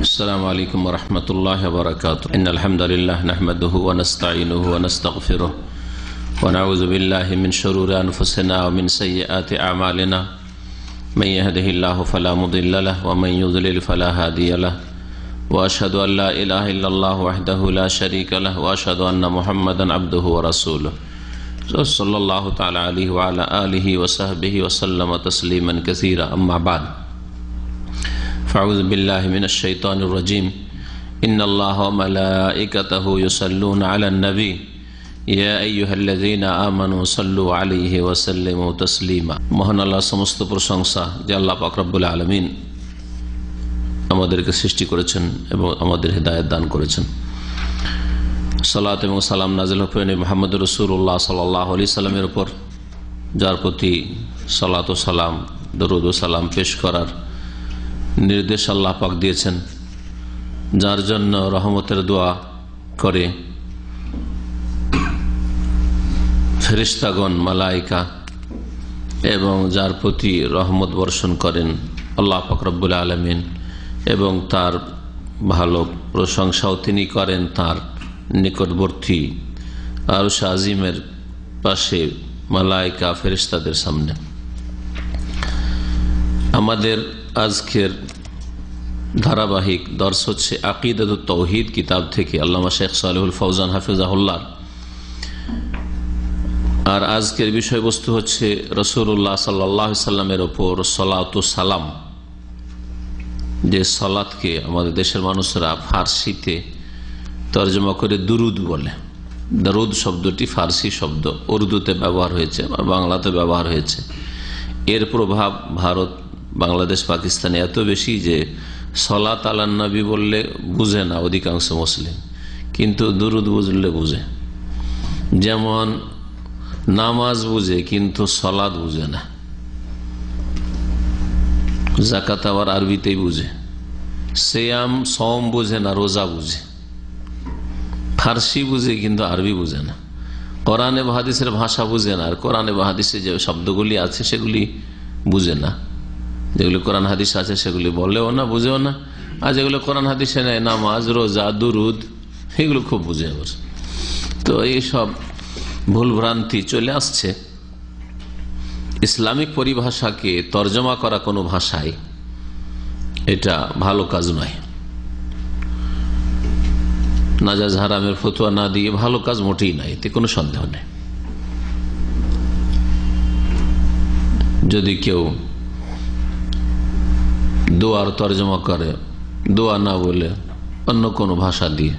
السلام عليكم ورحمة الله وبركاته إن الحمد لله نحمده ونستعينه ونستغفره ونعوذ بالله من شرور أنفسنا ومن سيئات أعمالنا من يهده الله فلا مضل له ومن يضلل فلا هادي له وأشهد أن لا إله إلا الله وحده لا شريك له وأشهد أن محمدا عبده ورسوله صلى الله تعالى عليه وعلى آله وصحبه وسلم تسليما كثيرا أما بعد فأعوذ بالله من الشيطان الرجيم إن الله وملائكته يصلون على النبي يا أيها الذين آمنوا صلوا عليه وسلموا تسليما মহান আল্লাহর সমস্ত প্রশংসা যে আল্লাহ পাক রব্বুল আলামিন আমাদেরকে সৃষ্টি করেছেন এবং আমাদের হেদায়েত দান করেছেন। সালাত এবং সালাম নাযিল হোক মুহাম্মদ রাসূলুল্লাহ সাল্লাল্লাহু আলাইহি সাল্লামের উপর, যার প্রতি সালাত ও সালাম দরুদ ও সালাম পেশ করার নির্দেশ আল্লাহ পাক দিয়েছেন, যার জন্য রহমতের দোয়া করে ফেরেশতাগণ মালায়েকা এবং যার প্রতি রহমত বর্ষণ করেন আল্লাহ পাক রব্বুল আলামিন, এবং তার ভালো প্রশংসাও তিনি করেন তার নিকটবর্তী আরশ আজিমের পাশে মালায়েকা ফেরেশতাদের সামনে। আমাদের আজকের ধারাবাহিক দর্স হচ্ছে আকিদাতুত তাওহীদ কিতাব থেকে আল্লামা শেখ সালেহুল ফৌজান হাফিজাহুল্লাহ। আর আজকের বিষয়বস্তু হচ্ছে রাসূলুল্লাহ সাল্লাল্লাহু আলাইহি সাল্লামের উপর সালাত ও সালাম, যে সালাতকে আমাদের দেশের মানুষরা ফার্সিতে তর্জমা করে দুরুদ বলে। দরুদ শব্দটি ফার্সি শব্দ, উর্দুতে ব্যবহার হয়েছে আর বাংলাতে ব্যবহার হয়েছে। এর প্রভাব ভারত, বাংলাদেশ, পাকিস্তানে এত বেশি যে সালাত আলান নবী বললে বুঝে না অধিকাংশ মুসলিম, কিন্তু দুরুদ বুঝলে বুঝে। যেমন নামাজ বুঝে কিন্তু সালাত বুঝে না, যাকাত আবার আরবিতেই বুঝে, সিয়াম সওম বুঝে না, রোজা বুঝে। ফার্সি বুঝে কিন্তু আরবি বুঝে না। কোরআনে বা হাদিসের ভাষা বুঝে না, আর কোরআনে বা হাদিসে যে শব্দগুলি আছে সেগুলি বুঝে না। যেগুলি কোরআন হাদিস আছে সেগুলি বলেও না, বুঝেও না। আর যেগুলো কোরআন হাদিসে নেয়, নামাজ, রোজা, দুরুদ, এগুলো খুব বুঝে। তো এইসব ভুলভ্রান্তি চলে আসছে। ইসলামিক পরিভাষাকে তর্জমা করা কোনো ভাষায় এটা ভালো কাজ নয়। নাজাজ হারামের ফতোয়া না দিয়ে ভালো কাজ মোটেই নাই, এতে কোনো সন্দেহ নেই। যদি কেউ দোয়ার তর্জমা করে, দোয়া না বলে অন্য কোনো ভাষা দিয়ে,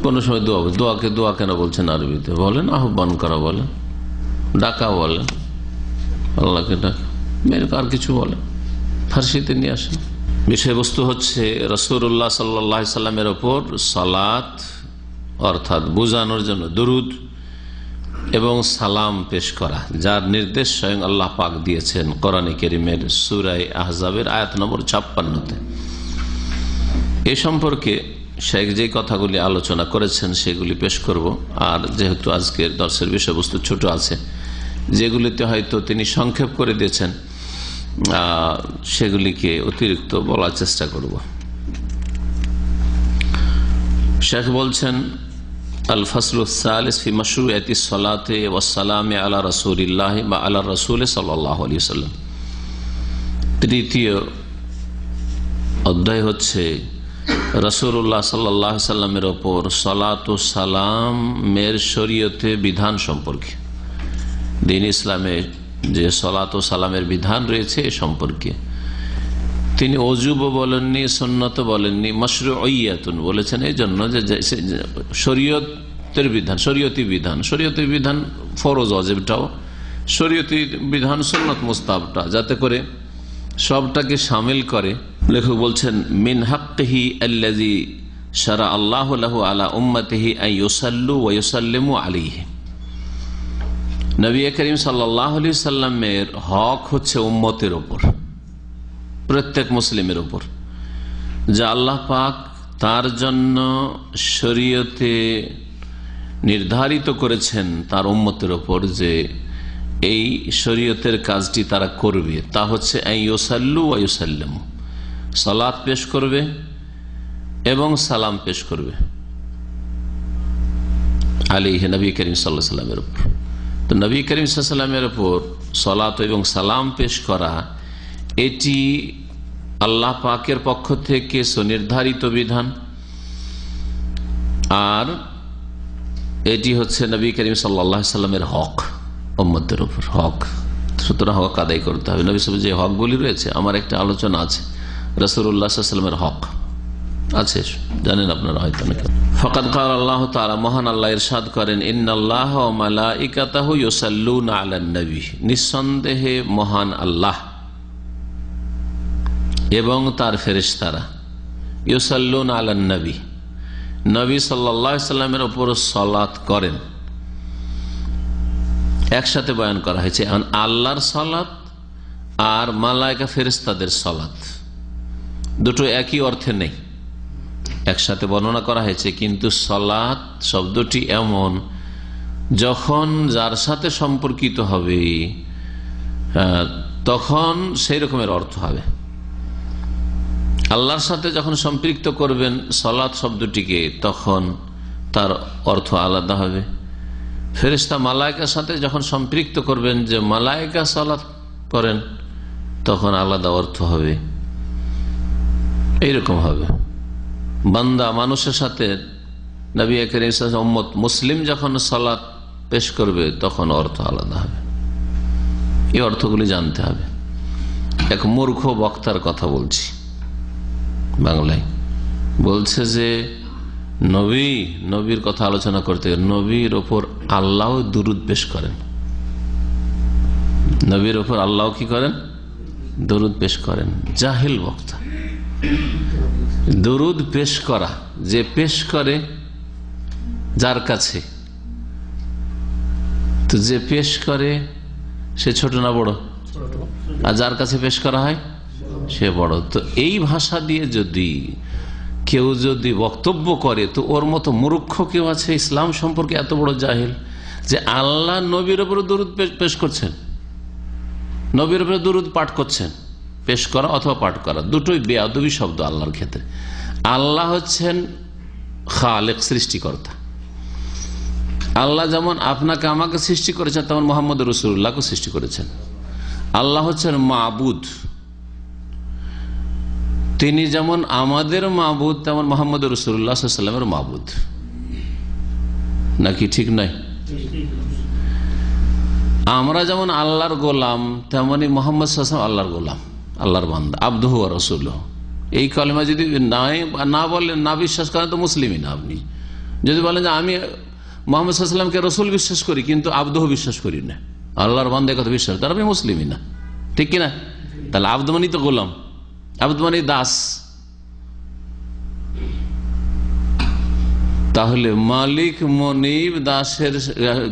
কোনো সময় দোয়াকে দোয়া কেন বলছেন আরবিতে? বলেন আহ্বান করা, বলেন ডাকা, বলেন আল্লাহকে ডাকা, মেরে আর কিছু বলেন, ফার্সিতে নিয়ে আসেন। বিষয়বস্তু হচ্ছে রাসূলুল্লাহ সাল্লাল্লাহু আলাইহি সাল্লামের উপর সালাত অর্থাৎ বুঝানোর জন্য দুরুদ এবং সালাম পেশ করা, যার নির্দেশ স্বয়ং আল্লাহ পাক দিয়েছেন কোরআনে কারীমের সূরা আহজাবের আয়াত নম্বর 56-তে। এ সম্পর্কে শেখ যে কথাগুলি আলোচনা করেছেন সেগুলি পেশ করব। আর যেহেতু আজকের দর্শের বিষয়বস্তু ছোট আছে, যেগুলিতে হয়তো তিনি সংক্ষেপ করে দিয়েছেন সেগুলিকে অতিরিক্ত বলার চেষ্টা করব। শেখ বলছেন আল ফাসলুস সালিস ফি মাশরুইয়াতিস সালাতি ওয়াস সালামি আলা রাসূলিল্লাহ বা আলা রাসূল সাল্লাল্লাহু আলাইহি ওয়াসাল্লাম। তৃতীয় অধ্যায় হচ্ছে রাসূলুল্লাহ সাল্লাল্লাহু আলাইহি সাল্লামের উপর সালাত ও সালামের শরীয়তে বিধান সম্পর্কে, দ্বীন ইসলামে যে সালাত ও সালামের বিধান রয়েছে এ সম্পর্কে। তিনি অজুব বলেননি, সুন্নত বলেননি, মাশরুইয়াতুন বলেছেন। এই জন্য যে শরীয়তের বিধান, শরীয়তি বিধান ফরজ ওয়াজিবটাও, শরীয়তি বিধান সুন্নত মুস্তাহাবটা, যাতে করে সবটাকে শামিল করে। লেখক বলছেন মিন হাক্কিহি আল্লাযী শারা আল্লাহু লাহু আলা উম্মতিহি আন ইউসাল্লু ওয়া ইউসাল্লিমু আলাইহি। নবী করিম সাল্লাল্লাহু আলাইহি সাল্লামের হক হচ্ছে উম্মতের উপর, প্রত্যেক মুসলিমের উপর, যা আল্লাহ পাক তার জন্য শরীয়তে নির্ধারিত করেছেন তার উম্মতের উপর, যে এই শরীয়তের কাজটি তারা করবে, তা হচ্ছে আন ইউসাল্লু ওয়া ইউসাল্লিমু, সালাত পেশ করবে এবং সালাম পেশ করবে আলাইহি, নবী করিম সাল্লাল্লাহু আলাইহি ওয়াসাল্লামের উপর। তো নবী করিম সাল্লাল্লাহু আলাইহি ওয়াসাল্লামের উপর সালাত এবং সালাম পেশ করা এটি আল্লাহ পাকের পক্ষ থেকে সুনির্ধারিত বিধান, আর এটি হচ্ছে নবী করিম সাল্লাল্লাহু আলাইহি ওয়াসাল্লামের হক, উম্মতের উপর হক। সুতরাং হক আদায় করতে হবে। নবী সাল্লাল্লাহু আলাইহি ওয়াসাল্লাম যে হকগুলি রয়েছে, আমার একটা আলোচনা আছে রাসূলুল্লাহ সাল্লাল্লাহু আলাইহি ওয়াসাল্লামের হক আছে, জানেন আপনারা হয়তো অনেকে। ফাকাদ ক্বাল আল্লাহু তাআলা, মহান আল্লাহ ইরশাদ করেন, ইন্নাল্লাহ ওয়া মালাইকাতাহু ইউসাল্লুনা আলান নবী, নিঃসন্দেহে মহান আল্লাহ এবং তার ফেরেশতারা ইউসাল্লুনা আলান নবী, নবী সাল্লাল্লাহু আলাইহি সাল্লামের উপর সালাত করেন। একসাথে বয়ান করা হয়েছে আল্লাহর সালাত আর মালায়েকা ফেরেশতাদের সালাত, দুটো একই অর্থে নেই, একসাথে বর্ণনা করা হয়েছে। কিন্তু সালাত শব্দটি এমন, যখন যার সাথে সম্পর্কিত হবে তখন সেই রকমের অর্থ হবে। আল্লাহর সাথে যখন সম্পৃক্ত করবেন সালাত শব্দটিকে, তখন তার অর্থ আলাদা হবে। ফেরেশতা মালায়েকার সাথে যখন সম্পৃক্ত করবেন যে মালায়েকা সালাত করেন, তখন আলাদা অর্থ হবে। এইরকম হবে বান্দা মানুষের সাথে নবী করিম সাল্লাল্লাহু আলাইহি ওয়াসাল্লাম উম্মত মুসলিম যখন সালাত পেশ করবে, তখন অর্থ আলাদা হবে। এই অর্থগুলি জানতে হবে। এক মূর্খ বক্তার কথা বলছি, বাংলায় বলছে যে নবীর কথা আলোচনা করতে নবীর ওপর আল্লাহ দুরূদ পেশ করেন, নবীর ওপর আল্লাহ কি করেন? দুরূদ পেশ করেন। জাহিল বক্তা। দুরূদ পেশ করা, যে পেশ করে যার কাছে, তো যে পেশ করে সে ছোট না বড়? আর যার কাছে পেশ করা হয় সে বড়। তো এই ভাষা দিয়ে যদি কেউ বক্তব্য করে, তো ওর মতো মূর্খ কেউ আছে ইসলাম সম্পর্কে এত বড় জাহিল যে আল্লাহ নবীর উপরে দুরূদ পেশ করছেন, নবীর উপরে দুরূদ পাঠ করছেন। পেশ করা অথবা পাঠ করা দুটোই বেয়াদবি শব্দ আল্লাহর ক্ষেত্রে। আল্লাহ হচ্ছেন খালেক, সৃষ্টিকর্তা। আল্লাহ যেমন আপনাকে আমাকে সৃষ্টি করেছেন, তেমন মুহাম্মদ রাসূলুল্লাহকে সৃষ্টি করেছেন। আল্লাহ হচ্ছেন মাবুদ, তিনি যেমন আমাদের মাবুদ, তেমন মুহাম্মদ রাসূলুল্লাহ সাল্লাল্লাহু আলাইহি ওয়াসাল্লামের মাবুদ। নাকি ঠিক নাই? আমরা যেমন আল্লাহর গোলাম, তেমনি মুহাম্মদ সাল্লাল্লাহু আলাইহি ওয়াসাল্লাম আল্লাহর গোলাম, আল্লাহর বান্দা, আবদুহু ওয়া রাসূলুহু। এই কালেমা যদি না বলেন, না বিশ্বাস করেন, তো মুসলিমই না আপনি। যদি বলেন যে আমি মুহাম্মদ সাল্লাল্লাহু আলাইহি ওয়াসাল্লামকে রাসূল বিশ্বাস করি, কিন্তু আবদুহু বিশ্বাস করি না, আল্লাহর বান্দা কথা বিশ্বাস, তার আপনি মুসলিমই না, ঠিক কিনা? তাহলে আব্দ মানি তো গোলাম, আব্দ মানি দাস। তাহলে মালিক মনিব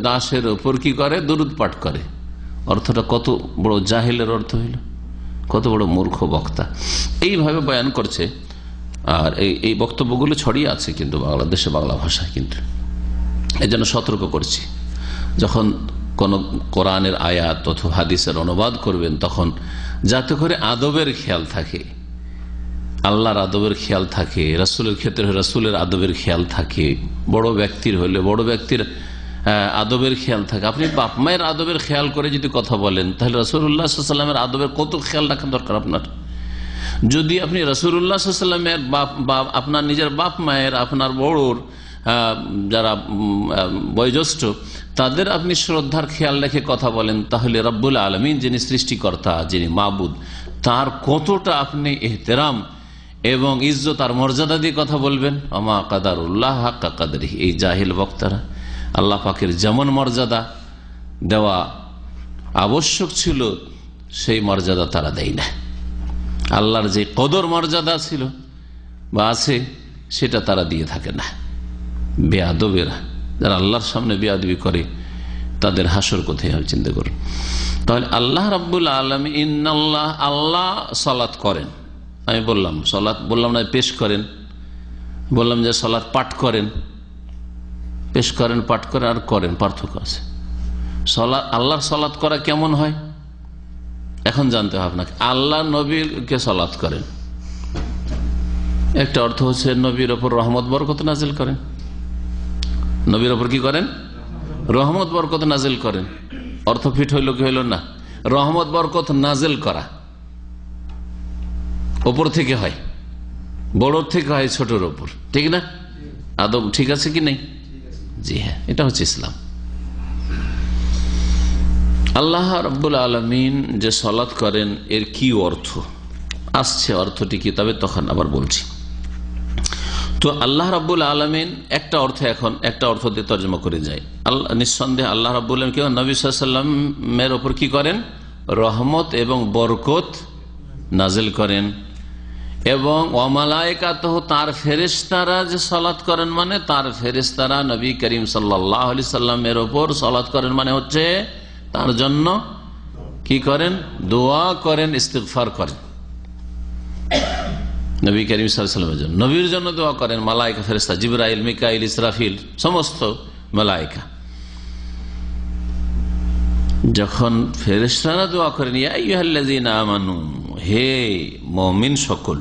দাসের উপর কি করে? দুরূদ পাঠ করে। অর্থটা কত বড় জাহিলের অর্থ হইল, কত বড় মূর্খ বক্তা এইভাবে বয়ান করছে। আর এই বক্তব্যগুলো ছড়িয়ে আছে কিন্তু বাংলাদেশে, বাংলা ভাষায়। কিন্তু এই জন্য সতর্ক করছি, যখন কোন কোরআনের আয়াত অথবা হাদিসের অনুবাদ করবেন, তখন যাতে করে আদবের খেয়াল থাকে, আল্লাহর আদবের খেয়াল থাকে, রাসূলের ক্ষেত্রে রাসূলের আদবের খেয়াল থাকে, বড় ব্যক্তির হলে বড় ব্যক্তির আদবের খেয়াল থাকে। আপনি বাপ মায়ের আদবের খেয়াল করে যদি কথা বলেন, তাহলে রাসূলুল্লাহ সাল্লাল্লাহু আলাইহি ওয়াসাল্লামের আদবের কত খেয়াল রাখা দরকার আপনার। যদি আপনি রাসূলুল্লাহ সাল্লাল্লাহু আলাইহি ওয়াসাল্লামের আপনার নিজের বাপ মায়ের, আপনার বড়র যারা বয়োজ্যেষ্ঠ, তাদের আপনি শ্রদ্ধার খেয়াল রেখে কথা বলেন, তাহলে রব্বুল আলামিন যিনি সৃষ্টিকর্তা, যিনি মাবুদ, তার কতটা আপনি ইহতিরাম এবং ইজ্জত আর মর্যাদা দিয়ে কথা বলবেন। আমা কাদারুল্লাহ হাক্কা কাদরিহি। এই জাহিল বক্তারা আল্লাহ পাকের যেমন মর্যাদা দেওয়া আবশ্যক ছিল, সেই মর্যাদা তারা দেয় না। আল্লাহর যে কদর মর্যাদা ছিল বা আছে, সেটা তারা দিয়ে থাকে না। বেয়াদবেরা, যারা আল্লাহর সামনে বেয়াদবি করে, তাদের হাসর কোথায় হবে চিন্তা করুন। তাহলে আল্লাহ রাব্বুল আলামিন, ইন্নাল্লাহ, আল্লাহ সালাত করেন। আমি বললাম সালাত, বললাম না পেশ করেন, বললাম যে সালাত পাঠ করেন। পেশ করেন, পাঠ করেন আর করেন, পার্থক্য আছে। আল্লাহর সালাত করা কেমন হয় এখন জানতে হবে আপনাকে। আল্লাহ নবীকে সালাত করেন, একটা অর্থ হচ্ছে নবীর ওপর রহমত বরকত নাজিল করেন। নবীর ওপর কি করেন? রহমত বরকত নাজিল করেন। অর্থ ফিট হইল কি হইল না? রহমত বরকত নাজিল করা ওপর থেকে হয়, বড় থেকে হয় ছোটর ওপর, ঠিক না? আদব ঠিক আছে কি নেই? জি হ্যাঁ, এটা হচ্ছে ইসলাম। আল্লাহ রাব্বুল আলামিন যে সালাত করেন এর কি অর্থ আসছে, অর্থটি কি, তবে তখন আবার বলছি। তো আল্লাহ রাব্বুল আলামিন একটা অর্থ, এখন একটা অর্থ দিয়ে তর্জমা করে যায়। আল্লাহ নিঃসন্দেহে আল্লাহ রাব্বুল আলামিন কেউ নবী সাল্লাল্লাহু আলাইহি ওয়াসাল্লামের ওপর কি করেন? রহমত এবং বরকত নাজিল করেন। এবং ওয়ামালায়েকাতুহু, তার ফেরেশতারা যে সালাত করেন, মানে তার ফেরেশতারা নবী করিম সাল্লাল্লাহু আলাইহি সাল্লামের ওপর সালাত করেন, মানে হচ্ছে তার জন্য কি করেন? দোয়া করেন, ইস্তিগফার করেন। নবী করিম সাল্লাল্লাহু আলাইহি ওয়াসাল্লামের জন্য, নবীর জন্য দোয়া করেন মালায়েকা ফেরেশতা, জিবরাইল, মিকাইল, ইসরাফিল, সমস্ত মালায়েকা। যখন ফেরেশতারা দোয়া করেন, ইয়া আইয়ুহাল্লাযীনা আমানু, হে মুমিন সকল,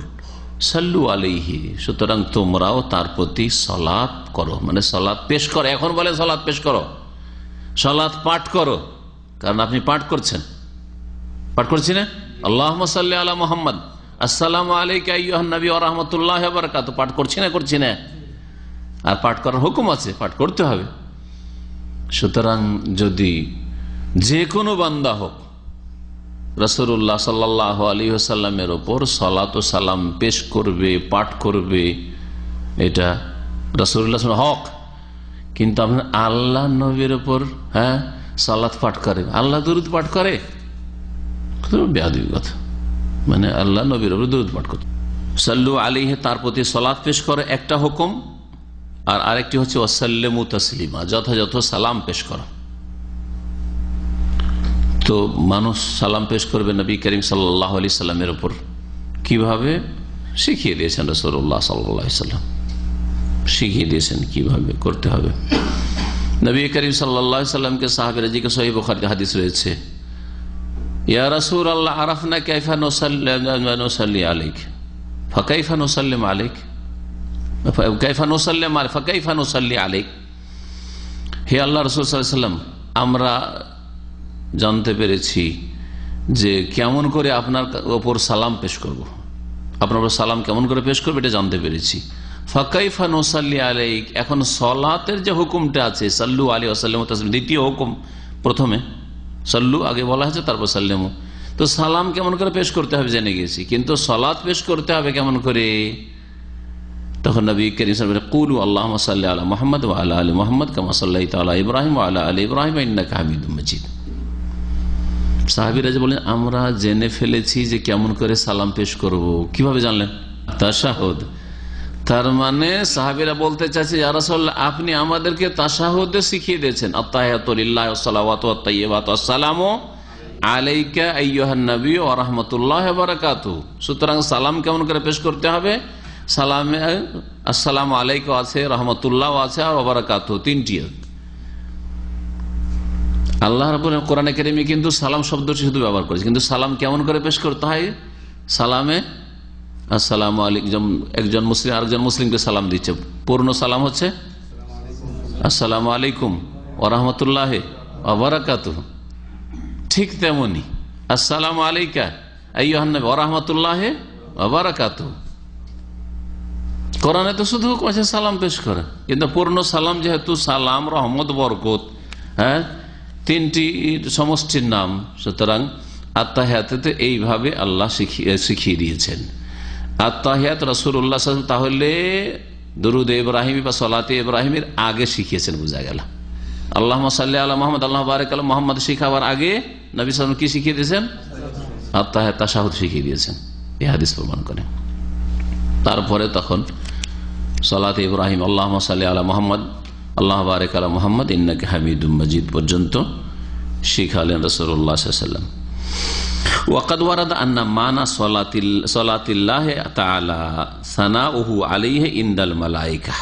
সাল্লু আলাইহি, সুতরাং তোমরাও তার প্রতি সালাত করো, মানে সালাত পেশ করো। এখন বলে সালাত পেশ করো, সালাত পাঠ করো, কারণ আপনি পাঠ করছেন, পাঠ করছি না? আল্লাহুম্মা সাল্লি আলা মুহাম্মদ, আসসালামু আলাইকা আইয়ুহান নবী ওয়া রাহমাতুল্লাহি ওয়া বারাকাতুহু, পাঠ করছি না? করছি না? আর পাঠ করার হুকুম আছে, পাঠ করতে হবে। সুতরাং যদি যে কোনো বান্দা হোক রাসূলুল্লাহ সাল্লাল্লাহু আলাইহি ওয়াসাল্লামের ওপর সালাত ও সালাম পেশ করবে, পাঠ করবে, এটা রাসূলুল্লাহ হক। কিন্তু আপনার আল্লাহ নবীর ওপর সালাত পাঠ করে, আল্লাহ দরুদ পাঠ করে, বেয়াদবি কথা। মানে আল্লাহ নবীর ওপর দরুদ পাঠ করে, সাল্লু আলাইহি, তার প্রতি সালাত পেশ করে একটা হুকুম। আর আরেকটি হচ্ছে ওয়াসাল্লিমু তাসলিমা, যথাযথ সালাম পেশ করা। তো মানুষ সালাম পেশ করবে নবী করিম সাল্লাল্লাহু আলাইহি সাল্লামের উপর কিভাবে শিখিয়ে দিয়েছেন রাসূলুল্লাহ সাল্লাল্লাহু আলাইহি সাল্লাম, শিখিয়ে দিয়েছেন কিভাবে করতে হবে। নবী করিম সাল্লাল্লাহু আলাইহি সাল্লামকে সাহাবীরা জিজ্ঞাসা, সহিহ বুখারীতে হাদিস রয়েছে, ইয়া রাসূলুল্লাহ আরাফনা কাইফা নুসাল্লি আলাইক ফাকাইফা নুসাল্লিম আলাইক, কাইফা নুসাল্লিম আলাইক ফাকাইফা নুসাল্লি আলাইক। হে আল্লাহ রাসূল সাল্লাল্লাহু আলাইহি সাল্লাম, আমরা জানতে পেরেছি যে কেমন করে আপনার ওপর সালাম পেশ করব, আপনার ওপর সালাম কেমন করে পেশ করবো এটা জানতে পেরেছি। ফাকাইফা নুসাল্লি আলাইক, এখন সালাতের যে হুকুমটা আছে, সাল্লু আলাইহি ওয়া সাল্লিমু তাসলিমা, দ্বিতীয় হুকুম, প্রথমে সাল্লু আগে বলা হয়েছে, তারপর সাল্লিমু। তো সালাম কেমন করে পেশ করতে হবে জেনে গেছি, কিন্তু সালাত পেশ করতে হবে কেমন করে? তখন নবী কারীম সাল্লাল্লাহু আলাইহি ওয়াসাল্লাম কুলু আল্লাহুম্মা সাল্লি আলা মুহাম্মদ ওয়া আলা আলি মুহাম্মদ কামা সাল্লাইতা আলা ইব্রাহিম ওয়া আলা আলি ইব্রাহিম ইন্নাকা হামিদুম মাজিদ। সাহাবীরা যে বলেন, আমরা জেনে ফেলেছি যে কেমন করে সালাম পেশ করব। কিভাবে জানলেন? তাশাহুদ। তার মানে সাহাবীরা বলতে চাইছে, ইয়া রাসূলুল্লাহ, আপনি আমাদেরকে তাশাহুদে শিখিয়ে দিয়েছেন, আত-তাহিয়াতু লিল্লাহি ওয়াস সালাওয়াতু ওয়াত তাইয়্যিবাতু আসসালামু আলাইকা আইয়ুহান নবী ওয়া রাহমাতুল্লাহি ওয়া বারাকাতুহু। সুতরাং সালাম কেমন করে পেশ করতে হবে? সালামে আসসালামু আলাইকা আছে, রাহমাতুল্লাহ আছে, আর ওয়া বারাকাতুহু, তিনটি। আল্লাহ রাব্বুল কোরআনে কারীমে কিন্তু সালাম শব্দটি শুধু ব্যবহার করেছে, কিন্তু সালাম কেমন করে পেশ করতে হয়? সালামে আসসালামু আলাইকুম, একজন মুসলিম আরেকজন মুসলিমকে সালাম দিচ্ছে, পূর্ণ সালাম হচ্ছে আসসালামু আলাইকুম ওয়া রাহমাতুল্লাহি ওয়া বারাকাতুহু। ঠিক তেমনি আসসালামু আলাইকা আইয়ুহান নবী ওয়া রাহমাতুল্লাহি ওয়া বারাকাতুহু। কোরআনে তো শুধু আছে সালাম পেশ করা, কিন্তু পূর্ণ সালাম যেহেতু সালাম, রহমত, বরকত, তিনটি সমষ্টির নাম, সুতরাং আত্তাহিয়াতে এইভাবে আল্লাহ শিখিয়ে দিয়েছেন। আত্তাহিয়াত রাসূলুল্লাহ সাল্লাল্লাহু আলাইহি ওয়াসাল্লাম তাহলে দুরুদ ইব্রাহিম বা সালাতে ইব্রাহিমের আগে শিখিয়েছেন, বোঝা গেল। আল্লাহুম্মা সাল্লি আলা মুহাম্মদ আল্লাহু বারিক আলা মুহাম্মদ শিখাবার আগে নবী সাল্লাল্লাহু আলাইহি ওয়াসাল্লাম কি শিখিয়ে দিয়েছেন? আত্তাহিয়াত, তাশাহুদ শিখিয়ে দিয়েছেন। এই হাদিস প্রমাণ করে। তারপরে তখন সালাতে ইব্রাহিম আল্লাহুম্মা সাল্লি আলা মুহাম্মদ আল্লাহু বারিক আলা মুহাম্মদ ইন্নাকা হামিদুম মাজিদ পর্যন্ত শিখালেন রাসূলুল্লাহ সাল্লাল্লাহু আলাইহি ওয়াসাল্লাম। ওয়াকাদ ওয়ারাদা আন্না মানা সালাতিল্লাহ তাআলা সানাউহু আলাইহি ইনদাল মালায়েকা।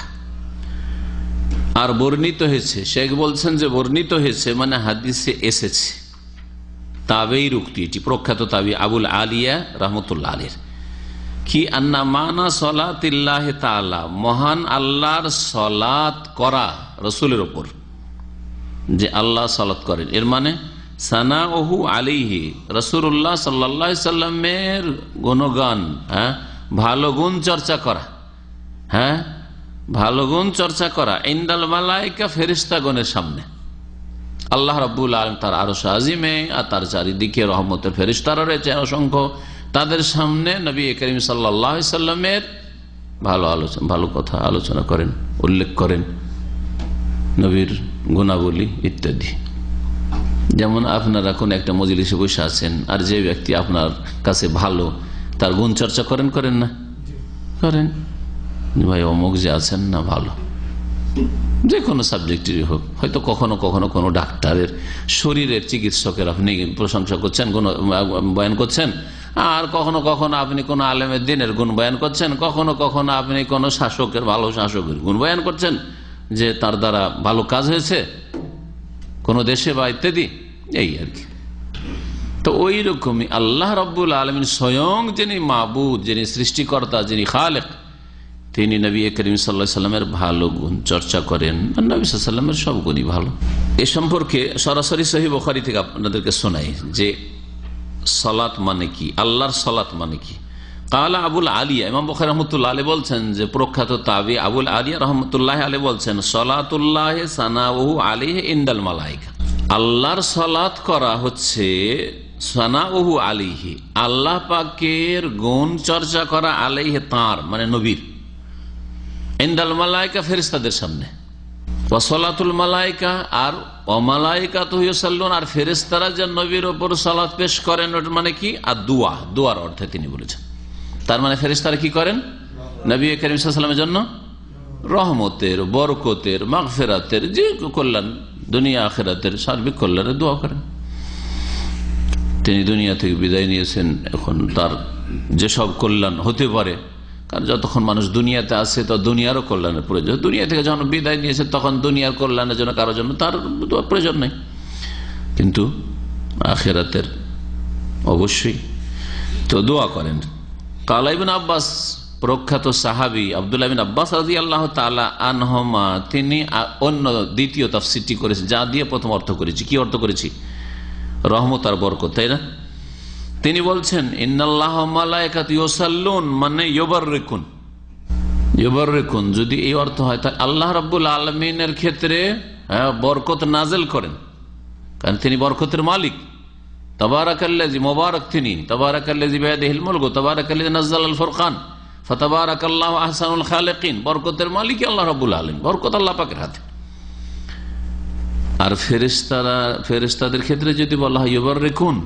আর বর্ণিত হয়েছে, শেখ বলছেন যে বর্ণিত হয়েছে মানে হাদিসে এসেছে, তাবেঈর উক্তি, এটি প্রখ্যাত তাবেঈ আবুল আলিয়া রাহমাতুল্লাহ আলাইহি, কি আন্না মানা সলাতিল্লাহ তাআলা, মহান আল্লাহর সলাত করা রসুলের ওপর, যে আল্লাহ সালাত করেন, এর মানে সানাউহু আলাইহি, রাসূলুল্লাহ সাল্লাল্লাহু আলাইহি সাল্লামের গুণগান, ভালো গুণ চর্চা করা, ভালো গুণ চর্চা করা ইনদাল মালায়েকা, ফেরেশতাগণের সামনে। আল্লাহ রাব্বুল আলামিন তার আরশ আজিমে আর তার চারিদিকে রহমতের ফেরেশতারা রয়েছে অসংখ্য, তাদের সামনে নবী করিম সাল্লাল্লাহু আলাইহি সাল্লামের ভালো কথা আলোচনা করেন, উল্লেখ করেন, নবীর গুণাবলী ইত্যাদি। যেমন আপনারা কোন একটা মজলিসে বসে আছেন, আর যে ব্যক্তি আপনার কাছে ভালো, তার গুণ চর্চা করেন না? করেন। ভাই অমুক যে আছেন না ভালো, যে কোনো সাবজেক্টেরই হোক, হয়তো কখনো কখনো কোনো ডাক্তারের, শরীরের চিকিৎসকের আপনি প্রশংসা করছেন, গুণ বয়ান করছেন, আর কখনো কখনো আপনি কোনো আলেমের দ্বীনের গুণ বয়ান করছেন, কখনো কখনো আপনি কোনো শাসকের, ভালো শাসকের গুণ বয়ান করছেন, যে তার দ্বারা ভালো কাজ হয়েছে কোন দেশে বা ইত্যাদি, এই আর কি। তো ওই রকমই আল্লাহ রাব্বুল আলামিন স্বয়ং যিনি মাবুদ, যিনি সৃষ্টিকর্তা, যিনি খালেক, তিনি নবী করিম সাল্লাল্লাহু আলাইহি সাল্লামের ভালো গুণ চর্চা করেন, আর নবী সাল্লাল্লাহু আলাইহি সাল্লামের সব গুণই ভালো। এ সম্পর্কে সরাসরি সহিহ বুখারী থেকে আপনাদেরকে শোনাই যে সালাত মানে কি, আল্লাহর সালাত মানে কি। কালা আবুল আলিয়া, ইমাম বুখারী রাহমাতুল্লাহ আলাইহি বলছেন যে প্রখ্যাত তাবী আবুল আলিয়া রাহমাতুল্লাহ আলাইহি বলছেন, সালাতুল্লাহ সানাউহু আলাইহি ইনদাল মালায়েকা, আল্লাহর সালাত করা হচ্ছে সানাউহু আলাইহি, আল্লাহ পাকের গুণ চর্চা করা, আলাইহি তার মানে নবীর, ইনদাল মালায়েকা ফেরেশতাদের সামনে, ওয়া সালাতুল মালায়েকা আর অমালায়েকাতুহু ইউসাল্লুন, আর ফেরেশতারা যে নবীর উপর সালাত পেশ করেন, ওটা মানে কি, আর দোয়া, দোয়ার অর্থে তিনি বলেছেন। তার মানে ফেরেশতারা কি করেন, নবী করিম সাল্লাল্লাহু আলাইহি ওয়াসাল্লামের জন্য রহমতের, বরকতের, মাগফিরাতের, যে কল্যাণ দুনিয়া আখিরাতের সার্বিক কল্যাণের দোয়া করেন। তিনি দুনিয়া থেকে বিদায় নিয়েছেন, এখন তার যেসব কল্যাণ হতে পারে, কারণ যতক্ষণ মানুষ দুনিয়াতে আছে তো দুনিয়ারও কল্যাণের প্রয়োজন, দুনিয়া থেকে যখন বিদায় নিয়েছে তখন দুনিয়ার কল্যাণের জন্য কারোর জন্য তার প্রয়োজন নেই, কিন্তু আখিরাতের অবশ্যই তো দোয়া করেন। কালা ইবনে আব্বাস, প্রখ্যাত সাহাবী আব্দুল্লাহ বিন আব্বাস রাদিয়াল্লাহু তাআলা আনহুমা, তিনি অন্য দ্বিতীয় তাফসীরটি করেছেন, যা দিয়ে প্রথম অর্থ করেছি। কি অর্থ করেছি? রহমত আর বরকত, তাই না? তিনি বলছেন ইন্নাল্লাহ ওয়া মালায়েকাতু ইউসাল্লুন মানে ইউবাররিকুন, ইউবাররিকুন যদি এই অর্থ হয়, তাহলে আল্লাহ রাব্বুল আলামিনের ক্ষেত্রে বরকত নাযিল করেন, কারণ তিনি বরকতের মালিক। তাবারাকাল্লাযী, মুবারক তিনি, তাবারাকাল্লাযী বিয়াদিহিল মুলক, তাবারাকাল্লাযী নাযালাল ফুরকান, ফাতাবারাকাল্লাহু আহসানুল খালিকিন, বরকতের মালিক আল্লাহ রাব্বুল আলামিন, বরকত আল্লাহ পাকের হাতে। আর ফেরেশতাদের ক্ষেত্রে যদি বলা হয় ইউবাররিকুন,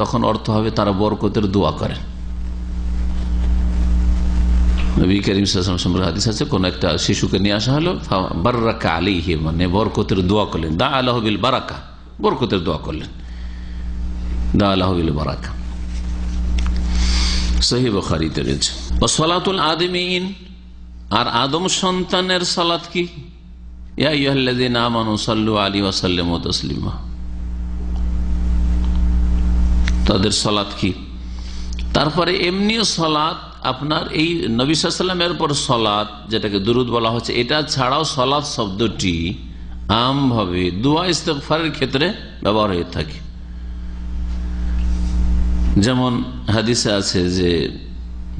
তখন অর্থ হবে তারা বরকতের দোয়া করেন। নবী করিম সাল্লাল্লাহু আলাইহি ওয়াসাল্লাম হাদিস আছে, কোন একটা শিশুকে নিয়ে আসা হলো, বারাকা আলাইহি মানে বরকতের দোয়া করলেন, দা আলাহু বিল বারাকা, বরকতের দোয়া করলেন, দা আলাহু বিল বারাকা, সহিহ বুখারীতে রয়েছে। ওয়া সালাতুল আদমিন, আর আদম সন্তানের সালাত কি, ইয়া আইয়ুহাল্লাযীনা আমানু সাল্লু আলাইহি ওয়া সাল্লিমু তাসলিমা, তাদের সালাত কি। তারপরে এমনিও সালাত, আপনার এই নবী সাল্লাল্লাহু আলাইহি ওয়াসাল্লামের উপর সালাত, যেটাকে দুরূদ বলা হচ্ছে, এটা ছাড়াও সালাত শব্দটি আমভাবে দোয়া ইস্তেগফারের ক্ষেত্রে ব্যবহার হয়ে থাকে। যেমন হাদিসে আছে, যে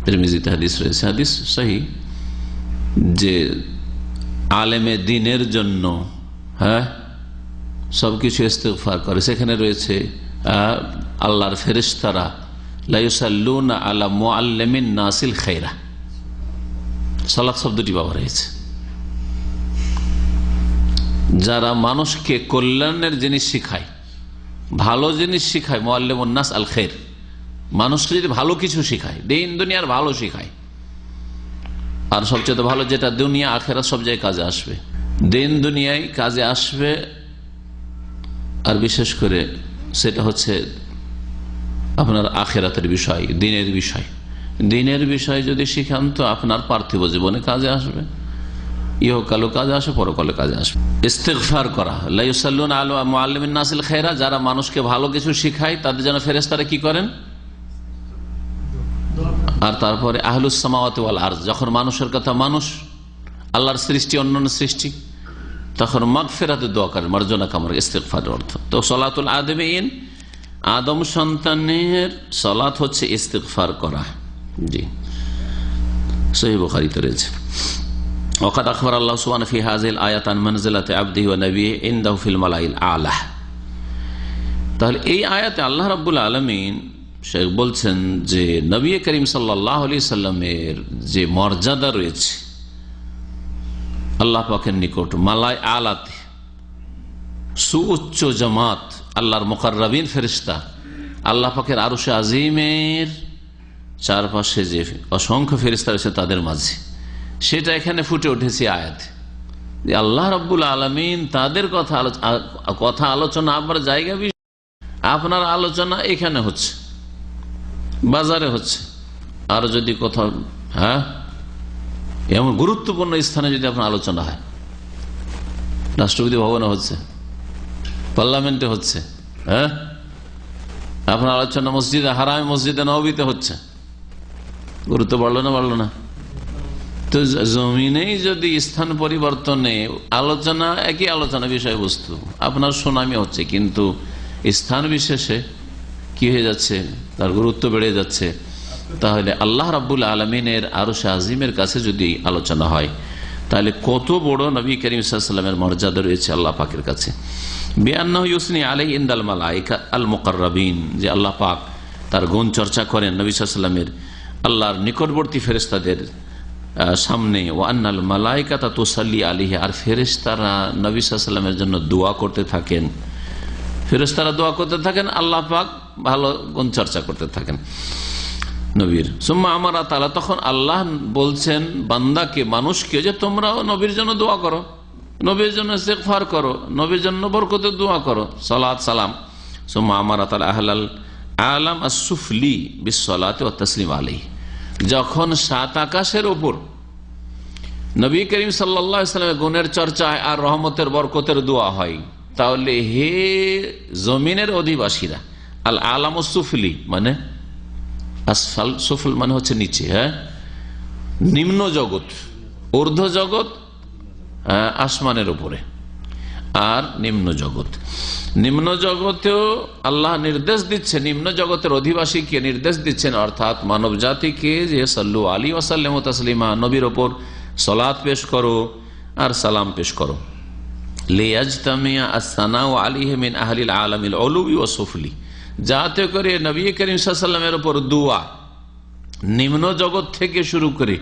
তিরমিজিতে হাদিস রয়েছে, হাদিস সহিহ, যে আলেমে দ্বীনের জন্য সবকিছু ইস্তেগফার করে, সেখানে রয়েছে আল্লাহর ফেরেশতারা লা ইউসাল্লুনা আলা মুআল্লিমিন নাসিল খায়রা, সালাত শব্দটি ব্যবহার হয়েছে। যারা মানুষকে কল্যাণের জিনিস শিখায়, ভালো জিনিস শিখায়, মুআল্লিমুন নাস আল খায়র, মানুষকে যদি ভালো কিছু শিখায়, দিন দুনিয়ার ভালো শিখায়, আর সবচেয়ে ভালো যেটা দুনিয়া আখিরাত সব জায়গায় কাজে আসবে, দিন দুনিয়ায় কাজে আসবে, আর বিশেষ করে সেটা হচ্ছে আপনার আখিরাতের বিষয়, দিনের বিষয়। দিনের বিষয় যদি শিখান তো আপনার পার্থিব জীবনে কাজে আসবে, ইহকালও কাজে আসে, পরকালে কাজে আসবে। ইস্তেগফার করা, লা ইউসাল্লুনা আলা মুআল্লিমিন নাসিল খায়রা, যারা মানুষকে ভালো কিছু শিখায় তাদের জন্য ফেরেশতারা কি করেন, আর তারপরে আহলুস সামাওয়াতি ওয়াল আরদ, যখন মানুষের কথা মানুষ, আল্লাহর সৃষ্টি অন্যান্য সৃষ্টি, তখন মাগফিরাতের দোয়া করেন, মার্জনা কামর, ইস্তিগফারের অর্থ। তো সলাতুল আদমিন, আদম সন্তানের সলাত হচ্ছে ইস্তিগফার করা। জি, সহিহ বুখারীতে রয়েছে। ওয়াকাদ আখবার আল্লাহ সুবহানাহু ফি হাযিহিল আয়াত আন মানজিলাতি আবদিহি ওয়া নবিয়্যিহি ইনদাহু ফিল মালাইল আলা। তাহলে এই আয়াতে আল্লাহ রাব্বুল আলামিন শেখ বলছেন যে নবী করিম সাল্লাল্লাহু আলাইহি সাল্লামের যে মর্যাদা রয়েছে আল্লাহ পাকের নিকট মালাই আলাতে, সুউচ্চ জামাত, আল্লাহর মুকাররাবিন ফেরেশতা, আল্লাহ পাকের আরশে আজিমের চারপাশে যে অসংখ্য ফেরেশতা রয়েছে তাদের মাঝে, সেটা এখানে ফুটে উঠেছে আয়াতে। যে আল্লাহ রাব্বুল আলামিন তাদের কথা আলোচনা আবার জায়গা, আপনার আলোচনা এখানে হচ্ছে, বাজারে হচ্ছে, আর যদি কোথাও এমন গুরুত্বপূর্ণ স্থানে যদি আপনার আলোচনা হয়, রাষ্ট্রপতি ভবনে হচ্ছে, পার্লামেন্টে হচ্ছে, আপনার আলোচনা মসজিদে হারামে, মসজিদে নববীতে হচ্ছে, গুরুত্ব বাড়লো না? বাড়লো না? তো জমিনেই যদি স্থান পরিবর্তনে আলোচনা, একই আলোচনা বিষয়বস্তু আপনার সুনামি হচ্ছে, কিন্তু স্থান বিশেষে কি হয়ে যাচ্ছে, তার গুরুত্ব বেড়ে যাচ্ছে। তাহলে আল্লাহ রাব্বুল আলামিনের আরশে আজিমের কাছে যদি আলোচনা হয়, তাহলে কত বড় নবী করিম সাল্লাল্লাহু আলাইহি ওয়াসাল্লামের মর্যাদা রয়েছে আল্লাহ পাকের কাছে। বিআন্নাহু ইউসনি আলাইহি ইনদাল মালায়েকা আল মুকাররাবিন, যে আল্লাহ পাক তার গুণ চর্চা করেন নবী সাল্লাল্লাহু আলাইহি ওয়াসাল্লামের আল্লাহর নিকটবর্তী ফেরেশতাদের সামনে। ওয়া আন্নাল মালায়েকাতা তুসাল্লি আলাইহি, আর ফেরেশতারা নবী সাল্লাল্লাহু আলাইহি ওয়াসাল্লামের জন্য দোয়া করতে থাকেন। ফেরেশতারা দোয়া করতে থাকেন, আল্লাহ পাক ভালো গুণ চর্চা করতে থাকেন নবীর। সুম্মা আমারা তাআলা, তখন আল্লাহ বলছেন বান্দাকে, মানুষকে, যে তোমরাও নবীর জন্য দোয়া করো, নবীর জন্য ইস্তিগফার করো, নবীর জন্য বরকতের দোয়া করো, সালাত সালাম। সুম্মা আমারা তাআলা আহলাল আলাম আস-সুফলি বিস-সালাতি ওয়াত তাসলিম আলাইহি, যখন সাত আকাশের উপর নবী করিম সাল্লাল্লাহু আলাইহি ওয়াসাল্লামের গুণের চর্চা আর রহমতের বরকতের দোয়া হয়, তাহলে হে জমিনের অধিবাসীরা, আল আলাম সুফলি মানে আসফাল, সুফল মানে হচ্ছে নিচে, নিম্ন জগৎ, ঊর্ধ্ব জগৎ আসমানের উপরে, আর নিম্ন জগৎ, নিম্ন জগতেও আল্লাহ নির্দেশ দিচ্ছেন, নিম্ন জগতের অধিবাসীকে নির্দেশ দিচ্ছেন, অর্থাৎ মানব জাতিকে, যে সাল্লু আলাইহি ওয়া সাল্লিমু তাসলিমা, নবীর ওপর সালাত পেশ করো আর সালাম পেশ করো। লিয়াজতামিয়া আস-সানাউ আলাইহি মিন আহলিল আলামিল উলুবি ওয়া সুফলি, যাতে করে নবী করিম সাল্লাল্লাহু আলাইহি ওয়াসাল্লামের উপর দোয়া নিম্ন জগৎ থেকে শুরু করে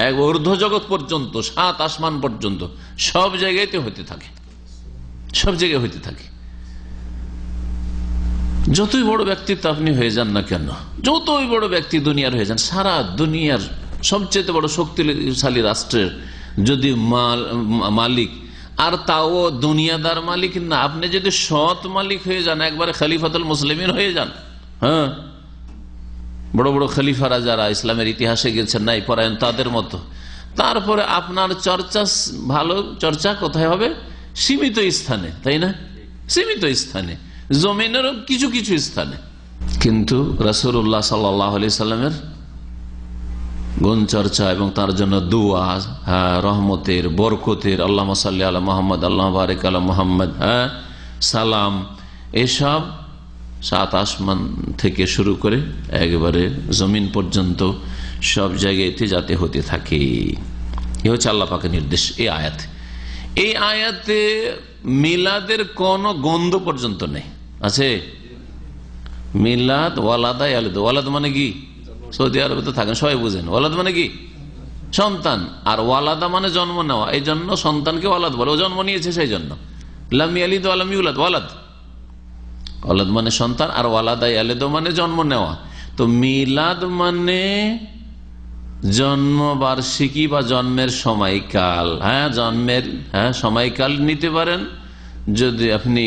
এক ঊর্ধ্ব জগৎ পর্যন্ত, সাত আসমান পর্যন্ত, সব জায়গাতে হতে থাকে, সব জায়গায় হইতে থাকে। যতই বড় ব্যক্তিত্ব আপনি হয়ে যান না কেন, যতই বড় ব্যক্তি দুনিয়ার হয়ে যান, সারা দুনিয়ার সবচেয়ে বড় শক্তিশালী রাষ্ট্রের যদি মালিক, আর তাও দুনিয়াদার মালিক না, আপনি যদি সৎ মালিক হয়ে যান, একবারে খলিফাতুল মুসলিমিন হয়ে যান, বড় বড় খলিফারা যারা ইসলামের ইতিহাসে গেছেন নাই পরায়ণ, তাদের মতো, তারপরে আপনার চর্চা, ভালো চর্চা কোথায় হবে? সীমিত স্থানে, তাই না? সীমিত স্থানে, জমিনেরও কিছু কিছু স্থানে। কিন্তু রাসূলুল্লাহ সাল্লাল্লাহু আলাইহি সাল্লামের গুণ চর্চা এবং তার জন্য দোয়া, রহমতের, বরকতের, আল্লাহুম্মা সাল্লি আলা মুহাম্মদ, আল্লাহুম্মা বারিক আলা মুহাম্মদ, সালাম, এসব সাত আসমান থেকে শুরু করে একেবারে জমিন পর্যন্ত সব জায়গাতে যাতে হতে থাকে, এ হচ্ছে আল্লাহ পাকের নির্দেশ এই আয়াতে। এই আয়াতে মিলাদের কোন গন্ধ পর্যন্ত নেই, আছে? মিলাদ, ওয়ালাদা, ওয়ালাদ মানে কি? সৌদি আরবে তো থাকেন, সবাই বুঝেন। ওয়ালাদ মানে কি? সন্তান। আর ওয়ালাদা মানে জন্ম নেওয়া, এই জন্য সন্তানকে ওয়ালাদ বলে, ও জন্ম নিয়েছে সেই জন্য। লাম ইয়ালিদ ওয়া লাম ইউলাদ, ওয়ালাদ, ওয়ালাদ মানে সন্তান, আর ওয়ালাদা ইয়ালিদ মানে জন্ম নেওয়া। তো মিলাদ মানে জন্মবার্ষিকী বা জন্মের সময়কাল, জন্মের সময়কাল নিতে পারেন যদি আপনি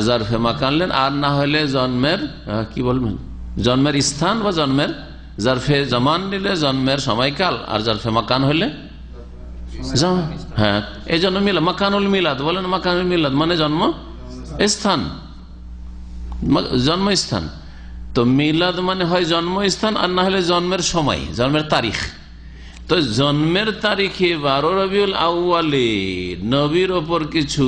জারফে মাকান নেন, আর না হলে জন্মের কি বলবেন, জন্মের স্থান বা জন্মের জারফে জামান নিলে জন্মের সময়কাল, আর জারফে মাকান হলে এই জন্য মিলাদ, মাকানুল মিলাদ বলেন। মাকানুল মিলাদ মানে জন্ম স্থান, জন্মস্থান। তো মিলাদ মানে হয় জন্মস্থান, আর না হলে জন্মের সময়, জন্মের তারিখ। তো জন্মের তারিখে 12 রবিউল আউয়ালে নবীর ওপর কিছু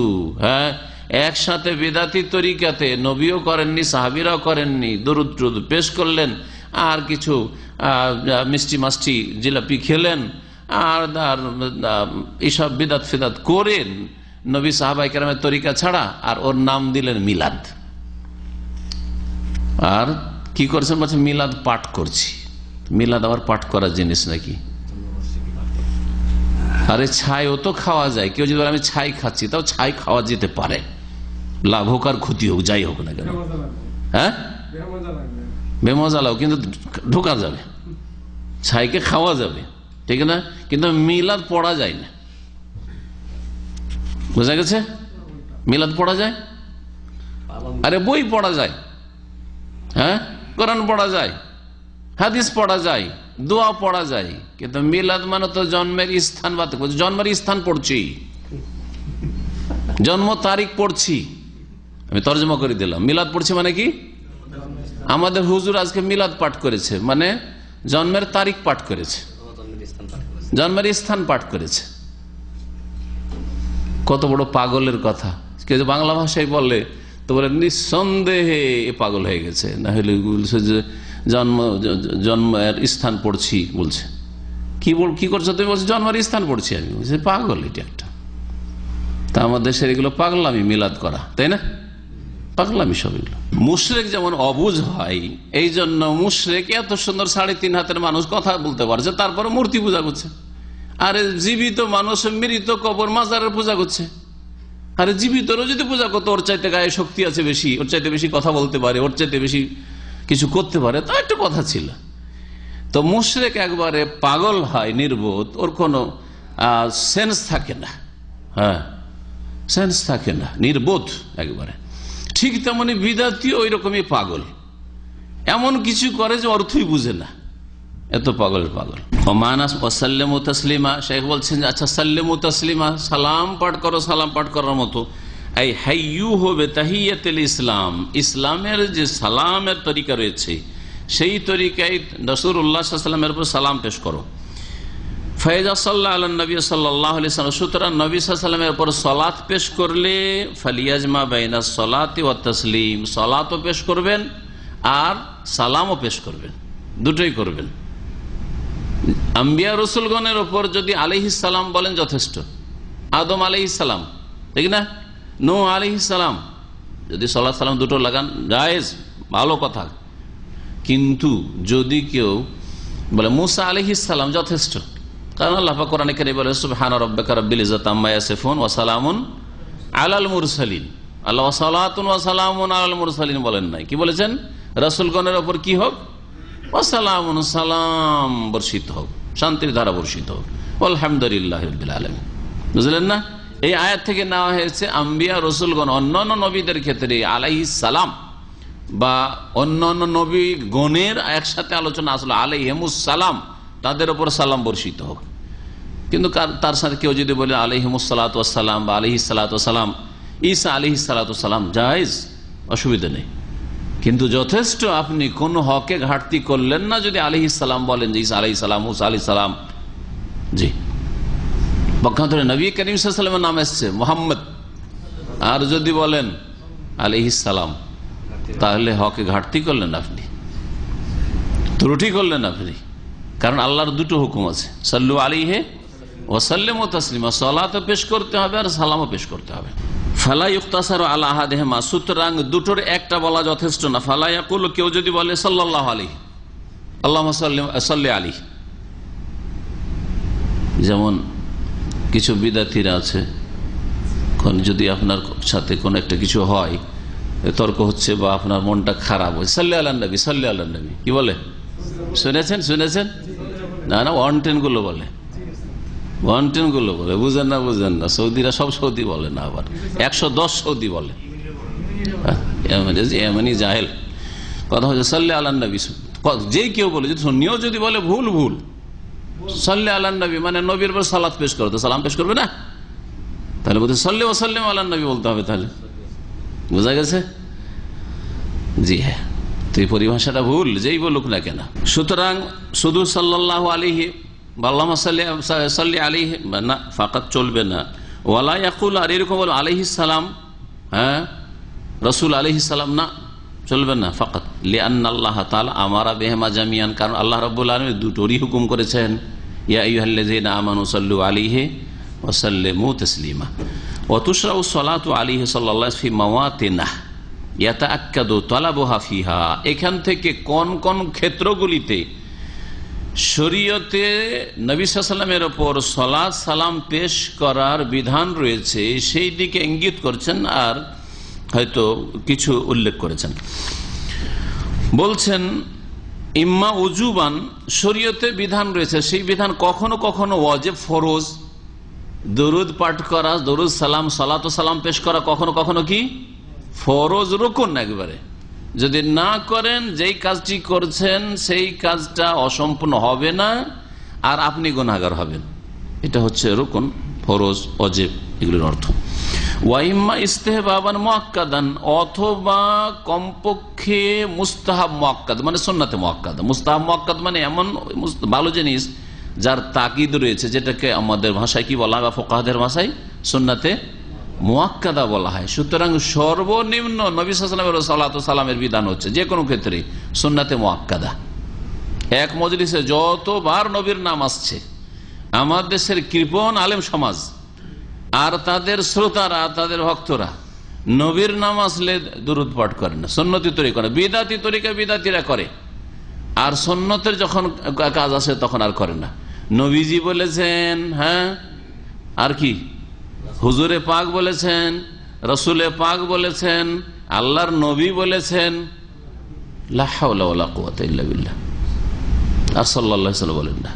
একসাথে বিদাতি তরিকাতে, নবীও করেননি, সাহাবীরাও করেননি, দরুদ টরুদ পেশ করলেন, আর কিছু মিষ্টি মাষ্টি জিলাপি খেলেন, আর এইসব বিদাত ফিদাত করেন নবী সাহাবায়ে কেরামের তরিকা ছাড়া, আর ওর নাম দিলেন মিলাদ। আর কি করছেন, বলছেন মিলাদ পাঠ করছি। মিলাদ আবার পাঠ করার জিনিস নাকি? আরে ছাই ও তো খাওয়া যায়। কেউ যদি বলে আমি ছাই খাচ্ছি, তাও ছাই খাওয়া যেতে পারে, লাভ হোক আর ক্ষতি হোক, যাই হোক না কেন, হ্যাঁ বেমজা লাও, কিন্তু ঢোকা যাবে, ছাইকে খাওয়া যাবে, ঠিক না? কিন্তু মিলাদ পড়া যায় না। বোঝা গেছে? মিলাদ পড়া যায়, আরে বই পড়া যায়, হ্যাঁ কোরআন পড়া যায়, হাদিস পড়া যায়, দোয়া পড়া যায়, কিন্তু মিলাদ মানে তো জন্মের স্থান, জন্মের স্থান পড়ছি, জন্ম তারিখ পড়ছি। আমি তর্জমা করে দিলাম, মিলাদ পড়ছি মানে কি? আমাদের হুজুর আজকে মিলাদ পাঠ করেছে, মানে জন্মের তারিখ পাঠ করেছে, জন্মের স্থান পাঠ করেছে। কত বড় পাগলের কথা! কেউ বাংলা ভাষায় বললে তো বলে নিঃসন্দেহে এ পাগল হয়ে গেছে, না হলে বলছে যে জন্মের স্থান পড়ছি, বলছে কি করছো তুমি? বলছে জন্মের স্থান পড়ছি আমি। বলছি পাগল এটা একটা। তা আমাদের দেশের এগুলো পাগলামি, মিলাদ করা, তাই না? পাগলামি সব এগুলো। মুশরিক যেমন অবুঝ হয়, এই জন্য মুশরিক এত সুন্দর 3.5 হাতের মানুষ কথা বলতে পারছে, তারপরে মূর্তি পূজা করছে। আরে জীবিত মানুষ মৃত কবর মাজারের পূজা করছে। আরে জীবিতরও যদি পূজা করতো, ওর চাইতে গায়ে শক্তি আছে বেশি, ওর চাইতে বেশি কথা বলতে পারে, ওর চাইতে বেশি কিছু করতে পারে, তা একটা কথা ছিল। তো মুশরিক একবারে পাগল হয়, নির্বোধ, ওর কোনো সেন্স থাকে না, হ্যাঁ সেন্স থাকে না, নির্বোধ একবারে। ঠিক তেমনি বিদাতি ওই রকমই পাগল, এমন কিছু করে যে অর্থই বুঝে না, এত পাগলের পাগল। সাল্লেমু তাসলিমা, শেখ বলছেন আচ্ছা সাল্লেমু তাসলিমা, সালাম পাঠ করো সালাম পাঠ করার মতো। এই হাইয়ু হবে তাহিয়াতুল ইসলাম, ইসলামের যে সালামের তরিকা রয়েছে সেই তরিকায় রাসূলুল্লাহ সাল্লাল্লাহু আলাইহি ওয়াসাল্লামের উপর সালাম পেশ করো। ফাইজা সাল্লাল্লাহু আলা নবী সাল্লাল্লাহু আলাইহি ওয়াসাল্লাম, সুতরাং নবী সাল্লাল্লাহু আলাইহি ওয়াসাল্লামের উপর সালাত পেশ করলে ফালিয়াজমা বাইনা সালাতি ওয়াত তাসলিম, সালাতও পেশ করবেন আর সালামও পেশ করবেন, দুটোই করবেন। আম্বিয়া রসুলগণের ওপর যদি আলাইহিস সালাম বলেন যথেষ্ট, আদম আলাইহিস সালাম, ঠিক না, নূহ আলাইহিস সালাম, যদি সালাত সালাম দুটো লাগান জায়েজ, ভালো কথা। কিন্তু যদি কেউ বলে মুসা আলাইহিস সালাম যথেষ্ট, কারণ আল্লাহ পাক কোরআনে কারীমে বলে সুবহান রাব্বিকা রাব্বিল ইজ্জাতি আম্মা ইয়াসিফুন ওয়া সালামুন আলাল মুরসালিন। আল্লাহ ওয়া সালাতুন ওয়া সালামুন আলাল মুরসালিন বলেন নাই, কি বলেছেন? রাসূলগণের উপর কি হোক, ওয়া সালামুন, সালাম বর্ষিত হোক, শান্তির ধারা বর্ষিত হোক, আলহামদুলিল্লাহি রাব্বিল আলামিন। বুঝলেন না? এই আয়াত থেকে নেওয়া হয়েছে আম্বিয়া রসুলগণ, অন্যান্য নবীদের ক্ষেত্রে আলাইহিস সালাম বা অন্যান্য নবী গণের একসাথে আলোচনা আসলো আলাইহিমুস সালাম, তাদের উপর সালাম বর্ষিত হোক। কিন্তু তার সাথে কেউ যদি বলে আলাইহিমুস সালাতু ওয়াস সালাম বা আলাইহিস সালাতু ওয়াস সালাম, ঈসা আলাইহিস সালাতু ওয়াস সালাম, জায়েজ, অসুবিধা নেই। কিন্তু যথেষ্ট, আপনি কোন হকে ঘাটতি করলেন না যদি আলাইহিস সালাম বলেন, যে ঈসা আলাইহিস সালাম, মুসা আলাইহিস সালাম। জি, পক্ষান্তরে নবী করিম সাল্লাল্লাহু আলাইহি ওয়াসাল্লামের নাম এসেছে মুহাম্মদ, আর যদি বলেন আলাইহিস সালাম, তাহলে হকে ঘাটতি করলেন আপনি, ত্রুটি করলেন আপনি। কারণ আল্লাহর দুটো হুকুম আছে, সাল্লু আলাইহি ওয়া সাল্লিমু তাসলিমা, সালাতও পেশ করতে হবে আর সালামও পেশ করতে হবে। ফালা ইউক্তাসারু আলা আহাদিহিমা, সুতরাং দুটোর একটা বলা যথেষ্ট না। ফালা ইয়াকুল, কেউ যদি বলে সাল্লাল্লাহু আলাইহি, আল্লাহুম্মা সাল্লি আলাইহি, যেমন কিছু বিদাতিরা আছে, যদি আপনার সাথে কোনো একটা কিছু হয়, তর্ক হচ্ছে বা আপনার মনটা খারাপ হয়, সাল্লি আলা নবী, সাল্লি আলা নবী, কি বলে? শুনেছেন? না না, 110 গুলো বলে, 110 গুলো বলে, বুঝেন না, সৌদিরা সব সৌদি বলে না, আবার 110 সৌদি বলে, এমনি জাহেল কথা হচ্ছে। সাল্লি আলা নবী, যে কেউ বলে, যদি শুনিও যদি বলে ভুল সাল্লি আলা নবী মানে নবীর উপর সালাত পেশ করো, তো সালাম পেশ করবে না, তাহলে বলতে সাল্লি ওয়া সাল্লিম আলা নবী বলতে হবে। তাহলে বোঝা গেছে? জি হ্যাঁ। তো এই পরিভাষাটা ভুল, যেই বলুক না কেন। সুতরাং শুধু সাল্লাল্লাহু আলাইহি বা আল্লাহুম্মা সাল্লি আলাইহি না ফাকাত চলবে না, ওয়ালা ইয়াকুল, আর এরকম বল আলাইহিস সালাম, হ্যাঁ রাসূল আলাইহিস সালাম না, চলবে না ফাকাত, লিআন্না আল্লাহ তাআলা আমারা বিহিমা জামিআন, কারণ আল্লাহ রাব্বুল আলামিন দুটোরই হুকুম করেছেন, ইয়া আইয়ুহাল্লাযীনা আমানু সাল্লু আলাইহি ওয়া সাল্লিমু তাসলিমা ওয়া তুশরাউ সালাতু আলাইহি সাল্লাল্লাহু ফি মাওয়াতিনা ইয়াতাআক্কাদু তালাবুহা ফিহা। এখান থেকে কোন কোন ক্ষেত্রগুলিতে শরীয়তে নবী সাল্লাল্লাহু আলাইহি ওয়াসাল্লামের উপর সালাত সালাম পেশ করার বিধান রয়েছে সেই দিকে ইঙ্গিত করছেন, আর হয়তো কিছু উল্লেখ করেছেন। বলছেন ইম্মা উজুবান, শরীয়তে বিধান রয়েছে, সেই বিধান কখনো কখনো ওয়াজিব ফরজ, দরুদ পাঠ করা, দরুদ সালাম সালাত ও সালাম পেশ করা কখনো কখনো কি ফরজ, রুকুন একবারে। যদি না করেন, যেই কাজটি করছেন সেই কাজটা অসম্পূর্ণ হবে না আর আপনি গুনাহগার হবেন। এটা হচ্ছে রুকুন, ফরজ, ওয়াজিব এগুলোর অর্থ। ওয়াইম্মা ইস্তেহবাবান মুআক্কাদান, অথবা কমপক্ষে মুস্তাহাব মুআক্কাদ মানে সুন্নাতে মুআক্কাদ। মুস্তাহাব মুআক্কাদ মানে এমন ভালো জিনিস যার তাকিদ রয়েছে, যেটাকে আমাদের ভাষায় কি বলা হয় বা ফুকাহাদের ভাষায় সুন্নাতে মুআক্কাদা বলা হয়। সুতরাং সর্বনিম্ন নবী সাল্লাল্লাহু আলাইহি ওয়াসাল্লামের সালামের বিধান হচ্ছে যে কোনো ক্ষেত্রে সুন্নাতে মুআক্কাদা। এক মজলিসে যতবার নবীর নাম আসছে, আমার দেশের কৃপণ আলেম সমাজ আর তাদের শ্রোতারা, তাদের ভক্তরা নবীর নাম আসলে দুরূদ পাঠ করে না, সুন্নতি তরিকা করে, বিদাতি তরিকা বিদাতিরা করে, আর সুন্নতের যখন কাজ আসে তখন আর করে না। নবীজি বলেছেন, হ্যাঁ, আর কি হুজুরে পাক বলেছেন, রসুলে পাক বলেছেন, আল্লাহর নবী বলেছেন, লা হাওলা ওয়ালা কুওয়াতা ইল্লা বিল্লাহ, আর সাল্লাল্লাহু আলাইহি ওয়াসাল্লাম বলেন না।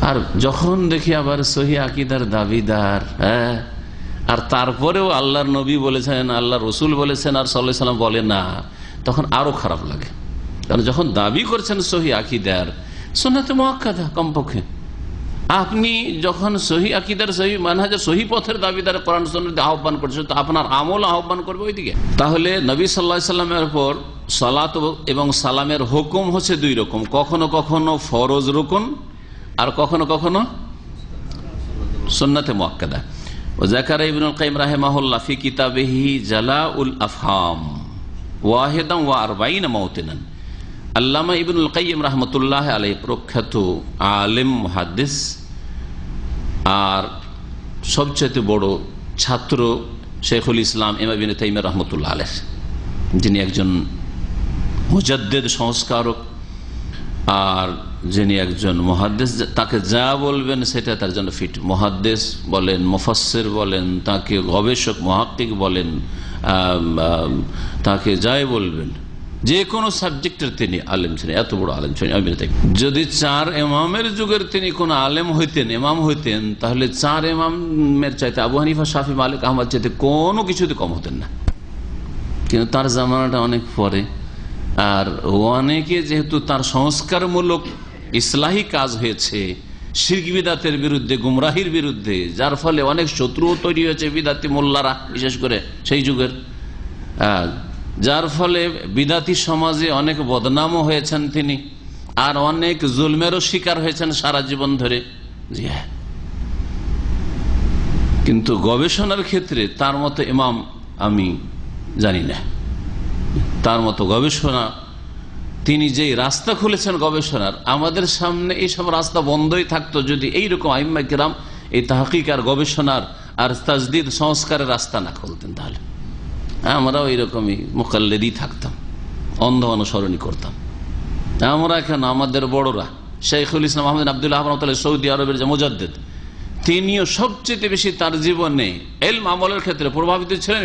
আর যখন দেখি আবার সহি আকীদার দাবিদার, হ্যাঁ, আর তারপরেও আল্লাহর নবী বলেছেন, আল্লাহর রসুল বলেছেন আর সাল্লাল্লাহু আলাইহি ওয়াসাল্লাম বলে না, তখন আরো খারাপ লাগে। কারণ যখন দাবি করছেন সহি আকীদার, সুন্নাতে মুআক্কাদা কমপক্ষে, আপনি যখন সহি আকীদার, সহি মানহাজের, সহি পথের দাবিদার কোরআন সুন্নাহর আহ্বান করছেন, তো আপনার আমল আহ্বান করবে ওইদিকে। তাহলে নবী সাল্লাল্লাহু আলাইহি ওয়াসাল্লামের উপর সালাত এবং সালামের হুকুম হচ্ছে দুই রকম, কখনো কখনো ফরজ রুকুন আর কখনো কখনো সুন্নাতে মুআক্কাদা। যাকারা ইবনুল কাইয়িম রাহিমাহুল্লাহ ফি কিতাবিহি জালাউল আফহাম ওয়াহিদান ওয়া আরবাঈনা মাওতিনান, আল্লামা ইবনুল কাইয়িম রাহমাতুল্লাহ আলাইহি প্রখ্যাত আলেম মুহাদ্দিস আর সবচেয়ে বড় ছাত্র শেখুল ইসলাম ইমাম ইবনে তাইমিয়া রাহমাতুল্লাহ আলাইহি, যিনি একজন মুজাদ্দিদ সংস্কারক আর যিনি একজন মুহাদ্দিস, তাকে যা বলবেন সেটা তার জন্য ফিট। মুহাদ্দিস বলেন, মুফাসসির বলেন, তাকে গবেষক মুহাক্কিক বলেন, তাকে যাই বলবেন, যে কোনো সাবজেক্টের তিনি আলেম ছিলেন, এত বড় আলেম ছিলেন। যদি চার ইমামের যুগের তিনি কোন আলেম হইতেন, ইমাম হইতেন, তাহলে চার ইমামের চাইতে আবু হানিফা, শাফি, মালিক, আহমদ চাইতে কোনো কিছুতে কম হতেন না। কিন্তু তার জামানাটা অনেক পরে, আর অনেকে যেহেতু তার সংস্কারমূলক ইসলাহী কাজ হয়েছে শিরক বিদাতের বিরুদ্ধে, গুমরাহির বিরুদ্ধে, যার ফলে অনেক শত্রুও তৈরি হয়েছে বিদাতি মোল্লারা, বিশেষ করে সেই যুগের, যার ফলে বিদাতি সমাজে অনেক বদনামও হয়েছেন তিনি, আর অনেক জুলমেরও শিকার হয়েছেন সারা জীবন ধরে। জি হ্যাঁ, কিন্তু গবেষণার ক্ষেত্রে তার মতো ইমাম আমি জানি না। তার মতো গবেষণা, তিনি যেই রাস্তা খুলেছেন গবেষণার, আমাদের সামনে এইসব রাস্তা বন্ধই থাকতো যদি এইরকম আইম্মায়ে কেরাম এই তাহকিক আর গবেষণার আর তাজদিদ সংস্কারের রাস্তা না খুলতেন, তাহলে আমরাও এইরকমই মুকাল্লিদি থাকতাম, অন্ধ অনুসরণী করতাম। আমরা কেন, আমাদের বড়রা শেখুল ইসলাম আহমদ আব্দুল্লাহ রহমাতুল্লাহ সৌদি আরবের যে মুজাদ্দিদ, তিনিও সবচেয়ে বেশি তার জীবনে ইলম আমলের ক্ষেত্রে প্রভাবিত ছিলেন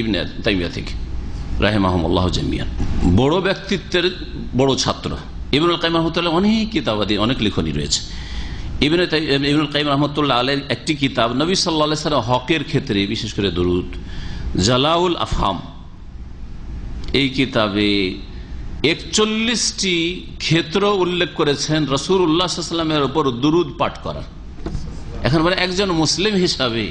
ইবনে তাইমিয়া থেকে রাহিমাহুমুল্লাহ জামিয়ান। বড় ব্যক্তিত্বের বড় ছাত্র ইবনুল কাইয়িম রাহমাতুল্লাহ, অনেক কিতাবাদি, অনেক লেখনী রয়েছে। ইবনুল কাইয়িম রাহমাতুল্লাহ আলাইহির একটি কিতাব নবী সাল্লাল্লাহু আলাইহি ওয়াসাল্লাম হকের ক্ষেত্রে, বিশেষ করে দরুদ, জালাউল আফহাম, এই কিতাবে 41টি ক্ষেত্র উল্লেখ করেছেন রাসূলুল্লাহ সাল্লাল্লাহু আলাইহি ওয়াসাল্লামের উপর দরুদ পাঠ করার। এখন মানে একজন মুসলিম হিসাবে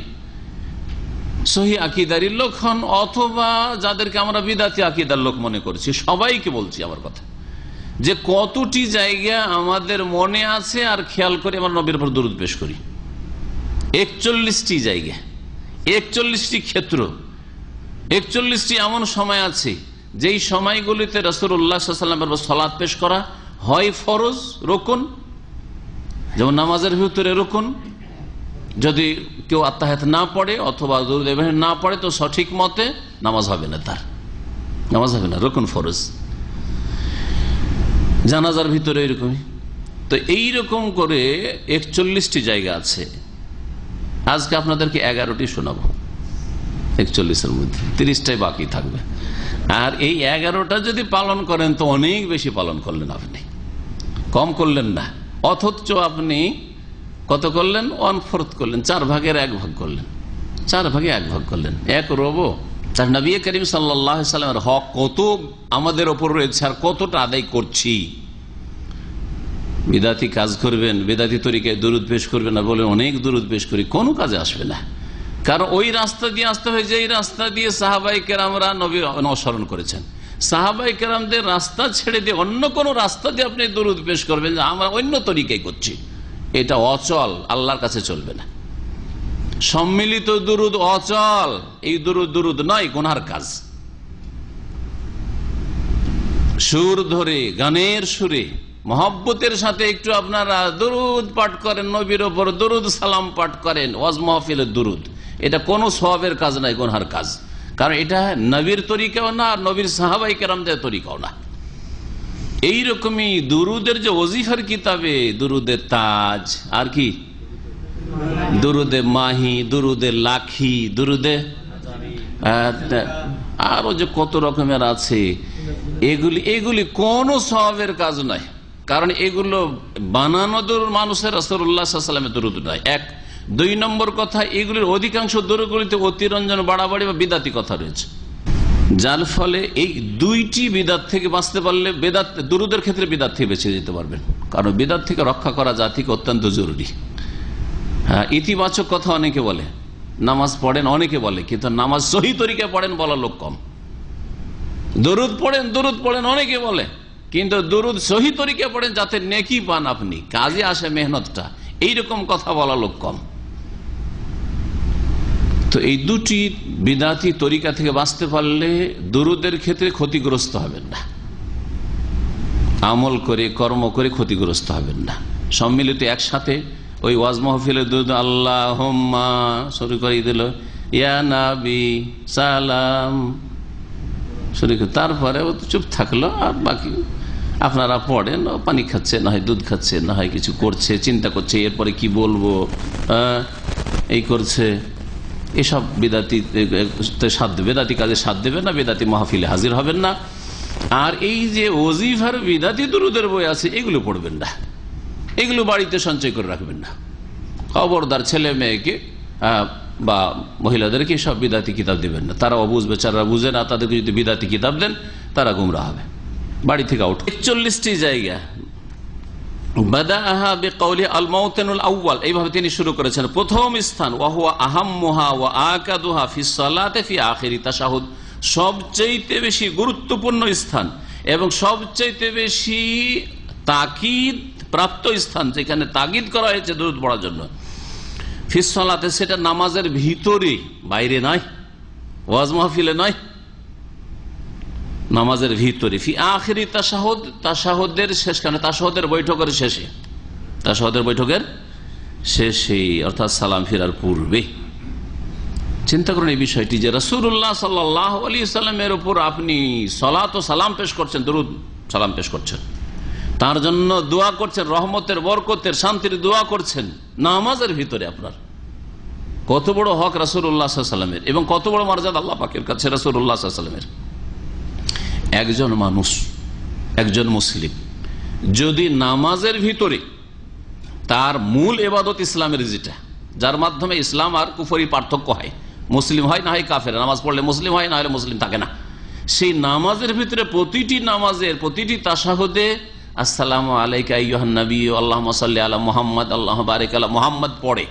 সহি আকিদারির লোক হন অথবা যাদেরকে আমরা বিদাতি আকিদার লোক মনে করছি, সবাইকে বলছি আমার কথা, যে কতটি জায়গা আমাদের মনে আছে আর খেয়াল করে আমরা নবীর উপর দরুদ পেশ করি। 41টি জায়গা, 41টি ক্ষেত্র, 41টি এমন সময় আছে যেই সময়গুলিতে রাসূলুল্লাহ সাল্লাল্লাহু আলাইহি ওয়াসাল্লামের সালাত পেশ করা হয় ফরজ, রুকুন, যেমন নামাজের ভিতরে রুকুন, যদি কেউ আত্তাহিয়াত না পড়ে অথবা দুরূদ ইব্রাহিম না পড়ে তো সঠিক মতে নামাজ হবে না, তার নামাজ হবে না, রুকুন ফরজ। জানাজার ভিতরে এরকমই। তো এইরকম করে 41টি জায়গা আছে। আজকে আপনাদেরকে 11টি শোনাবো, 41-এর মধ্যে 30টাই বাকি থাকবে। আর এই 11টা যদি পালন করেন তো অনেক বেশি পালন করলেন, আপনি কম করলেন না। অথচ আপনি কত করলেন? 1/4 করলেন, 4 ভাগের 1 ভাগ করলেন, 4 ভাগে 1 ভাগ করলেন, 1 রবো। তার নবী করিম সাল্লাল্লাহু আলাইহি সাল্লামের হক কত আমাদের ওপর রয়েছে আর কতটা আদায় করছি। বিদাতি কাজ করবেন, বেদাতি তরিকায় দরুদ পেশ করবেন না বলে অনেক দরুদ পেশ করি, কোনো কাজে আসবে না। কারণ ওই রাস্তা দিয়ে আসতে হয় যে রাস্তা দিয়ে সাহাবায়ে কেরামরা নবী অনুসরণ করেছেন। সাহাবায়ে কেরামদের রাস্তা ছেড়ে দিয়ে অন্য কোন রাস্তা দিয়ে আপনি দরুদ পেশ করবেন যে আমরা অন্য তরিকায় করছি, এটা অচল, আল্লাহর কাছে চলবে না। সম্মিলিত দুরুদ অচল, এই দুরুদ নয়, গুনার কাজ। সুর ধরে, গানের সুরে, মহব্বতের সাথে একটু আপনারা দুরুদ পাঠ করেন, নবীর ওপর দুরুদ সালাম পাঠ করেন, ওয়াজ মাহফিলের দুরুদ, এটা কোনো সওয়াবের কাজ নয়, গুনার কাজ। কারণ এটা নবীর তরিকাও না, আর নবীর সাহাবায়ে কেরামদের তরিকাও না। এইরকমই দুরুদের যে ওজিফার কিতাবে দুরুদের তাজ, আর কি দুরুদে মাহি, দুরুদে লাখি, দুরুদে আরো যে কত রকমের আছে, এগুলি কোন সওয়াবের কাজ নয়। কারণ এগুলো বানানো দরুদ মানুষের রাসূলুল্লাহ সাল্লাল্লাহু আলাইহি ওয়াসাল্লামের দরুদ নয়, 1। 2 নম্বর কথা, এগুলির অধিকাংশ দরুদগুলিতে অতিরঞ্জন, বাড়াবাড়ি বা বিদাতি কথা রয়েছে, যার ফলে এই 2টি বিদাত থেকে বাঁচতে পারলে বেদাত দুরুদের ক্ষেত্রে বিদাত থেকে বেঁচে যেতে পারবেন। কারণ বিদাত থেকে রক্ষা করা জাতিকে অত্যন্ত জরুরি। হ্যাঁ, ইতিবাচক কথা অনেকে বলে, নামাজ পড়েন অনেকে বলে, কিন্তু নামাজ সহি তরিকায় পড়েন বলা লোক কম। দরুদ পড়েন অনেকে বলে, কিন্তু দরুদ সহি তরিকায় পড়েন যাতে নেকি পান, আপনি কাজে আসে মেহনতটা, এইরকম কথা বলা লোক কম। তো এই 2টি বিদাতি তরিকা থেকে বাঁচতে পারলে দরুদের ক্ষেত্রে ক্ষতিগ্রস্ত হবেন না, আমল করে কর্ম করে ক্ষতিগ্রস্ত হবেন না। সম্মিলিত একসাথে ওই ওয়াজ মাহফিলের দুরুদ আল্লাহুম্মা শুরু করে দিল, ইয়া নবী সালাম শুরু করে, তারপরে ও চুপ থাকলো, আর বাকি আপনারা পড়েন, পানি খাচ্ছে, না হয় দুধ খাচ্ছে, না হয় কিছু করছে, চিন্তা করছে এরপরে কি বলবো, এই করছে। এসব বেদাতি কাজে সাথ দেবে না, বেদাতি মাহফিলে হাজির হবেন না। আর এই যে ওজিফার বিদাতি দুরুদের বই আছে, এগুলো পড়বেন না, এগুলো বাড়িতে সঞ্চয় করে রাখবেন না। খবরদার ছেলে মেয়েকে বা মহিলাদেরকে সব বিদাতি কিতাব দিবেন না, তারা অবুঝ, বেচারা বুঝে না, তাদেরকে যদি বিদাতি কিতাব দেন তারা গুমরা হবে, বাড়ি থেকে আউট। 41টি জায়গা বাদাআহা বিকাউলি আল মাওতিনুল আউয়াল, এইভাবে তিনি শুরু করেছেন। প্রথম স্থান ওয়া হুয়া আহাম্মুহা ওয়া আকাদুহা ফিস সালাতি ফি আখিরি তাশাহুদ, সবচেয়ে বেশি গুরুত্বপূর্ণ স্থান এবং সবচেয়ে বেশি তাকিদ প্রাপ্ত স্থান, যেখানে তাকিদ করা হয়েছে দরুদ পড়ার জন্য, ফিস সালাতে, সেটা নামাজের ভিতরে, বাইরে নয়, ওয়াজ মাহফিলে নয়, নামাজের ভিতরে। ফি আখিরি তাশাহুদ, তাশাহুদের শেষখানে, তাশাহুদের বৈঠকের শেষে, তাশাহুদের বৈঠকের শেষে অর্থাৎ সালাম ফিরার পূর্বে। চিন্তা করুন এই বিষয়টি, যে রাসূলুল্লাহ সাল্লাল্লাহু আলাইহি ওয়াসাল্লামের উপর আপনি সালাত ও সালাম পেশ করছেন, দরুদ সালাম পেশ করছেন, তার জন্য দোয়া করছেন, রহমতের, বরকতের, শান্তির দোয়া করছেন নামাজের ভিতরে। আপনার কত বড় হক রাসূলুল্লাহ সাল্লাল্লাহু আলাইহি ওয়াসাল্লামের, এবং কত বড় মর্যাদা আল্লাহ পাকের কাছে রাসূলুল্লাহ সাল্লাল্লাহু আলাইহি ওয়াসাল্লামের। একজন মানুষ, একজন মুসলিম যদি নামাজের ভিতরে তার মূল ইবাদত ইসলামের, যেটা যার মাধ্যমে ইসলাম আর কুফরি পার্থক্য হয়, মুসলিম হয় না হয় কাফের, নামাজ পড়লে মুসলিম হয়, না হলে মুসলিম থাকে না, সেই নামাজের ভিতরে প্রতিটি নামাজের প্রতিটি তাশাহুদে আসসালামু আলাইকা আইয়ুহান নবী আল্লাহুম্মা সাল্লি আলা মুহাম্মদ আল্লাহুম্মা বারিক আলা মুহাম্মদ পড়ে,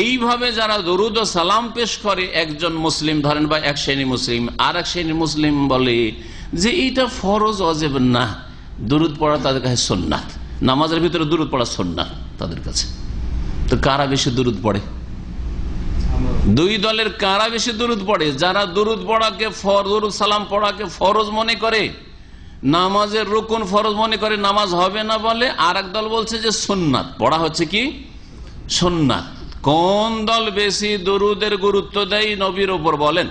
এইভাবে যারা দরুদ ও সালাম পেশ করে, একজন মুসলিম ধরেন বা এক শ্রেণী মুসলিম, আর এক শ্রেণী মুসলিম বলে যে এইটা ফরজ ওয়াজিব না, দরুদ পড়া তাদের কাছে সুন্নাত, নামাজের ভিতরে দরুদ পড়া সুন্নাত তাদের কাছে। তো কারা বেশি দরুদ পড়ে? দুই দলের কারা বেশি দরুদ পড়ে? যারা দরুদ পড়াকে দরুদ সালাম পড়াকে ফরজ মনে করে, নামাজের রুকুন ফরজ মনে করে, নামাজ হবে না বলে, আর এক দল বলছে যে সুন্নাত পড়া হচ্ছে কি সুন্নাত। কোন দল বেশি দরুদের গুরুত্ব দেয় নবীর ওপর বলেন?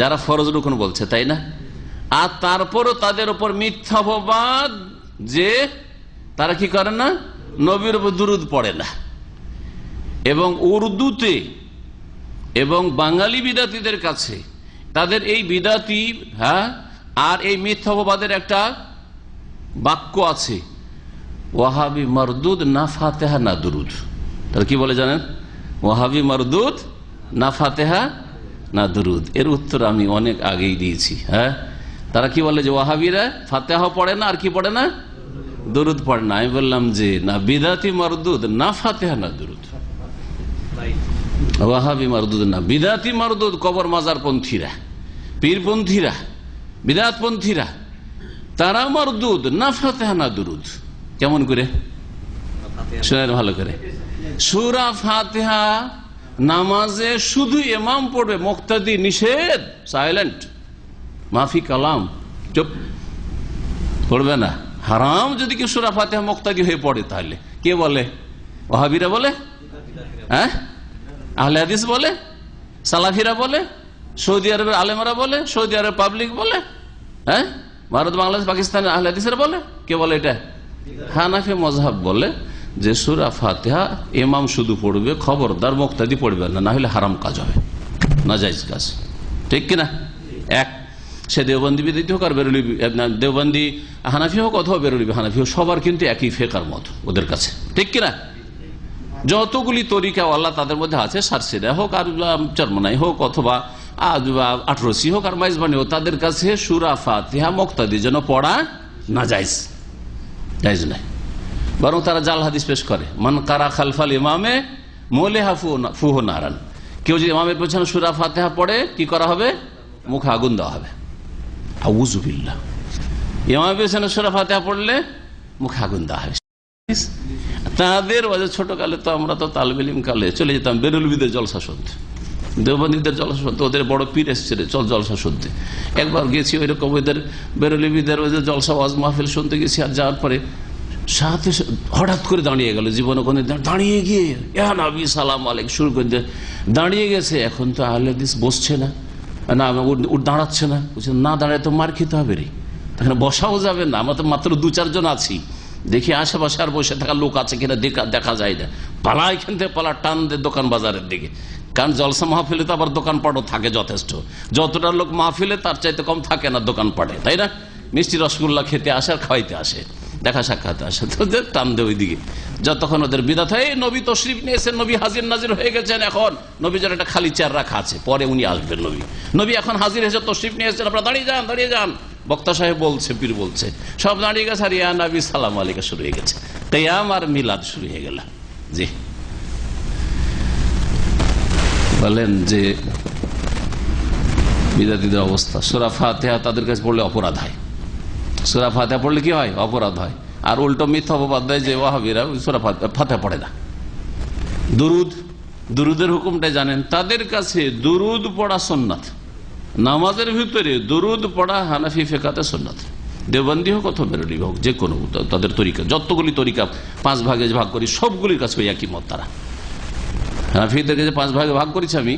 যারা ফরজ রুকুন বলছে, তাই না? আর তারপরও তাদের উপর মিথ্যা অপবাদ যে তারা কি করে না, নবীর উপর দুরুদ পড়ে না। এবং উর্দুতে এবং বাঙালি বিদাতীদের কাছে তাদের এই বিদাতি আর এই মিথ্যা অপবাদের একটা বাক্য আছে, ওয়াহাবি মারদুদ না ফাতেহা না দুরুদ। তারা কি বলে জানেন? ওয়াহাবি মারদুদ না ফাতেহা না দুরুদ। এর উত্তর আমি অনেক আগেই দিয়েছি। তারা কি বলে যে ওয়াহাবিরা ফাতেহা পড়ে না, আর কি পড়ে না, দুরুদ পড়ে না। আমি বললাম যে না, বিদাতি মারদুদ না ফাতেহা না দুরুদ। ওয়াহাবি মারদুদ না, বিদাতি মারদুদ কবর মাজার পন্থীরা, পীরপন্থীরা, বিদাতপন্থীরা, তারা মারদুদ না ফাতেহা না দুরুদ। কেমন করে শুনেন ভালো করে? সূরা ফাতিহা নামাজে শুধু ইমাম পড়বে, মুক্তাদি নিষেধ, সাইলেন্ট, মাফি কালাম, চুপ, পড়বে না। হারাম যদি কেউ সূরা ফাতিহা মুক্তাদি হয়ে পড়ে, তাহলে কে বলে? ওয়াহাবিরা বলে, আহলে হাদিস বলে, সালাফিরা বলে, সৌদি আরবের আলেমরা বলে, সৌদি আরব পাবলিক বলে, ভারত বাংলাদেশ পাকিস্তানের আহলে হাদিসেরা বলে। কে বলে এটা? হানাফি মাযহাব বলে যে সূরা ফাতিহা ইমাম শুধু পড়বে, খবরদার মুক্তাদি পড়বে না, না হলে হারাম কাজ হবে, নাজায়েজ কাজ। ঠিক কিনা? এক, সে দেওবন্দি বিদিত হোক আর বেরুলি দেওবন্দি হানাফি হোক অথবা বেরুলি হানাফি হোক, সবার কিন্তু একই ফেকার মত ওদের কাছে। ঠিক কিনা? যতগুলি তরিকা আল্লাহ তাদের মধ্যে আছে, সারসিরা হোক আর চরমনাই হোক অথবা 18 হোক আর মাইজবানি হোক, তাদের কাছে সূরা ফাতিহা মুক্তাদি যেন পড়া নাজায়েজ, জায়েজ নাই। বরং তারা জাল হাদিস পেশ করে, মান কারা খালফাল ইমামে মুলিহা ফুহু নারান। কেউ যদি ইমামের পেছনে সূরা ফাতিহা পড়ে, কি করা হবে? মুখে আগুন দেওয়া হবে। আউযু বিল্লাহ। ইমামের পেছনে সূরা ফাতিহা পড়লে মুখে আগুন দেওয়া হবে। তাদের ছোটকালে তো আমরা তো তালেবে ইলম কালে চলে যেতাম বেরুলবিদের জলসা শুনতে, দেওবন্দীদের জলসা শুনতে। ওদের বড় পীর এসছে চল জলসা শুনতে। একবার গেছি ওইরকম ওদের বেরুলবিদের ওদের জলসা ওয়াজ মাহফিল শুনতে গেছি। আর যাওয়ার পরে সাথে হঠাৎ করে দাঁড়িয়ে গেল, জীবনে কোনো দাঁড়িয়ে গিয়ে নবী সালাম আলাইক শুরু করে দাঁড়িয়ে গেছে। এখন তো আহলে হাদিস বসছে না, দাঁড়াচ্ছে না, না দাঁড়ায় তো মার খেতে হবে রে, তখন বসাও যাবে না। আমরা তো মাত্র 2-4 জন আছি, দেখি আশেপাশে আর বসে থাকা লোক আছে কিনা দেখা যায় না। পালা এখান থেকে পালা টান দে দোকান বাজারের দিকে, কারণ জলসা মাহফিলে তো আবার দোকানপাটও থাকে যথেষ্ট। যতটা লোক মাহফিলে তার চাইতে কম থাকে না দোকানপাটে, তাই না? মিষ্টি রসগোল্লা খেতে আসে আর খাওয়াইতে আসে, দেখা সাক্ষাতে আসে, তোদের টান দে ওই দিকে। যতক্ষণ ওদের বিদাত হয়, নবী তশরিফ নিয়েছেন, নবী হাজির নাজির হয়ে গেছেন, এখন নবী যেন একটা খালি চেয়ার রাখা আছে, পরে উনি আসবেন। নবী এখন হাজির হয়েছে, তশরিফ নিয়েছেন, আপনারা দাঁড়িয়ে যান, দাঁড়িয়ে যান। বক্তা সাহেব বলছে, পীর বলছে, সব দাঁড়িয়ে গেছে, আর ইয়া নবী সালাম আলাইকা শুরু হয়ে গেছে, কিয়াম আর মিলাদ শুরু হয়ে গেল। জি বলেন যে বিদাতীদের অবস্থা, সূরা ফাতিহা তাদের কাছে পড়লে অপরাধ হয়। সূরা ফাতিহা পড়লে কি হয়? অপরাধ হয়। আর উল্টো মিথ্যা অপবাদ দেয় যে ওয়াহাবিরা সূরা ফাতিহা পড়ে না। দুরুদের হুকুমটা জানেন? তাদের কাছে দুরুদ পড়া সুন্নাত, নামাজের ভিতরে দুরুদ পড়া হানাফি ফিকাতে সুন্নাত। দেওবন্দি হোক অথবা বেরলভী হোক, যে কোনো তাদের তরিকা, যতগুলি তরিকা 5 ভাগে ভাগ করি, সবগুলির কাছে ওই একই মত। তারা হানাফিদেরকে যে 5 ভাগে ভাগ করেছি আমি,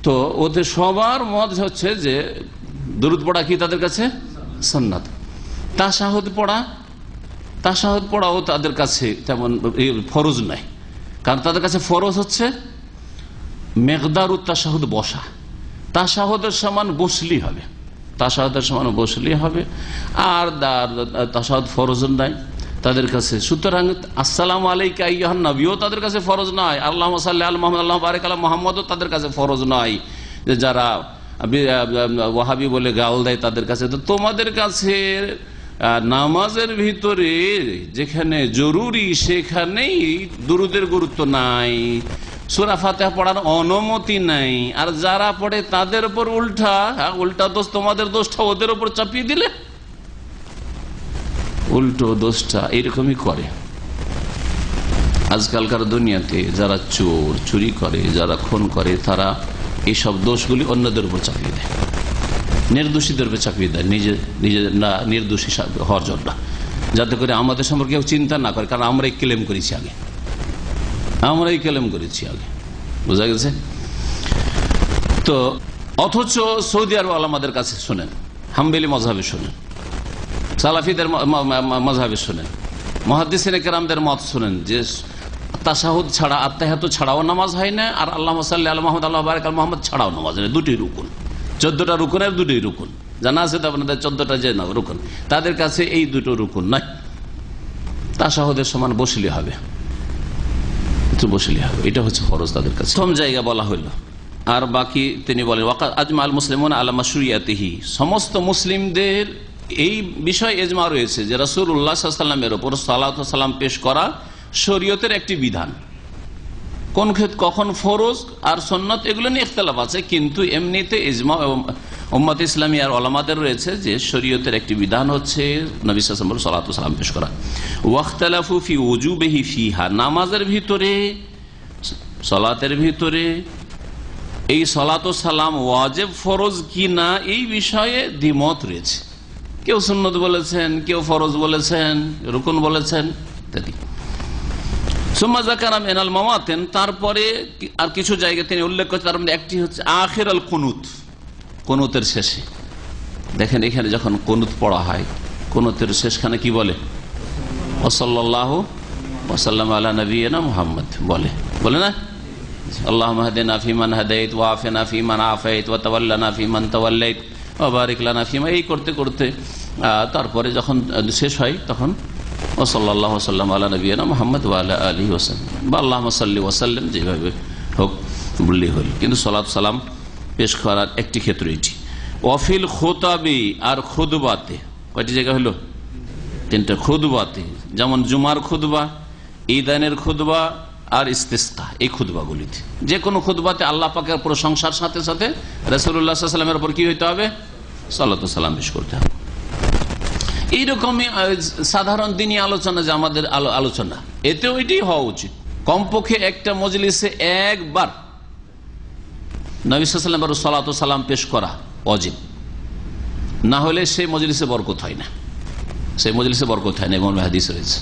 তো ওদের সবার মত হচ্ছে যে দুরুদ পড়া কি তাদের কাছে সুন্নাত। তাশাহুদ পড়াও তাদের কাছে তেমন ফরজ নাই, কারণ তাদের কাছে ফরজ হচ্ছে মেকদারুত তাশাহুদ, বসা। তাশাহুদের সমান বসলি হবে, তাশাহুদের সমান বসলি হবে। আর তাশাহুদ ফরজ নাই তাদের কাছে। সুতরাং আসসালামু আলাইকা আইয়ুহান নবীও তাদের কাছে ফরজ নয়, আল্লাহুম্মা সাল্লি আলা মুহাম্মাদ আল্লাহুম্মা বারিক আলা মুহাম্মাদও তাদের কাছে ফরজ নয়। যে যারা ওয়াহাবি বলে গাল দেয় তাদের কাছে। তো তোমাদের কাছে নামাজের ভিতরে যেখানে জরুরি সেখানেই দুরুদের গুরুত্ব নাই, সূরা ফাতিহা পড়ার অনুমতি নাই, আর যারা পড়ে তাদের উপর উল্টা দোষ, তোমাদের দোষটা ওদের উপর চাপিয়ে দিলে উল্টো দোষটা এরকমই করে। আজকালকার দুনিয়াতে যারা চুরি করে, যারা খুন করে, তারা এইসব দোষগুলি অন্যদের উপর চাপিয়ে দেয়, নির্দোষীদের উপর চাপিয়ে দেয়, নিজে না নির্দোষী হওয়ার জন্য, যাতে করে আমাদের সম্পর্কে কেউ চিন্তা না করে, কারণ আমরাই ক্লেম করেছি আগে, বোঝা গেছে? তো অথচ সৌদি আরব আলেমদের কাছে শোনেন, হাম্বলি মযহাবে শোনেন, সালাফিদের মযহাবে শোনেন, মুহাদ্দিসিনে কেরামদের মত শোনেন যে তাশাহুদ ছাড়া, আত্তাহিয়াত ছাড়াও নামাজ হয় না, আর আল্লাহুম্মা সাল্লি আলা মুহাম্মদ আল্লাহু বারিক আলা মুহাম্মদ ছাড়াও নামাজ হয় না। দুটোই রুকুন, 14টা রুকুনের দুটোই রুকুন, জানা আছে তো আপনাদের 14টা যে রুকুন, তাদের কাছে এই দুটো রুকুন নাই। তাশাহুদের সমান বসলে হবে, এটা হচ্ছে ফরজ তাদের কাছে, প্রথম জায়গা বলা হইল। আর বাকি তিনি বলেন ওয়াকাদ আজমা আল মুসলিমুন আলা মাশরুইয়াতিহি, সমস্ত মুসলিমদের এই বিষয়ে ইজমা রয়েছে যে রাসূলুল্লাহ সাল্লাল্লাহু আলাইহি ওয়াসাল্লামের উপর সালাত ও সালাম পেশ করা শরীয়তের একটি বিধান। কোন ক্ষেত্রে কখন ফরজ আর সুন্নাত এগুলো নিয়ে ইখতিলাফ আছে, কিন্তু এমনিতে ইজমা উম্মত ইসলামী আর উলামাদের রয়েছে যে শরীয়তের একটি বিধান হচ্ছে নবী সাল্লাল্লাহু আলাইহি ওয়াসাল্লাম সালাত ও সালাম পেশ করা। ওয়াখতালাফু ফি উজুবিহি ফিহা, নামাজের ভিতরে, সালাতের ভিতরে এই সালাত ও সালাম ওয়াজিব ফরজ কি না এই বিষয়ে দ্বিমত রয়েছে। কেউ সুন্নত বলেছেন, কেউ ফরজ বলেছেন, রুকুন বলেছেন ইত্যাদি। সুম্মা যাকারা মিনাল মাওয়াতিন, তারপরে আর কিছু জায়গা তিনি উল্লেখ করেছেন, তার মধ্যে একটি হচ্ছে আখিরাল কুনুত, কুনুতের শেষে। দেখেন এখানে যখন কুনুত পড়া হয়, কুনুতের শেষখানে কি বলে? ওয়া সাল্লাল্লাহু ওয়া সাল্লাম আলা নবিয়িনা মুহাম্মদ বলে না? আল্লাহুম্মা হদিনা ফিমান হাদাইত ওয়া আফিনা ফিমান আফাইত ওয়া তাওয়াল্লানা ফিমান তাওয়াল্লাইত ওয়া বারিক লানা ফিমা, এই করতে করতে তারপরে যখন শেষ হয় তখন ওয়া সাল্লাল্লাহু ওয়া সাল্লাম আলা নবিয়িনা মুহাম্মদ ওয়া আলা আলিহি ওয়া সাল্লাম, বা আল্লাহুম্মা সাল্লি ওয়া সাল্লিম, যেভাবে হোক বললেই হল। কিন্তু সালাত সালাম পেশ করার একটি ক্ষেত্র এটি। ওয়াফিল খুতাবি, আর খুতবাতে কয়টি জায়গা হলো? 3টা। খুতবাতে যেমন জুমার খুতবা, ঈদানের খুতবা আর ইস্তিসকা, এই খুতবাগুলিতে, যে কোনো খুতবাতে আল্লাহ পাকের প্রশংসার সাথে সাথে রাসূলুল্লাহ সাল্লাল্লাহু আলাইহি ওয়াসাল্লামের উপর কি হইতে হবে? সালাত ও সালাম পেশ করতে হবে। এইরকমই সাধারণ দিনী আলোচনা, যে আমাদের আলোচনা, এতেও এটাই হওয়া উচিত। কমপক্ষে একটা মজলিসে একবার নবী সাল্লাল্লাহু আলাইহি ওয়াসাল্লামের সালাত ও সালাম পেশ করা ওয়াজিব, না হলে সেই মজলিসে বরকত হয় না, এবং হাদিস রয়েছে।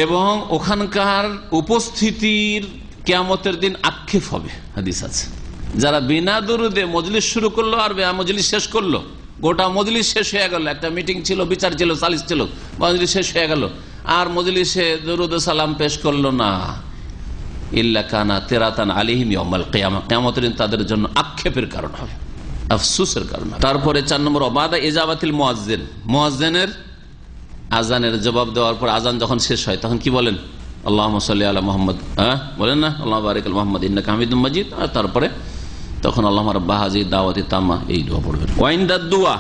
এবং ওখানকার উপস্থিতির কিয়ামতের দিন আক্ষেপ হবে, হাদিস আছে। যারা বিনা দরুদে মজলিস শুরু করলো আর মজলিস শেষ করলো, গোটা মজলিস শেষ হয়ে গেল, একটা মিটিং ছিল, বিচার ছিল, সালিস ছিল, মজলিস শেষ হয়ে গেল, আর মজলিসে দরুদ সালাম পেশ করলো না, ইল্লা কানা তিরাতান আলাইহিম ইয়াউমাল কিয়ামা, কিয়ামতের দিন তাদের জন্য আক্ষেপের কারণ হবে, আফসোসের কারণ হবে। তারপরে 4 নম্বর বাদা ইজাবাতিল মুয়াজ্জিন, মুয়াজ্জিনের আজানের জবাব দেওয়ার পর আজান যখন শেষ হয় তখন কি বলেন? আল্লাহুম্মা সাল্লি আলা মুহাম্মদ, বলেন না? আল্লাহুম্মা বারিক আলা মুহাম্মদ ইন্নাকা হামিদুম মাজিদ। আর তারপরে তখন আল্লাহুম্মা রাব্বা হাযিহি দাওয়াতি তাম্মা, এই দোয়া পড়বেন। ওয়াইন্দা দুয়া,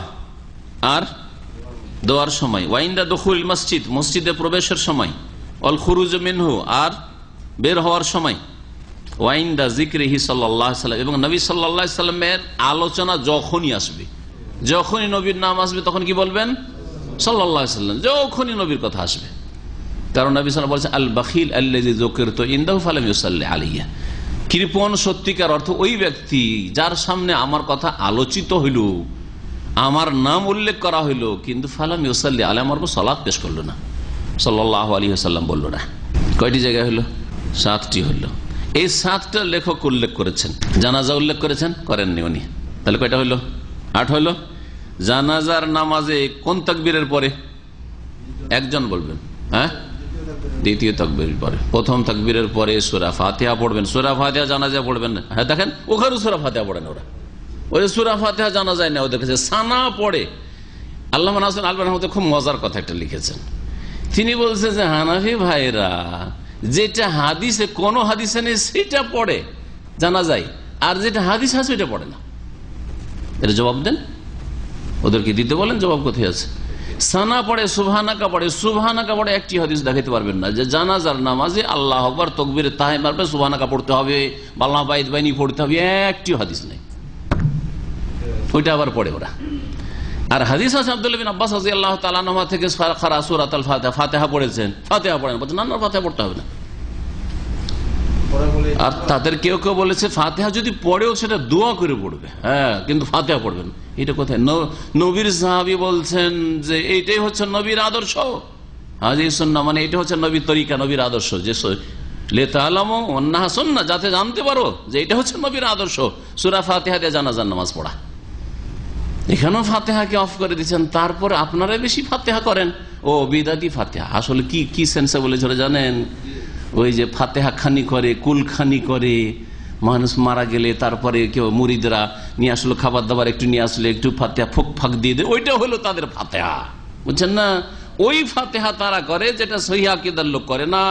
আর দোয়ার সময়, ওয়াইন্দা দুখুল মসজিদ, মসজিদে প্রবেশের সময়, অল খুরুজ মিনহু, আর বের হওয়ার সময়, ওয়াইন্দা যিকরিহি সাল্লাল্লাহু আলাইহি ওয়াসাল্লাম, এবং নবী সাল্লাল্লাহু আলাইহি ওয়াসাল্লামের আলোচনা যখনই আসবে, যখনই নবীর নাম আসবে তখন কি বলবেন? সাল্লাল্লাহু আলাইহি ওয়াসাল্লাম, যখনই নবীর কথা আসবে। কারণ নবী সাল্লাল্লাহু আলাইহি ওয়াসাল্লাম বলেছেন, আল বাখিল আল্লাযী যুকিরতু ইনদাহু ফালাম ইউসাল্লি আলাইয়া, কৃপণ সত্যিকার অর্থ ওই ব্যক্তি যার সামনে আমার কথা আলোচিত হইল, আমার নাম উল্লেখ করা হইল, কিন্তু ফালাম ইউসাল্লি আলাইহি, আমার উপর সালাত পেশ করলো না, সাল্লাল্লাহু আলাইহি ওয়াসাল্লাম বললো না। কয়টি জায়গায় হইল? 7টি হইল। এই 7টা লেখক উল্লেখ করেছেন। জানাজা উল্লেখ করেছেন, করেননি উনি, তাহলে কয়টা হইল? 8 হইল। জানাজার নামাজে কোন তাকবীরের পরে? একজন বলবেন, হ্যাঁ, দ্বিতীয় তাকবীরের পরে। প্রথম তাকবীরের পরে সূরা ফাতিহা পড়বেন। সূরা ফাতিহা জানাজা পড়বেন না, হ্যাঁ দেখেন ওখানে সূরা ফাতিহা পড়েন ওরা, ওই সূরা ফাতিহা জানা যায় না ওদের কাছে, সানা পড়ে। আল্লামা হাসান আলবনী রহমাতুল্লাহ খুব মজার কথা একটা লিখেছেন। তিনি বলছেন যে হানাফি ভাইরা যেটা হাদিসে, কোন হাদিসে নেই সেটা পড়ে জানা যায়, আর যেটা হাদিস আছে ওইটা পড়ে না। এটা জবাব দেন, ওদেরকে দিতে বলেন, জবাব কোথায় আছে? সানা পড়ে, সুবহানাকা পড়ে। সুবহানাকা পড়ে একটি হাদিস দেখাতে পারবেন না যে জানাজার নামাজে আল্লাহ আকবার তাকবীরে তাহরিমা পড়ে সুবহানাকা পড়তে হবে, আল্লাহ বাইদ বাইনি পড়তে হবে, একটি হাদিস নেই। ওইটা আবার পড়ে ওরা। আর হাদিস আছে আব্দুল্লাহ বিন আব্বাস রাদিয়াল্লাহু তাআলা আনহু থেকে খারা সূরাতুল ফাতিহা, ফাতিহা পড়েছেন, ফাতিহা পড়েন, বলছেন না না ফাতিহা পড়তে হবে না। আর তাদের কেউ কেউ বলেছে ফাতিহা যদি পড়েও সেটা দোয়া করে পড়বে, হ্যাঁ, কিন্তু ফাতিহা পড়বেন। এটা কোথায়? নবীর সাহাবী বলছেন যে এইটাই হচ্ছে নবীর আদর্শ, হাদিস সুন্নাহ মানে এটা হচ্ছে নবীর তরিকা, নবীর আদর্শ, যে লিতাআলামু আন্নাহা সুন্নাহ, যাতে জানতে পারো যে এটা হচ্ছে নবীর আদর্শ, সূরা ফাতিহা দিয়ে জানাজার নামাজ পড়া। এখানেও ফাতিহাকে অফ করে দিচ্ছেন, তারপরে আপনারা বেশি ফাতিহা করেন। ও বিদাতি ফাতিহা আসলে কি সেন্সে বলেছিল জানেন? ওই যে ফাতিহা খানি করে, কুলখানি করে, মানুষ মারা গেলে তারপরে কেউ মুরিদরা নিয়ে আসলো খাবার দাবার, একটু নিয়ে আসলে একটু ফাতিহা ফুক ফাঁক দিয়ে দেয়, ওইটা হলো তাদের ফাতিহা, বুঝছেন না? ওই ফাতিহা তারা করে যেটা সহিহ আকীদার লোক করে না,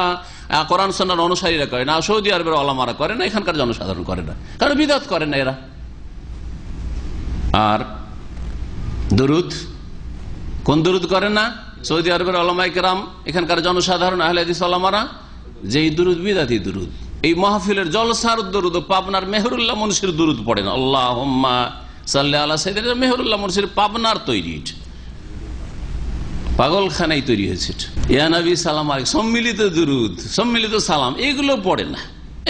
কোরআন সুন্নাহর অনুসারীরা করে না, সৌদি আরবের ওলামারা করে না, এখানকার জনসাধারণ করে না, কারণ বিদআত করে না এরা। আর দরুদ, কোন দরুদ করে না? সৌদি আরবের ওলামায়ে কেরাম, এখানকার জনসাধারণ আহলে হাদিস ওলামারা যেই দুরুদ বিদাতি দুরুদ, এই মাহফিলের জলসার দরুদ, পাবনার মেহরুল্লাহ মুন্সির দুরুদ পড়েন, আল্লাহুম্মা সাল্লি আলা সাইয়্যিদিনা, মেহরুল্লাহ মুন্সির পাবনার তৈরি, পাগলখানায় তৈরি হয়েছে। ইয়া নবী সালাম আলাইকুম, সম্মিলিত দুরুদ, সম্মিলিত সালাম, এগুলো পড়ে না,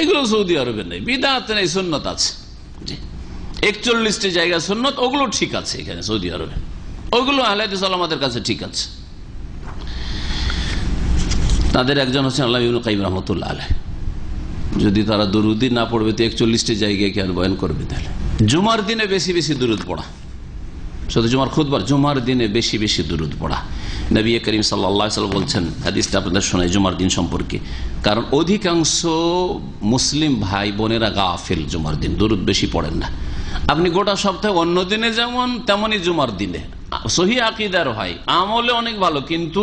এগুলো সৌদি আরবে নেই, বিদআত নেই, সুন্নাত আছে। জি, 41টি জায়গা সুন্নাত, ওগুলো ঠিক আছে এখানে সৌদি আরবে, ওগুলো আহলে হাদিস ওলামাদের কাছে ঠিক আছে। তাদের একজন হচ্ছেন আল্লামা ইবনে কাইয়িম রাহমাতুল্লাহ আলাইহি। যদি তারা দুরুদই না পড়বে তো 41টি জায়গায় কেন বয়ান করবে? তাহলে জুমার দিনে বেশি বেশি দুরুদ পড়া, শুধু জুমার খুতবার, জুমার দিনে বেশি বেশি দুরুদ পড়া। নবী করিম সাল্লাল্লাহু আলাইহি ওয়াসাল্লাম বলছেন, হাদিসটা আপনাদের শোনাই জুমার দিন সম্পর্কে, কারণ অধিকাংশ মুসলিম ভাই বোনেরা গাফিল, জুমার দিন দুরুদ বেশি পড়েন না। আপনি গোটা সপ্তাহে অন্য দিনে যেমন তেমনই জুমার দিনে সহিহ আকীদার হয়, আমলে অনেক ভালো, কিন্তু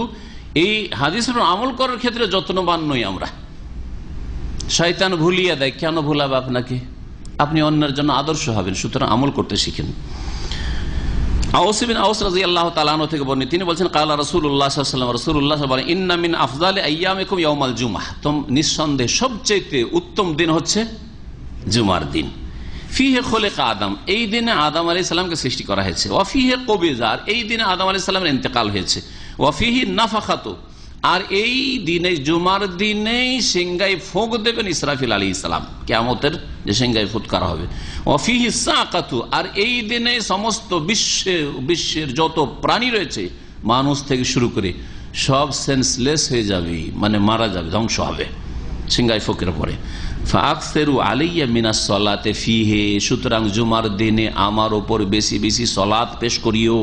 এই হাদিসের আমল করার ক্ষেত্রে যত্নবান নই আমরা। শয়তান ভুলিয়ে দেয়, কেন ভুলাবে আপনাকে? আপনি অন্যের জন্য আদর্শ হবেন, সুতরাং আমল করতে শিখেন। আওস বিন আওস রাদিয়াল্লাহু তাআলা আনহু থেকে বর্ণিত, তিনি বলেছেন কালা রাসূলুল্লাহ সাল্লাল্লাহু আলাইহি ওয়াসাল্লাম, রাসূলুল্লাহ বলেন ইন্না মিন আফযালি আইয়ামিকুম ইয়াউমাল জুমআহ, নিঃসন্দেহে সবচেয়ে উত্তম দিন হচ্ছে জুমার দিন। ফিহে খলিকা আদম, এই দিনে আদম আলাইহিস সালামকে সৃষ্টি করা হয়েছে। ওয়া ফিহে কবিজা, এই দিনে আদম আলাইহিস সালামের ইন্তেকাল হয়েছে। ওয়া ফিহি নাফাখাতু, আর এই দিনে জুমার দিনেই সিংগায় ফোঁক দেবেন ইসরাফিল আলাইহিস সালাম, কিয়ামতের যে সিংগায় ফুৎকার হবে। ওয়া ফিহি সাকাতু, আর এই দিনে সমস্ত বিশ্বের যত প্রাণী রয়েছে, মানুষ থেকে শুরু করে সব সেন্সলেস হয়ে যাবে, মানে মারা যাবে, ধ্বংস হবে সিংগায় ফোঁকের পরে। ফাকসিরু আলাইয়া মিনাস সালাতে ফিহে, সুতরাং জুমার দিনে আমার ওপর বেশি বেশি সালাত পেশ করিও।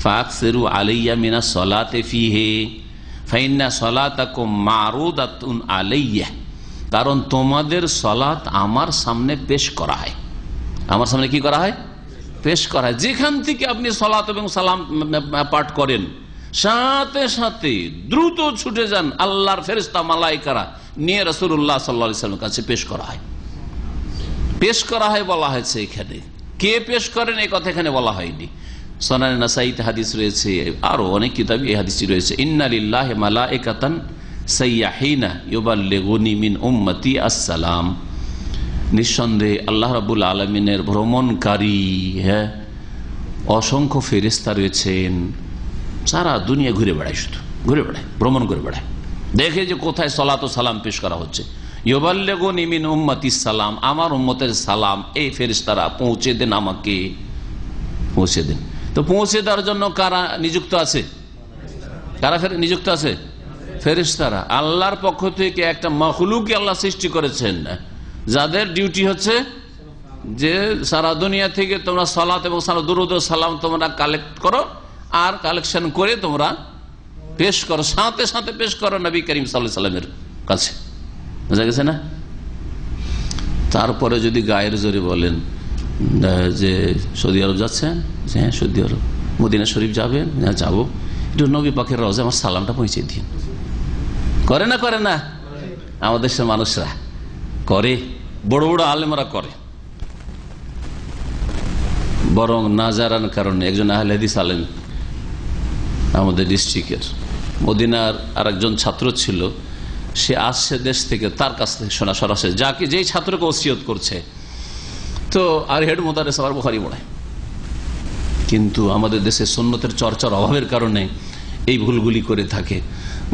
ফাকসিরু আলাইয়া মিনাস সালাতে ফিহে ফাইন্না সালাতাকুম মারুদাতুন আলাইয়া, কারণ তোমাদের সালাত আমার সামনে পেশ করা হয়। আমার সামনে কি করা হয়? পেশ করা হয়। যেখান থেকে আপনি সালাত এবং সালাম পাঠ করেন, সাথে সাথে দ্রুত ছুটে যান, আল্লাহর ফেরেশতা মালায়েকারা নিয়ে রাসূলুল্লাহ সাল্লাল্লাহু আলাইহি ওয়াসাল্লামের কাছে পেশ করা হয়। পেশ করা হয় বলা হয়েছে, এখানে কে পেশ করেন এই কথা এখানে বলা হয়নি। সুনানে নাসাইতে হাদিস রয়েছে, আরো অনেক কিতাবে এই হাদিসটি রয়েছে, ইন্না লিল্লাহি মালাইকাতান সাইয়াহিনা ইউবাল্লিগুনি মিন উম্মতি আসসালাম, নিঃসন্দেহে আল্লাহ রাব্বুল আলামিনের ভ্রমণকারী অসংখ্য ফেরেশতা রয়েছেন, সারা দুনিয়া ঘুরে বেড়ায়, শুধু ঘুরে বেড়ায়, ভ্রমণ করে বেড়ায়, দেখে যে কোথায় সালাত ও সালাম পেশ করা হচ্ছে। ইউবাল্লিগুনি মিন উম্মতি সালাম, আমার উম্মতের সালাম এই ফেরেশতারা পৌঁছে দেন, আমাকে পৌঁছে দেন। তো পৌঁছে দেওয়ার জন্য কারা নিযুক্ত আছে? কারা নিযুক্ত আছে? ফেরেশতারা। আল্লাহর পক্ষ থেকে একটা মাখলুক আল্লাহ সৃষ্টি করেছেন, যাদের ডিউটি হচ্ছে যে সারা দুনিয়া থেকে তোমরা সালাত এবং দুরূদ ও সালাম তোমরা কালেক্ট করো, আর কালেকশন করে তোমরা পেশ করো, সাথে সাথে পেশ করো নবী করিম সাল্লাল্লাহু আলাইহি সাল্লামের কাছে। বুঝা গেছে না? তারপরে যদি গায়ের জোরে বলেন যে সৌদি আরব যাচ্ছেন, হ্যাঁ সৌদি আরব, মদিনা শরীফ যাবেন, হ্যাঁ যাবো, একটু নবী পাকের রওজায় আমার সালামটা পৌঁছে দিন। করে না? করে না? আমাদের দেশের মানুষরা করে, বড় বড় আলেমরা করে। বরং না জানার কারণে একজন আহলে হাদিস আলেম আমাদের ডিস্ট্রিক্টের মদিনার আর একজন ছাত্র ছিল, সে আসছে দেশ থেকে, তার কাছ থেকে শোনা সরাসরি, যাকে যেই ছাত্রকে ওসিয়ত করছে। তো আর হেড মোদারেস আবার বুখারী পড়ায়, কিন্তু আমাদের দেশে সুন্নতের চর্চার অভাবের কারণে এই ভুলগুলি করে থাকে।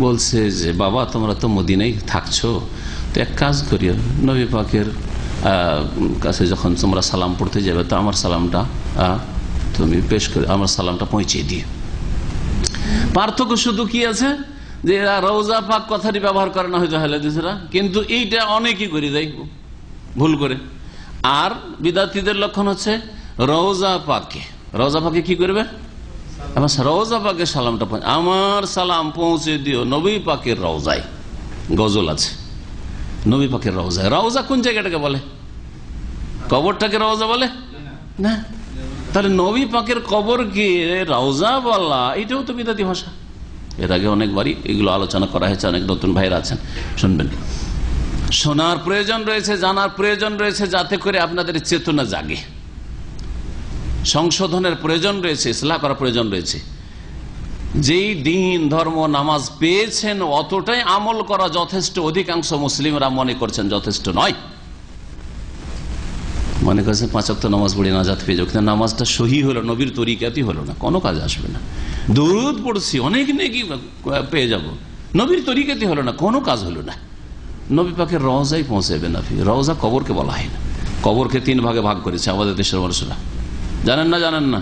বলছে যে বাবা তোমরা তো মদিনায় থাকছো, তো এক কাজ করিও, নবী পাকের কাছে যখন তোমরা সালাম পড়তে যাবে তো আমার সালামটা তুমি পেশ করে আমার সালামটা পৌঁছে দিও। পার্থক্য শুধু কি আছে যে এরা রওজা পাক কথাটি ব্যবহার করে না হয়তো হাদিসেরা, কিন্তু এইটা অনেকেই করে দেয় ভুল করে। আর বিদাতীদের লক্ষণ হচ্ছে রওজা পাকে কি করবে, আমার রওজা পাকে সালামটা, আমার সালাম পৌঁছে দিও নবী পাকের রওজায়। গজল আছে নবী পাকের রওজায়। রওজা কোন জায়গাটাকে বলে? কবরটাকে রওজা বলে না? তাহলে নবী পাকের কবরকে রওজা বলা এটাও তো বিদাতি ভাষা। এর আগে অনেকবারই এগুলো আলোচনা করা হয়েছে, অনেক নতুন ভাইরা আছেন, শুনবেন। শোনার প্রয়োজন রয়েছে, জানার প্রয়োজন রয়েছে, যাতে করে আপনাদের চেতনা জাগে। সংশোধনের প্রয়োজন রয়েছে, ইসলাহ করার প্রয়োজন রয়েছে। যেই দিন ধর্ম নামাজ পেয়েছেন অতটাই আমল করা যথেষ্ট, অধিকাংশ মুসলিমরা মনে করছেন যথেষ্ট নয়। মনে করছেন 5 ওয়াক্ত নামাজ পড়ি নাজাত পেয়ে যাবো, কিন্তু নামাজটা সহি হলো, নবীর তরিকাতেই হলো না, কোনো কাজ আসবে না। দরুদ পড়ছি অনেক নেকি পেয়ে যাব, নবীর তরিকাতেই হলো না, কোনো কাজ হলো না। নবী পাকের রওজায় পৌঁছাবে না। রওজা কবরকে বলা হয় না, কবরকে 3 ভাগে ভাগ করেছে আমাদের দেশের মানুষরা। জানেন না?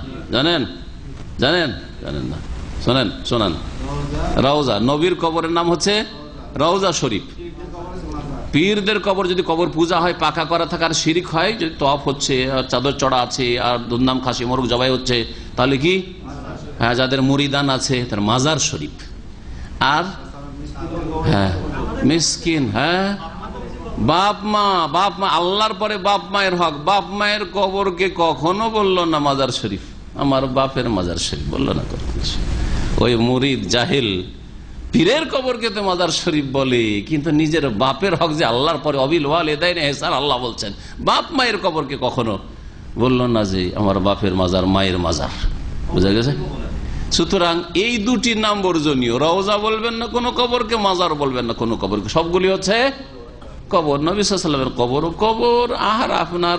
শোনেন। রওজা, নবীর কবরের নাম হচ্ছে রওজা শরীফ। পীরদের কবর যদি কবর পূজা হয়, পাকা করা থাকার শিরিক হয়, যদি তওয়াফ হচ্ছে, চাদর চড়া আছে, আর দুধনাম খাসি মোরগ জবাই হচ্ছে, তাহলে কি? হ্যাঁ, যাদের মুরিদান আছে তার মাজার শরীফ। আর হ্যাঁ মিসকিন, হ্যাঁ বাপ মা আল্লাহর পরে বাপ মায়ের হক। বাপ মায়ের কবরকে কখনো বললো না মাজার শরীফ, আমার বাপের মাজার শরীফ বললো না কখনো। ওই মুরিদ জাহিল পীরের কবরকে তো মাজার শরীফ বলে, কিন্তু নিজের বাপের হক যে আল্লাহর পরে অবিল ওয়ালিদাইন ইহসান আল্লাহ বলছেন, বাপ মায়ের কবরকে কখনো বললো না যে আমার বাপের মাজার, মায়ের মাজার। বুঝা গেছে? সুতরাং এই দুটি নাম বর্জনীয়। রওজা বলবেন না কোনো কবরকে, মাজার বলবেন না কোনো কবরকে, সবগুলি হচ্ছে কবর। নবী সাল্লাল্লাহু আলাইহি ওয়াসাল্লামের কবরও কবর, আর আপনার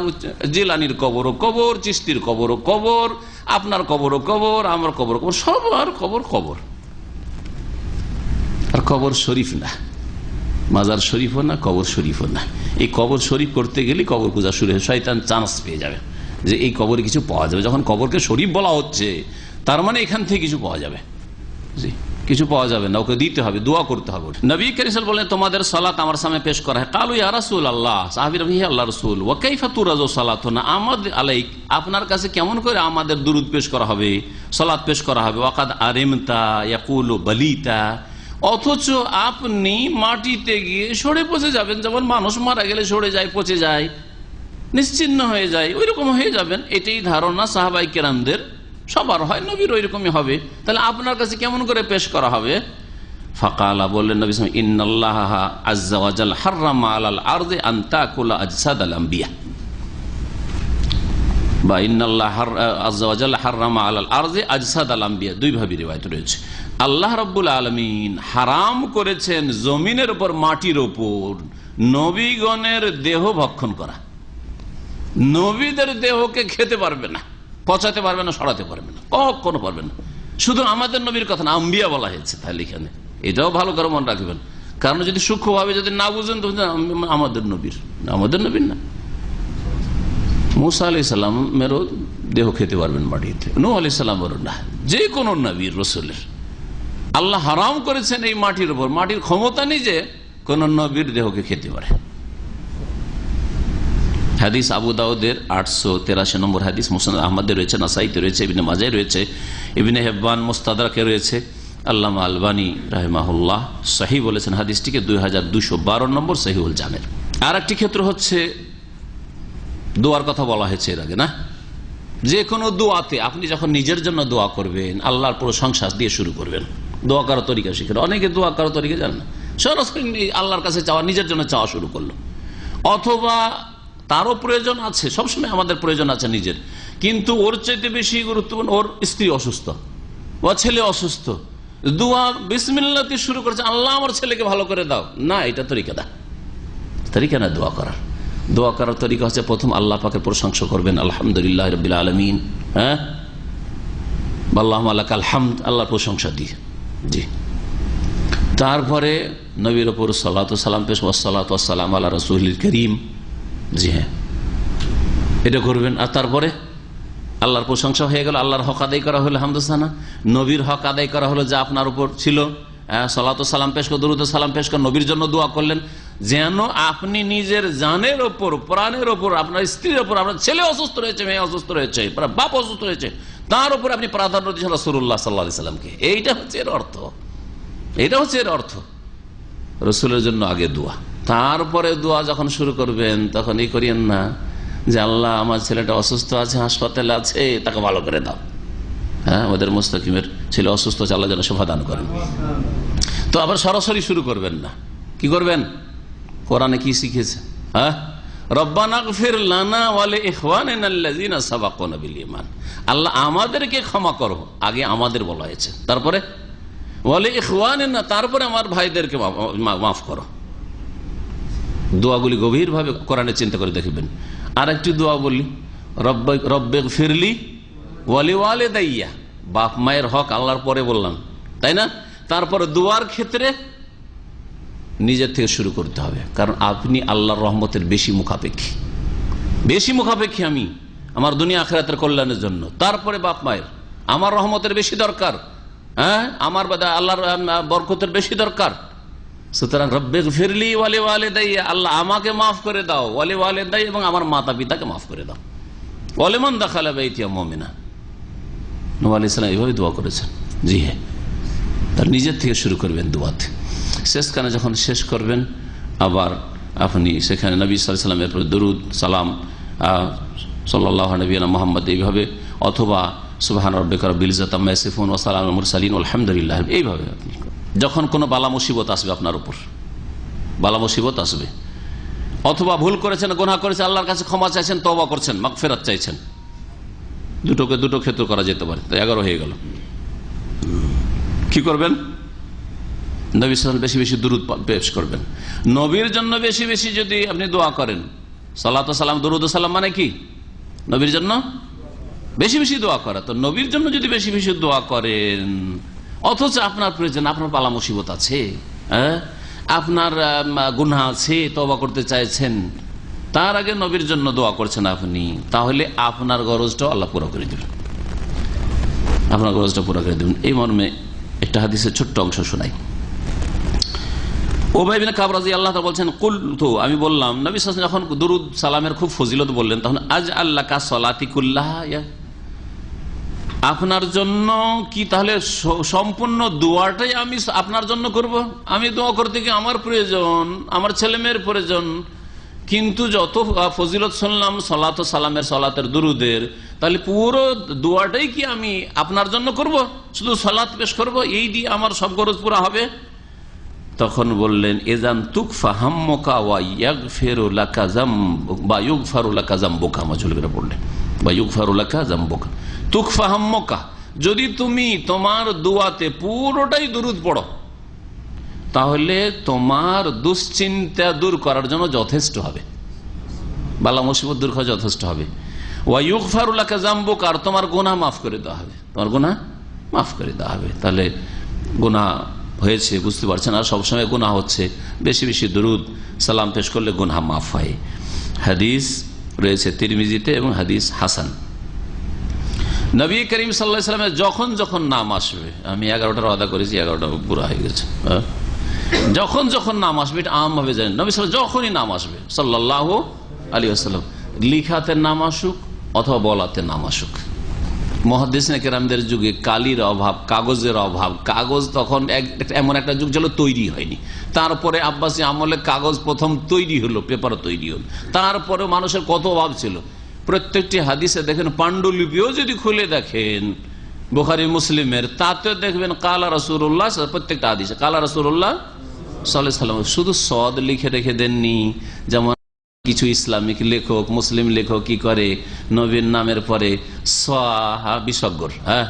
জিলানির কবরও কবর, চিশতির কবরও কবর, আপনার কবরও কবর, আমার কবরও কবর, সবার কবর। আর কবর শরীফ না, মাজার শরীফও না, কবর শরীফও না। এই কবর শরীফ করতে গেলে কবর পূজা শুরু হয়, শয়তান চান্স পেয়ে যাবে যে এই কবরে কিছু পাওয়া যাবে। যখন কবরকে শরীফ বলা হচ্ছে তার মানে এখান থেকে কিছু পাওয়া যাবে। জি, কিছু পাওয়া যাবে না, ওকে দিতে হবে, দোয়া করতে হবে। নবী কারীম সাল্লাল্লাহু আলাইহি ওয়াসাল্লাম বলেন তোমাদের সালাত আমার সামনে পেশ করা হয়। কালু ইয়া রাসূলুল্লাহ, সাহাবীরা হে আল্লাহর রাসূল, ওয়া কাইফা তুরাজু সালাতুনা, আমাদের আলাইক, আপনার কাছে কেমন করে আমাদের দুরূদ পেশ করা হবে, সালাত পেশ করা হবে। ওয়াকাদ আরিমতা ইয়াকুলু বালিতা, অথচ আপনি মাটিতে গিয়ে সরে পচে যাবেন, যেমন মানুষ মারা গেলে সরে যায়, পচে যায়, নিশ্চিহ্ন হয়ে যায়, ওই রকম হয়ে যাবেন। এটাই ধারণা সাহাবাই কেরামদের, সবার হয়, নবীর ওই রকমই হবে। তাহলে আপনার কাছে কেমন করে পেশ করা হবে? ফাকালা, বললেন নবী সাল্লাল্লাহু আলাইহি ওয়াসাল্লাম, ইন্নাল্লাহ আযজা ওয়া জাল হারামা আলাল আরদি আন তাকুলা আজসাদাল আম্বিয়া, বা ইন্নাল্লাহ আযজা ওয়া জাল হারামা আলাল আরদি আজসাদাল আম্বিয়া, দুই ভাবে রিওয়ায়াত রয়েছে। আল্লাহ রাব্বুল আলামিন হারাম করেছেন জমিনের উপর, মাটির উপর নবীগণের দেহ ভক্ষণ করা। নবীদের দেহকে খেতে পারবে না, পচাতে পারবে না, সরাতে পারবে না, কখনো পারবে না। শুধু আমাদের নবীর কথা না, আম্বিয়া বলা হয়েছে। তাহলে এখানে এটাও ভালো করে মনে রাখবেন, কারণ যদি সূক্ষ্মভাবে যদি না বুঝেন তো আমাদের নবীর না। মুসা আলাইহিস সালামেরও দেহ খেতে পারবেন মাটিতে, নূহ আলাইহিস সালামেরও না, যে কোনো নবীর রসুলের। আল্লাহ হারাম করেছেন এই মাটির উপর, মাটির ক্ষমতা নেই যে কোন নবীর দেহকে খেতে পারে। হাদিস আবু দাউদের 883 নম্বর হাদিস, মুসনাদ আহমদে রয়েছে, নাসাইতে রয়েছে, ইবনে মাজায় রয়েছে, ইবনে হিব্বান মুস্তাদরাকে রয়েছে। আল্লামা আলবানী রাহিমাহুল্লাহ সহিহ বলেছেন হাদিসটিকে, 2212 নম্বর সহিহুল জামের। আর একটি ক্ষেত্র হচ্ছে দোয়ার কথা বলা হয়েছে এর আগে, না? যে কোনো দোয়াতে আপনি যখন নিজের জন্য দোয়া করবেন, আল্লাহর প্রশংসা দিয়ে শুরু করবেন। দোয়া করার তরিকা শিখেন, অনেকে দোয়া করার তরিকা জানেন না, সরাসরি আল্লাহর কাছে চাওয়া, নিজের জন্য চাওয়া শুরু করলো। অথবা তারও প্রয়োজন আছে, সবসময় আমাদের প্রয়োজন আছে নিজের, কিন্তু ওর চাইতে বেশি গুরুত্বপূর্ণ ওর স্ত্রী অসুস্থ, ও ছেলে অসুস্থ, দোয়া বিসমিল্লাহ দিয়ে শুরু করেছে, আল্লাহ আমার ছেলেকে ভালো করে দাও না, এটা তরিকা না দোয়া করার। দোয়া করার তরিকা হচ্ছে প্রথম আল্লাহ পাকের প্রশংসা করবেন, আলহামদুলিল্লাহ রাব্বিল আলামিন, হ্যাঁ, আল্লাহুম্মা লাকাল হামদ, আল্লাহর প্রশংসা দিয়ে, জি। তারপরে নবীর ওপর সালাতু সালাম পেশ, ওয়াসসালাতু ওয়াসসালামু আলা রাসূলিল কারীম, জি হ্যাঁ, এটা করবেন। আর তারপরে আল্লাহর প্রশংসা হয়ে গেল, আল্লাহর হক আদায় করা হলো হামদুসানা, নবীর হক আদায় করা হলো যা আপনার উপর ছিল, সালাতু সালাম পেশ করে, দরুদ সালাম পেশ করে নবীর জন্য দোয়া করলেন, যেন আপনি নিজের জানের ওপর, প্রাণের ওপর, আপনার স্ত্রীর ওপর, আপনার ছেলে অসুস্থ রয়েছে, মেয়ে অসুস্থ রয়েছে, বাপ অসুস্থ রয়েছে, তার উপর আপনি প্রাধান্য দিয়েছেন রাসূলুল্লাহ সাল্লাল্লাহু আলাইহি সাল্লামকে। এইটা হচ্ছে এর অর্থ, এটা হচ্ছে এর অর্থ। রসুলের জন্য আগে দোয়া, তারপরে দোয়া যখন শুরু করবেন তখন এই করিয়েন না যে আল্লাহ আমার ছেলেটা অসুস্থ আছে, হাসপাতালে আছে, তাকে ভালো করে দাও। হ্যাঁ, আমাদের মুস্তাকিমের ছেলে অসুস্থ আছে, আল্লাহ যেন সেবা দান করেন। তো আবার সরাসরি শুরু করবেন না, কি করবেন? কোরআনে কি শিখেছে? হ্যাঁ, রব্বানা গফির লানা ওয়া লিইখওয়ানিনা আল্লাযিনা সাবাকুনা বিল ঈমান, আল্লাহ আমাদেরকে ক্ষমা করো, আগে আমাদের বলা হয়েছে, তারপরে ওয়া লিইখওয়ানিনা, তারপরে আমার ভাইদেরকে মাফ করো। দোয়াগুলি গভীরভাবে কোরআনে চিন্তা করে দেখবেন। আর একটি দোয়া বলি, রব্বিগফিরলি ওয়া লিওয়ালিদাইয়া, বাপ মায়ের হক আল্লাহর পরে বললাম, তাই না? তারপরে দোয়ার ক্ষেত্রে নিজের থেকে শুরু করতে হবে, কারণ আপনি আল্লাহর রহমতের বেশি মুখাপেক্ষী আমি আমার দুনিয়া আখিরাতের কল্যাণের জন্য। তারপরে বাপ মায়ের, আমার রহমতের বেশি দরকার, হ্যাঁ, আমার আল্লাহর বরকতের বেশি দরকার। সুতরাং রব্বিগফিরলি ওয়া লিওয়ালিদাইয়া, আল্লাহ আমাকে মাফ করে দাও, ওয়া লিওয়ালিদাইয়া, এবং আমার মাতা পিতাকে মাফ করে দাও, ওয়া লিমান দাখালা বাইতিয়া মুমিনা। নবী আলাইহিস সালাম এইভাবে দোয়া করেছেন, জি হ্যাঁ। তার নিজের থেকে শুরু করবেন দোয়াতে, শেষখানে যখন শেষ করবেন আবার আপনি সেখানে নবী সাল্লাল্লাহু আলাইহি ওয়াসাল্লামের উপর দরুদ সালাম, সাল্লাল্লাহু নবিয়্যিনা মুহাম্মদ, এইভাবে, অথবা সুবহান রাব্বিকা রাব্বিল ইজ্জাতি আম্মা ইয়াসিফুন ওয়া সালামুল মুরসালিন আলহামদুলিল্লাহ, এইভাবে। যখন কোনো বালা মুসিবত আসবে আপনার উপর, বালা মুসিবত আসবে, অথবা ভুল করেছেন, গুনাহ করেছেন, আল্লাহর কাছে ক্ষমা চাইছেন, তওবা করছেন, মাগফিরাত চাইছেন, দুটো ক্ষেত্র করা যেতে পারে, 11 হয়ে গেল। কি করবেন? নবী সাল্লাল্লাহু বেশি বেশি দুরূদ পেশ করবেন। নবীর জন্য বেশি বেশি যদি আপনি দোয়া করেন, সালাতু সালাম দরুদ সালাম মানে কি? নবীর জন্য বেশি বেশি দোয়া করা। তো নবীর জন্য যদি বেশি বেশি দোয়া করেন, অথচ আপনার প্রয়োজন, আপনার পালা মুসিবত আছে, হ্যাঁ, আপনার গুনাহ আছে, তওবা করতে চাইছেন, তার আগে নবীর জন্য দোয়া করছেন আপনি, তাহলে আপনার গরজটাও আল্লাহ পুরো করে দেবেন, আপনার গরজটা পুরো করে দেবেন। এই মর্মে একটা হাদিসের ছোট্ট অংশ শোনাই। উবাই বিন কাব রাদিয়াল্লাহু তাআলা বলছেন, কুলতু, আমি বললাম, নবী সাল্লাল্লাহু আলাইহি ওয়াসাল্লাম যখন দুরূদ সালামের খুব ফজিলত বললেন, তখন আজ আল্লাকা সলাতি কুল্লাহা, আপনার জন্য কি তাহলে সম্পূর্ণ দোয়াটাই আমি আপনার জন্য করব? আমি দোয়া করতে গিয়ে আমার প্রয়োজন, আমার ছেলে মেয়ের প্রয়োজন, কিন্তু যত ফজিলত শুনলাম সালাত ও সালামের, সালাতের, দুরুদের, তাহলে পুরো দোয়াটাই কি আমি আপনার জন্য করব? শুধু সালাত পেশ করব, এই দিয়ে আমার সব গরজ পুরা হবে? তখন বললেন, এজান তুকফা হাম্মুকা ওয়া ইয়াগফিরু লাকা যামবুকা বা ইউগফারু লাকা যামবুকা, মাজহুল করে পড়লেন, বা ইউগফারু লাকা যামবুকা। তুকফা হাম্মুকা, যদি তুমি তোমার দোয়াতে পুরোটাই দুরূদ পড়ো, তাহলে তোমার দুশ্চিন্তা দূর করার জন্য যথেষ্ট হবে, বালা মুসিবত দূর করা যথেষ্ট হবে। ওয়া ইউগফারু লাকা যামবুকা, আর তোমার গুনাহ মাফ করে দেওয়া হবে, তোমার গুনাহ মাফ করে দেওয়া হবে। তাহলে গুনাহ হয়েছে বুঝতে পারছেন, আর সবসময় গুনাহ হচ্ছে, বেশি বেশি দুরূদ সালাম পেশ করলে গুনাহ মাফ হয়। হাদিস রয়েছে তিরমিজিতে এবং হাদিস হাসান। নবী করিম সাল্লাল্লাহু আলাইহি ওয়াসাল্লামের যখন যখন নাম আসবে, আমি 11টার ওয়াদা করেছি, 11টা পুরো হয়ে গেছে, যখন যখন নাম আসবে, এটা আম ভাবে জানেন, নবী সাল্লাল্লাহু যখনই নাম আসবে সাল্লাল্লাহু আলাইহি ওয়াসাল্লাম, লিখাতে নাম আসুক অথবা বলাতে নাম আসুক। মুহাদ্দিসিন কেরামদের যুগে কালির অভাব, কাগজের অভাব, কাগজ তখন এমন একটা যুগ ছিল তৈরি হয়নি, তারপরে আব্বাসী আমলে কাগজ প্রথম তৈরি হলো, পেপার তৈরি হলো, তারপরে মানুষের কত অভাব ছিল। প্রত্যেকটি হাদিসে দেখেন, পাণ্ডুলিপিও যদি খুলে দেখেন বুখারী মুসলিমের, তাতে দেখবেন কালা রাসূলুল্লাহ, প্রত্যেকটা হাদিসে কালা রাসূলুল্লাহ সাল্লাল্লাহু আলাইহি ওয়াসাল্লাম, শুধু সদ লিখে রেখে দেননি। যেমন কিছু ইসলামিক লেখক, মুসলিম লেখক কি করে, নবীর নামের পরে সাহা বিসর্গর, হ্যাঁ,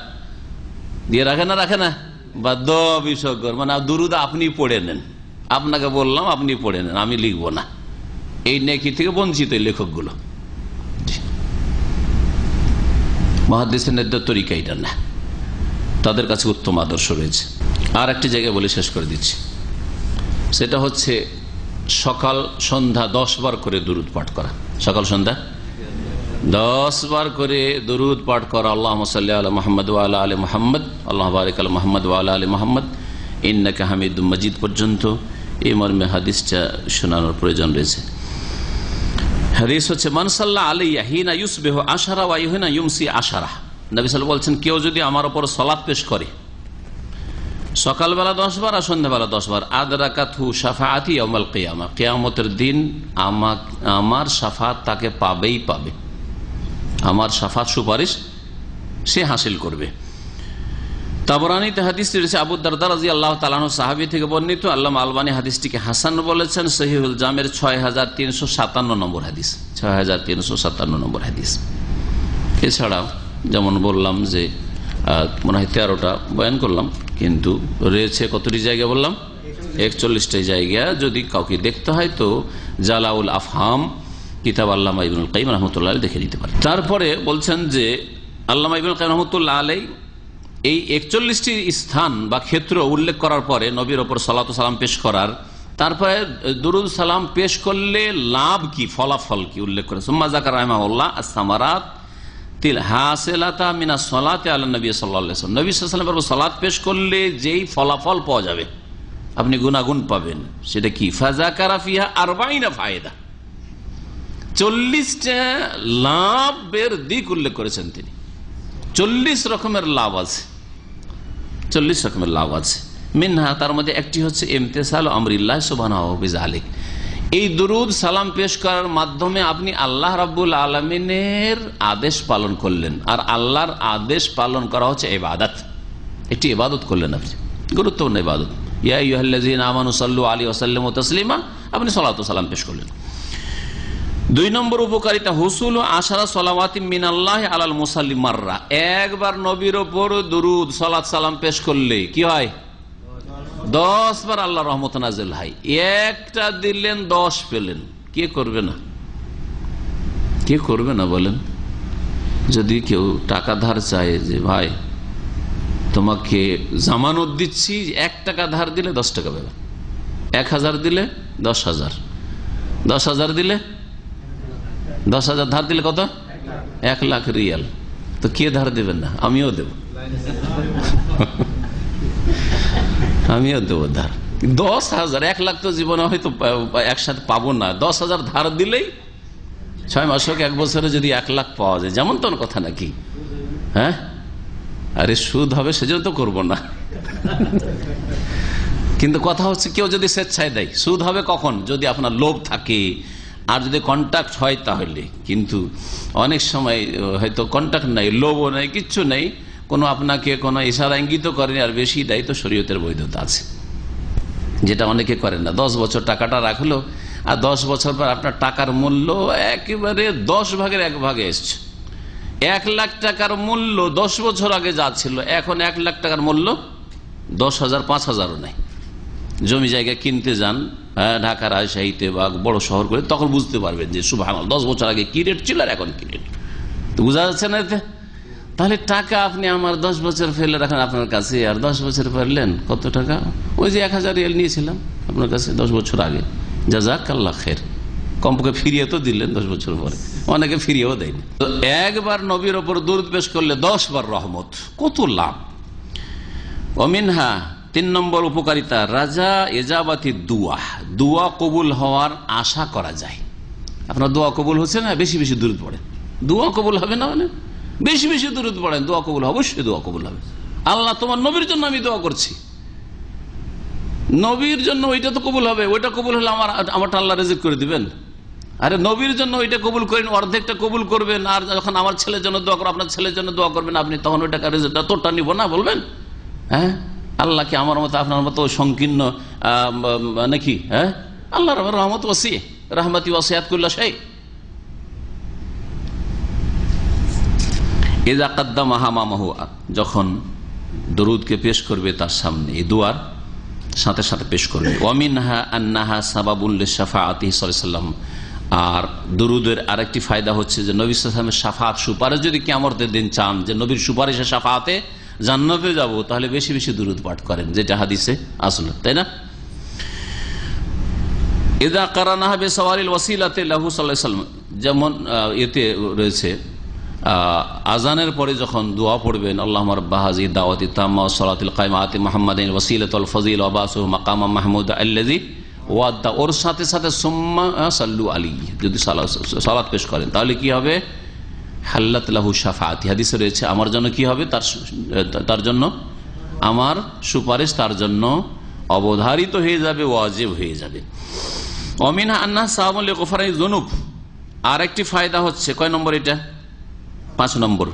দিয়ে রাখে না, বা দ বিসর্গ, মানে দুরুদ আপনি পড়ে নেন, আপনাকে বললাম আপনি পড়ে নেন, আমি লিখবো না। এই নেকি থেকে বঞ্চিত লেখকগুলো। মুহাদ্দিসিনদের তরিকা এটা না, তাদের কাছে উত্তম আদর্শ রয়েছে। আর একটি জায়গায় বলে শেষ করে দিচ্ছি, সেটা হচ্ছে সকাল সন্ধ্যা 10 বার করে দুরুদ পাঠ করা। সকাল সন্ধ্যা 10 বার করে দুরুদ পাঠ করা। আল্লাহুম্মা সাল্লি আলা মুহাম্মদ ওয়া আলা আলি মুহাম্মদ, আল্লাহুম্মা বারিক আলা মুহাম্মদ ওয়া আলা আলি মুহাম্মদ ইন্নাকা হামিদুম মাজিদ পর্যন্ত এই মর্মে হাদিসটা শোনানোর প্রয়োজন রয়েছে। হাদিস হচ্ছে মান সাল্লা আলাইয়া হিনা ইউসবিহু আশারা ওয়া হিনা ইউমসি আশারা। নবী সাল্লাল্লাহু বলছেন, কেউ যদি আমার উপর সালাত পেশ করে সকালবেলা 10 বার আর সন্ধ্যাবেলা 10 বার, আদরাকাতহু শাফাআতি ইয়াউমাল কিয়ামা, কিয়ামতের দিন আমার শাফাত তাকে পাবেই পাবে, আমার শাফাত সুপারিশ সে হাসিল করবে। তাবরানীতে হাদিস রয়েছে আবু দারদা রাদিয়াল্লাহু তাআলা আনহু সাহাবী থেকে বর্ণিত। আল্লামা আলবানী হাদিসটিকে হাসান বলেছেন। সহিহুল জামের 6357 নম্বর হাদিস, 6357 নম্বর হাদিস। এছাড়াও যেমন বললাম যে মনে হয় 13টা বয়ান করলাম, কিন্তু রয়েছে কতটি জায়গা বললাম, 41টি জায়গা। যদি কাউকে দেখতে হয় তো জালাউল আফহাম কিতাব আল্লামা ইবনুল কাইয়িম রাহমাতুল্লাহ আলাইহি দেখে নিতে পারে। তারপরে বলছেন যে আল্লামা ইবনুল কাইয়িম রাহমাতুল্লাহ আলাইহি এই 41টি স্থান বা ক্ষেত্র উল্লেখ করার পরে নবীর ওপর সালাত ও সালাম পেশ করার, তারপরে দুরুদ সালাম পেশ করলে লাভ কি, ফলাফল কি উল্লেখ করে। সুম্মা যাকার রাহিমাহুল্লাহ আস-সামারাত তিল হাসিলাতা মিনাস সালাতি আলা নবী সাল্লাল্লাহু আলাইহি ওয়াসাল্লাম, নবী সাল্লাল্লাহু আলাইহি ওয়াসাল্লামের উপর সালাত পেশ করলে যেই ফলাফল পাওয়া যাবে, আপনি গুনাহগুণ পাবেন, সেটা কি? ফাযাকারা ফিহা 40 ফায়দা, 40টা লাভের দিক উল্লেখ করেছেন তিনি। 40 রকমের লাভ আছে, 40 রকমের লাভ আছে। মিনহা, তার মধ্যে একটি হচ্ছে ইমতিসাল আমরিল্লাহ সুবহানাহু বিযালিক, এই দুরুদ সালাম পেশ করার মাধ্যমে আপনি আল্লাহ রাব্বুল আলামিনের আদেশ পালন করলেন। আর আল্লাহর আদেশ পালন করা হচ্ছে ইবাদত, একটি ইবাদত করলেন আপনি, গুরুত্বপূর্ণ ইবাদত। ইয়া আইয়ুহাল্লাযীনা আমানু সাল্লু আলাইহি ওয়া সাল্লিমু তাসলিমা, আপনি সালাত ও সালাম পেশ করলেন। 2 নম্বর উপকারিতা হুসুল আশারা সালাওয়াতিম মিনাল্লাহি আলাল মুসাল্লি মাররা, একবার নবীর উপর দুরুদ সালাত সালাম পেশ করলে কি হয়? 10 বার আল্লাহর রহমত নাযিল হয়। একটা দিলেন 10 পেলেন, কে করবে না? কে করবে না বলেন? যদি কেউ টাকা ধার চায় যে ভাই তোমাকে জামানত দিচ্ছি, 1 টাকা ধার দিলে 10 টাকা পাবে, 1000 দিলে 10,000, 10,000 দিলে 10,000 ধার দিলে কত? 1 লাখ রিয়াল। তো কে ধার দেবেন না? আমিও দেব, আমিও দেবো ধার। 10,000, 1 লাখ তো জীবনে হয়তো একসাথে পাবো না। 10,000 ধার দিলেই 6 মাস হোক 1 বছরে যদি 1 লাখ পাওয়া যায়, যেমন তোর কথা নাকি? হ্যাঁ, আরে সুদ হবে সেজন্য তো করবো না। কিন্তু কথা হচ্ছে কেউ যদি স্বেচ্ছায় দেয়, সুদ হবে কখন? যদি আপনার লোভ থাকে আর যদি কন্ট্যাক্ট হয় তাহলে। কিন্তু অনেক সময় হয়তো কন্ট্যাক্ট নাই, লোভও নেই, কিচ্ছু নেই, কোনো আপনাকে কোনো ইশারা ইঙ্গিত করেনি, আর বেশি দেয়, তো শরীয়তের বৈধতা আছে, যেটা অনেকে করেন না। 10 বছর টাকাটা রাখলো আর 10 বছর পর আপনার টাকার মূল্য একেবারে 10 ভাগের 1 ভাগে এসছে। 1 লাখ টাকার মূল্য 10 বছর আগে যা ছিল, এখন 1 লাখ টাকার মূল্য 10,000, 5,000ও নাই। জমি জায়গা কিনতে যান ঢাকা, রাজশাহীতে বা বড় শহর করে, তখন বুঝতে পারবেন যে সুবহানাল্লাহ 10 বছর আগে কি রেট ছিল আর এখন কি রেট। তো বোঝা যাচ্ছে না এতে? তাহলে টাকা আপনি আমার 10 বছর ফেলে রাখেন আপনার কাছে, আর 10 বছর ফেললেন কত টাকা? ওই যে 1000 রিয়াল নিয়েছিলাম আপনার কাছে 10 বছর আগে, জাযাকাল্লাহ খের, কমপক্ষে ফিরিয়ে তো দিলেন 10 বছর পরে, অনেকে ফিরিয়েও দেয়নি। তো একবার নবীর ওপর দুরূদ পেশ করলে 10 বার রহমত, কত লাভ। ওমিনহা, 3 নম্বর উপকারিতা, রাজা এজাবাতি দুয়া, দুয়া কবুল হওয়ার আশা করা যায়। আপনার দোয়া কবুল হচ্ছে না, বেশি বেশি দুরূদ পড়েন, দোয়া কবুল হবে না? মানে বেশি বেশি দুরূদ পড়েন, দোয়া কবুল হবে, অবশ্যই দোয়া কবুল হবে। আল্লাহ তোমার নবীর জন্য আমি দোয়া করছি, নবীর জন্য ওইটা তো কবুল হবে, ওইটা কবুল হলে আমারটা আল্লাহ রিজিক করে দিবেন। আরে নবীর জন্য ওইটা কবুল করেন, অর্ধেকটা কবুল করবেন, আর যখন আমার ছেলের জন্য দোয়া করবেন, আপনার ছেলের জন্য দোয়া করবেন, আপনি তখন ওইটা রিজিকটা তোরটা নিব না বলবেন? হ্যাঁ, আল্লাহকে আমার মতো আপনার মতো সংকীর্ণ নাকি? হ্যাঁ, আল্লাহ রহমত ওয়াসি, রাহমাতি ওয়াসিআত কুল্লা শাই। ইযা কাদ্দামাহা মামাহু, যখন দরুদকে পেশ করবে তার সামনে, এই দুয়ার সাথে সাথে পেশ করবে। ওয়ামিনহা আন্নাহা সাবাবুল লিশাফাআতি সাল্লাল্লাহু আলাইহি ওয়াসাল্লাম। আর দরুদের আরেকটি ফায়দা হচ্ছে যে নবী সাল্লাল্লাহু আলাইহি ওয়াসাল্লামের শাফাআত, সুপারিশ যদি কিয়ামতের দিন চান যে নবীর সুপারিশে শাফাআতে জান্নাতে যাব, তাহলে বেশি বেশি দরুদ পাঠ করেন, যেটা হাদিসে আসলো, তাই না? ইযা কারানাহা বিসাওয়ালিল ওয়াসিলাতি লাহু সাল্লাল্লাহু আলাইহি ওয়াসাল্লাম, যেমন এতে রয়েছে আজানের পরে যখন দোয়া পড়বেন, আল্লাহুম্মা রাব্বা হাযিহি দাওয়াতি তাম্মা ওয়াস সালাতিল কায়মাতি মুহাম্মাদিন ওয়াসিলাতুল ফাযিলা ওয়া বাসুহু মাকামান মাহমুদা আল্লাযী ওয়াদা, ওর সাথে সাথে সুম্মা সাল্লু আলাইহি, যদি সালাত পেশ করেন তাহলে কি হবে? হাল্লাত লাহু শাফাআতি, হাদিসে রয়েছে আমার জন্য কি হবে? তার জন্য আমার সুপারিশ তার জন্য অবধারিত হয়ে যাবে, ওয়াজিব হয়ে যাবে। ওমিনহা আন্নাহা সাওয়াবুল লিগফরানিয যুনুব। আর একটি ফায়দা হচ্ছে, কয় নম্বর এটা? 5 নম্বর।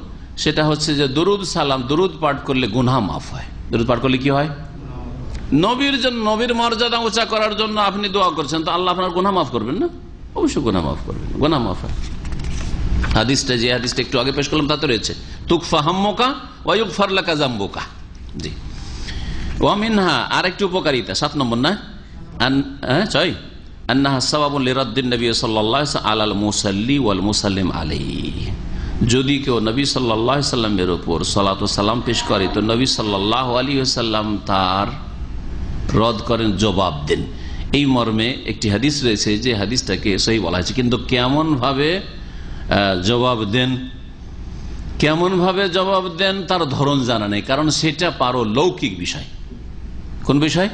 সেটা হচ্ছে যে দরুদ সালাম, দরুদ পাঠ করলে গুনাহ মাফ হয়। দরুদ পাঠ করলে কি হয়? নবীর জন্য, নবীর মর্যাদা উঁচা করার জন্য আপনি দোয়া করছেন, তো আল্লাহ আপনার গুনাহ মাফ করবেন না? অবশ্যই গুনাহ মাফ করবেন, গুনাহ মাফ হয়। হাদিসটা, যে হাদিসটা একটু আগে পেশ করলাম তাতে রয়েছে তুকফা হাম্মুকা ওয়া ইগফার লাকা যামবুকা। জি। ওয়া মিনহা, আরেকটি উপকারিতা, 7 নম্বর না? আন্নাহা সাওয়াবুন লিরাদ্দিন নবী সাল্লাল্লাহু আলাইহি ওয়াসাল্লাম আলাল মুসাল্লি ওয়াল মুসাল্লিম আলাইহি। যদি কেউ নবী সাল্লাল্লাহু আলাইহি ওয়াসাল্লামের উপর সালাত ও সালাম পেশ করে, তো নবী সাল্লাল্লাহু আলাইহি ওয়াসাল্লাম তার রদ করেন, জবাব দেন। এই মর্মে একটি হাদিস রয়েছে, যে হাদিসটাকে সহিহ বলা হয়েছে, কিন্তু কেমন ভাবে জবাব দেন, কেমন ভাবে জবাব দেন তার ধরন জানা নেই, কারণ সেটা পারলৌকিক বিষয়। কোন বিষয়?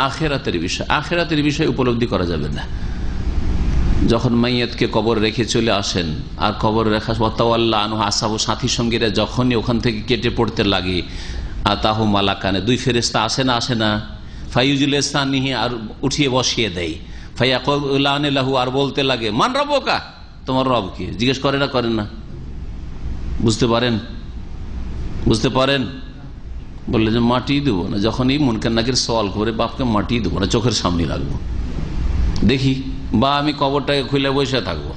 আখিরাতের বিষয়। আখিরাতের বিষয় উপলব্ধি করা যাবে না। যখন মাইয়াতকে কবর রেখে চলে আসেন, আর কবর রেখা ওয়াতাওয়াল্লা আনহু আসহাবু, সাথী সঙ্গীরা যখনই ওখান থেকে কেটে পড়তে লাগে, আতাহু মালাকানে, 2 ফেরেশতা আসে না, আসে না? ফায়ুজুলিসানিহি, আর উঠিয়ে বসিয়ে দেয়। ফায়াকুলানি লাহু, আর বলতে লাগে মান রব্বুকা, তোমার রব কি? জিজ্ঞেস করে না, করেন না? বুঝতে পারেন? বুঝতে পারেন? বললে যে মাটি দেবো না, যখনই মুনকার নাকির সওয়াল করে, বাপকে মাটি দেবো না, চোখের সামনে রাখবো, দেখি, বা আমি কবরটাকে খুলে বসে থাকবো,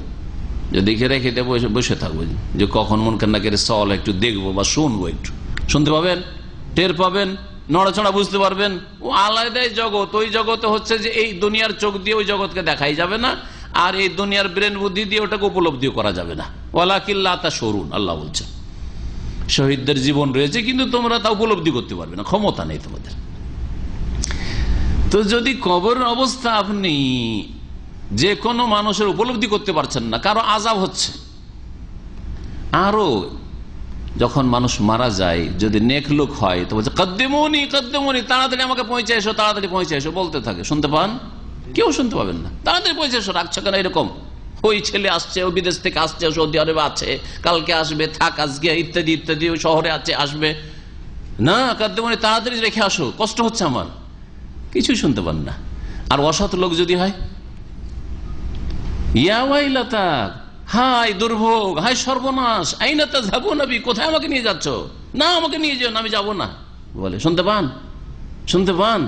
যে দেখে রেখে বসে থাকবো, যে কখন মুনকার নাকির সওয়াল একটু দেখবো বা শুনবো, একটু শুনতে পাবেন, টের পাবেন, নড়াচড়া বুঝতে পারবেন। ও আলাদাই জগৎ। ওই জগতে হচ্ছে যে এই দুনিয়ার চোখ দিয়ে ওই জগৎকে দেখাই যাবে না, আর এই দুনিয়ার ব্রেন বুদ্ধি দিয়ে ওটাকে উপলব্ধিও করা যাবে না। ওয়ালাকিন লা তাশউরুন, আল্লাহ বলছেন শহীদদের জীবন রয়েছে, কিন্তু তোমরা তা উপলব্ধি করতে পারবে না, ক্ষমতা নেই তোমাদের। তো যদি কবরের অবস্থা আপনি যে কোনো মানুষের উপলব্ধি করতে পারছেন না, কারো আযাব হচ্ছে, আরো যখন মানুষ মারা যায়, যদি নেক লোক হয় তো বলছে কদ্দিমুনি কদ্দিমুনি, তাড়াতাড়ি আমাকে পৌঁছে এসো, তাড়াতাড়ি পৌঁছে এসো, বলতে থাকে। শুনতে পান? কেউ শুনতে পাবেন না। তাড়াতাড়ি পৌঁছে এসো, রাখছো কেন? এরকম ওই ছেলে আসছে, ও বিদেশ থেকে আসছে, সৌদি আরবে আছে, কালকে আসবে, থাক আজকে, ইত্যাদি ইত্যাদি, ওই শহরে আছে, আসবে না, কদ্দিমুনি, তাড়াতাড়ি রেখে আসো, কষ্ট হচ্ছে আমার, কিছুই শুনতে পান না। আর অসৎ লোক যদি হয়, ইয়া ওয়াইলাতা, হাই দুর্ভোগ, হাই সর্বনাশ, আইনা তাযহাবুন নবী, কোথায় আমাকে নিয়ে যাচ্ছ? না, আমাকে নিয়ে যেও না, আমি যাবো না বলে। শুনতে পান? শুনতে পান?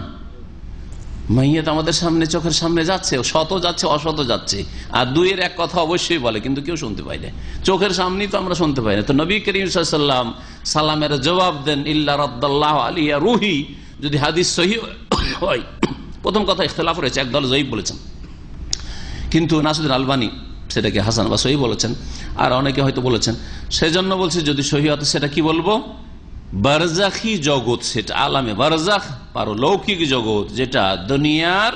মাইয়াত আমাদের সামনে, চোখের সামনে যাচ্ছে, শত যাচ্ছে, অশত যাচ্ছে, আর 2-এর 1 কথা অবশ্যই বলে, কিন্তু কেউ শুনতে পাই না, চোখের সামনেই তো আমরা শুনতে পাই না। তো নবী করিম সাল্লাল্লাহু আলাইহি ওয়াসাল্লাম সালামের জবাব দেন, ইল্লা রাদ্দাল্লাহু আলাইহি রূহি, যদি হাদিস সহিহ হয়। প্রথম কথা ইখতিলাফ রয়েছে, একদল যঈফ বলেছেন, কিন্তু নাসিরুদ্দিন আলবানী সেটাকে হাসান বা সহিহ বলেছেন, আর অনেকে হয়তো বলেছেন। সেজন্য বলছে যদি সহিহ হতো, সেটা কি বলবো? বারজাখী জগৎ, সেটা আলামে বারজাখ, পারলৌকিক জগৎ, যেটা দুনিয়ার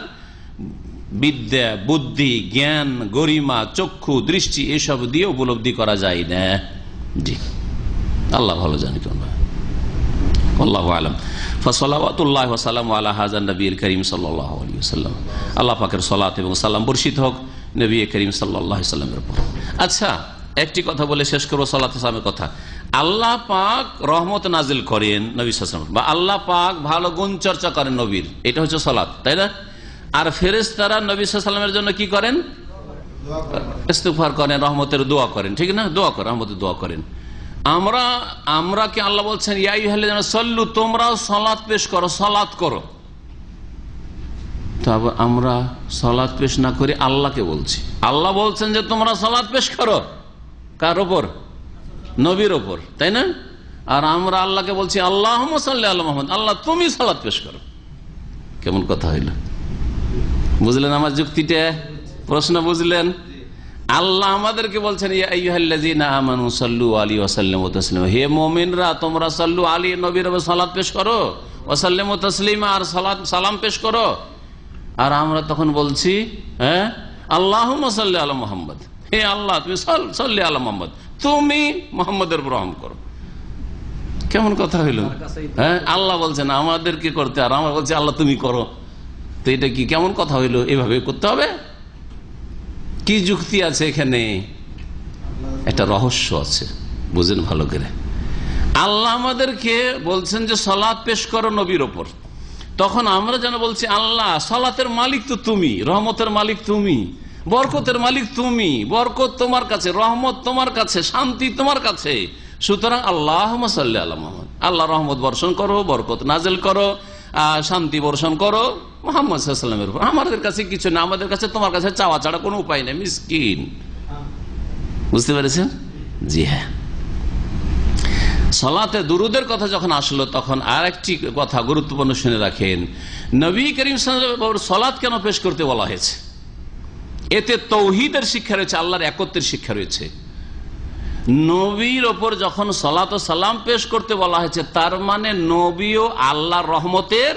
বিদ্যা, বুদ্ধি, জ্ঞান, গরিমা, চক্ষু, দৃষ্টি এসব দিয়ে উপলব্ধি করা যায় না। জি, আল্লাহ ভালো জানি, আল্লাহু আলাম। ফাসসালাওয়াতুল্লাহি ওয়া সালামু আলা হাযান নবিয়্যিল কারীম সাল্লাল্লাহু আলাইহি ওয়াসাল্লাম। আল্লাহ পাকের সালাত এবং সালাম বর্ষিত হোক নবী করিম সাল্লাল্লাহু আলাইহি ওয়াসাল্লামের উপর। আচ্ছা, একটি কথা বলে শেষ করব, সালাত সালামের কথা। আল্লাহ পাক রহমত নাজিল করেন নবী সাল্লাল্লাহু আলাইহি ওয়াসাল্লাম, বা আল্লাহ পাক ভালো গুণ চর্চা করেন নবীর, এটা হচ্ছে সালাত, তাই না? আর ফেরেশতারা নবী সাল্লাল্লাহু আলাইহি ওয়াসাল্লামের জন্য কি করেন? ইস্তিগফার করেন, রহমতের দোয়া করেন, ঠিক না? দোয়া করেন, রহমতের দোয়া করেন। আমরা কি আল্লাহ বলছেন ইয়া আইয়ুহাল্লাযীনা সাল্লু, তোমরাও সালাত পেশ করো, সালাত করো। তবে আমরা সালাত পেশ না করি, আল্লাহকে বলছি। আল্লাহ বলছেন যে তোমরা সালাত পেশ করো, কার ওপর? নবীর ওপর, তাই না? আর আমরা আল্লাহকে বলছি আল্লাহুম্মা সাল্লি আলা মুহাম্মদ, আল্লাহ তুমি সালাত পেশ করো। কেমন কথা হইল? বুঝলেন আমার যুক্তিটা? প্রশ্ন বুঝলেন? আল্লাহ আমাদেরকে বলছেন ইয়া আইয়ুহাল্লাযীনা আমানু সাল্লু আলাইহি ওয়া সাল্লিমু তাসলিমা, হে মুমিনরা তোমরা সাল্লু আলাইহি, নবীর উপর সালাত পেশ করো, ওয়া সাল্লিমু তাসলিমা, আর সালাম পেশ করো। আর আমরা তখন বলছি হ্যাঁ আল্লাহুম্মা সাল্লি আলা মুহাম্মদ, হে আল্লাহ তুমি সাল্লি আলা মুহাম্মদ, তুমি মুহাম্মদের উপর রহম করো। কেমন কথা হইল? হ্যাঁ, আল্লাহ বলছেন আমাদেরকে করতে, আর আমরা বলছি আল্লাহ তুমি করো। তো এটা কি কেমন কথা হইল? এভাবে করতে হবে? কি যুক্তি আছে এখানে? একটা রহস্য আছে, বুঝেন ভালো করে। আল্লাহ আমাদেরকে বলছেন যে সালাত পেশ করো নবীর ওপর, তখন আমরা যেন বলছি আল্লাহ সালাতের মালিক তো তুমি, রহমতের মালিক তুমি, বরকতের মালিক তুমি, বরকত তোমার কাছে, রহমত তোমার কাছে, শান্তি তোমার কাছে। সুতরাং আল্লাহুম্মা সাল্লি আলা মুহাম্মদ, আল্লাহ রহমত বর্ষণ করো, বরকত নাজিল করো, শান্তি বর্ষণ করো মুহাম্মদ সাল্লাল্লাহু আলাইহি ওয়াসাল্লামের উপর। আমাদের কাছে কিছু না, আমাদের কাছে তোমার কাছে চাওয়া ছাড়া কোনো উপায় নেই, মিসকিন। বুঝতে পেরেছেন? জি হ্যাঁ। সালাতে দুরুদের কথা যখন আসলো তখন আর একটি কথা গুরুত্বপূর্ণ শুনে রাখেন। নবী করিম সাল্লাল্লাহু আলাইহি ওয়াসাল্লাম সালাত কেন পেশ করতে বলা হয়েছে? এতে তৌহিদের শিক্ষা রয়েছে, আল্লাহর একত্বের শিক্ষা রয়েছে। নবীর ওপর যখন সালাত ও সালাম পেশ করতে বলা হয়েছে, তার মানে নবীও আল্লাহর রহমতের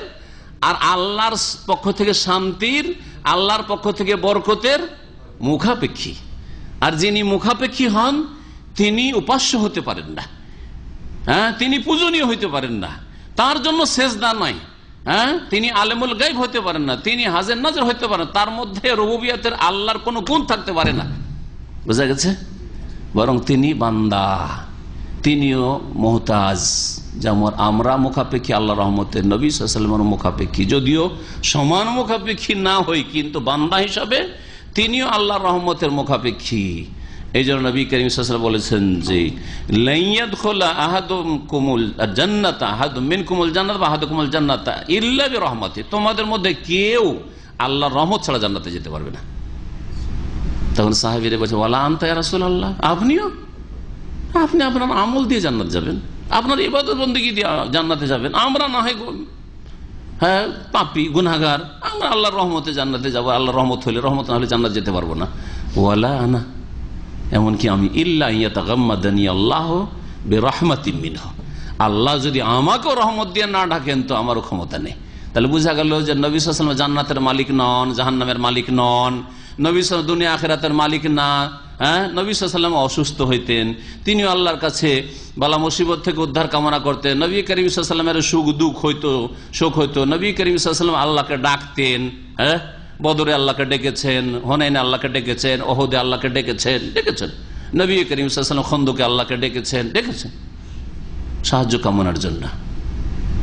আর আল্লাহর পক্ষ থেকে শান্তির, আল্লাহর পক্ষ থেকে বরকতের মুখাপেক্ষী। আর যিনি মুখাপেক্ষী হন তিনি উপাস্য হতে পারেন না, হ্যাঁ, তিনি পূজনীয় হইতে পারেন না, তার জন্য সেজদা নাই, হ্যাঁ, তিনি আলেমুল গায়ব হতে পারেন না, তিনি হাজির নাজর হইতে পারেন, তার মধ্যে রুবুবিয়তের আল্লাহর কোনো গুণ থাকতে পারে না। বুঝা গেছে? বরং তিনি বান্দা, তিনিও মুহতাজ। যেমন আমরা মুখাপেক্ষী আল্লাহ রহমতের, নবী সাল্লাল্লাহু আলাইহি ওয়াসাল্লামের মুখাপেক্ষী, যদিও সমান মুখাপেক্ষী না হই, কিন্তু বান্দা হিসাবে তিনিও আল্লাহর রহমতের মুখাপেক্ষী। এই জন্য নবী করিম সাল্লাল্লাহু আলাইহি ওয়াসাল্লাম বলেছেন যে লা ইয়াদখুলা আহাদুকুমুল জান্নাতা, আহাদুম মিনকুমুল জান্নাত বা আহাদুকুমুল জান্নাতা ইল্লা বিরহমাতি, তোমাদের মধ্যে কেউ আল্লাহর রহমত ছাড়া জান্নাতে যেতে পারবে না। তখন সাহাবীরা বলছে ওয়ালা আনতা ইয়া রাসূলুল্লাহ, আপনিও? আপনি আপনার আমল দিয়ে জান্নাত যাবেন, আপনার ইবাদত বন্দেগী দিয়ে জান্নাতে যাবেন, আমরা না হয় হ্যাঁ পাপী গুনাহগার, আমরা আল্লাহর রহমতে জান্নাতে যাবো। আল্লাহর রহমত হলে, রহমত না হলে জান্নাত যেতে পারবো না। ওয়ালা আনা, এমনকি আমি ইল্লা ইয়াতাগাম্মাদানি আল্লাহু বিরহমাতিন মিনহু, আল্লাহ যদি আমাকেও রহমত দিয়ে না ঢাকেন তো আমারও ক্ষমতা নেই। তাহলে বোঝা গেল যে নবী সাল্লাল্লাহু আলাইহি ওয়াসাল্লাম জান্নাতের মালিক নন, জাহান্নামের মালিক নন, নবী সাল্লাল্লাহু দুনিয়া আখিরাতের মালিক না। হ্যাঁ, নবী সাল্লাল্লাহু আলাইহি ওয়াসাল্লাম অসুস্থ হইতেন, তিনিও আল্লাহর কাছে বালা মুসিবত থেকে উদ্ধার কামনা করতেন। নবী করিম সাল্লাল্লাহু আলাইহি ওয়াসাল্লামের সুখ দুঃখ হইতো, শোক হইতো, নবী করিম সাল্লাল্লাহু আলাইহি ওয়াসাল্লাম আল্লাহকে ডাকতেন। হ্যাঁ, বদরে আল্লাহকে ডেকেছেন, হুনাইনে আল্লাহকে ডেকেছেন, ওহুদে আল্লাহকে ডেকেছেন, নবী করিম সাল্লাল্লাহু আলাইহি ওয়াসাল্লাম খন্দকে আল্লাহকে ডেকেছেন সাহায্য কামনার জন্য।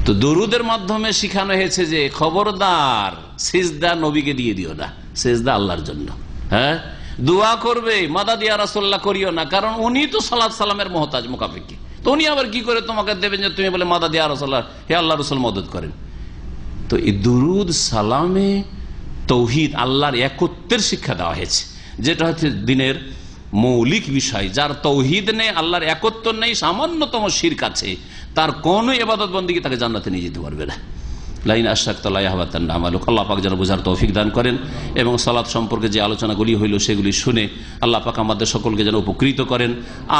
তো দরুদের মাধ্যমে শিখানো হয়েছে যে খবরদার সিজদা নবীকে দিয়ে দিও না, সিজদা আল্লাহর জন্য। হ্যাঁ, দোয়া করবে মাদাদ ইয়া রাসূলুল্লাহ করিও না, কারণ উনি তো সালাত সালামের মুহতাজ মুখাপেক্ষী, তো উনি আবার কি করে তোমাকে দেবেন যে তুমি বলে মাদাদ ইয়া রাসূলুল্লাহ, হে আল্লাহ রাসূল মদদ করেন। তো এই দুরুদ সালামে তৌহিদ, আল্লাহর একত্বের শিক্ষা দেওয়া হয়েছে, যেটা হচ্ছে দিনের মৌলিক বিষয়। যার তৌহিদ নেই, আল্লাহর একত্ব নেই, সামান্যতম শিরক আছে, তার কোন ইবাদত বন্দেগী তাকে জান্নাতে নিয়ে যেতে পারবে না। লাইন আশরাকতা লা ইয়াহবাতান্না আমালুক। আল্লাহ পাক যেন বোঝার তৌফিক দান করেন, এবং সালাত সম্পর্কে যে আলোচনাগুলি হইল সেগুলি শুনে আল্লাহ পাক আমাদের সকলকে যেন উপকৃত করেন।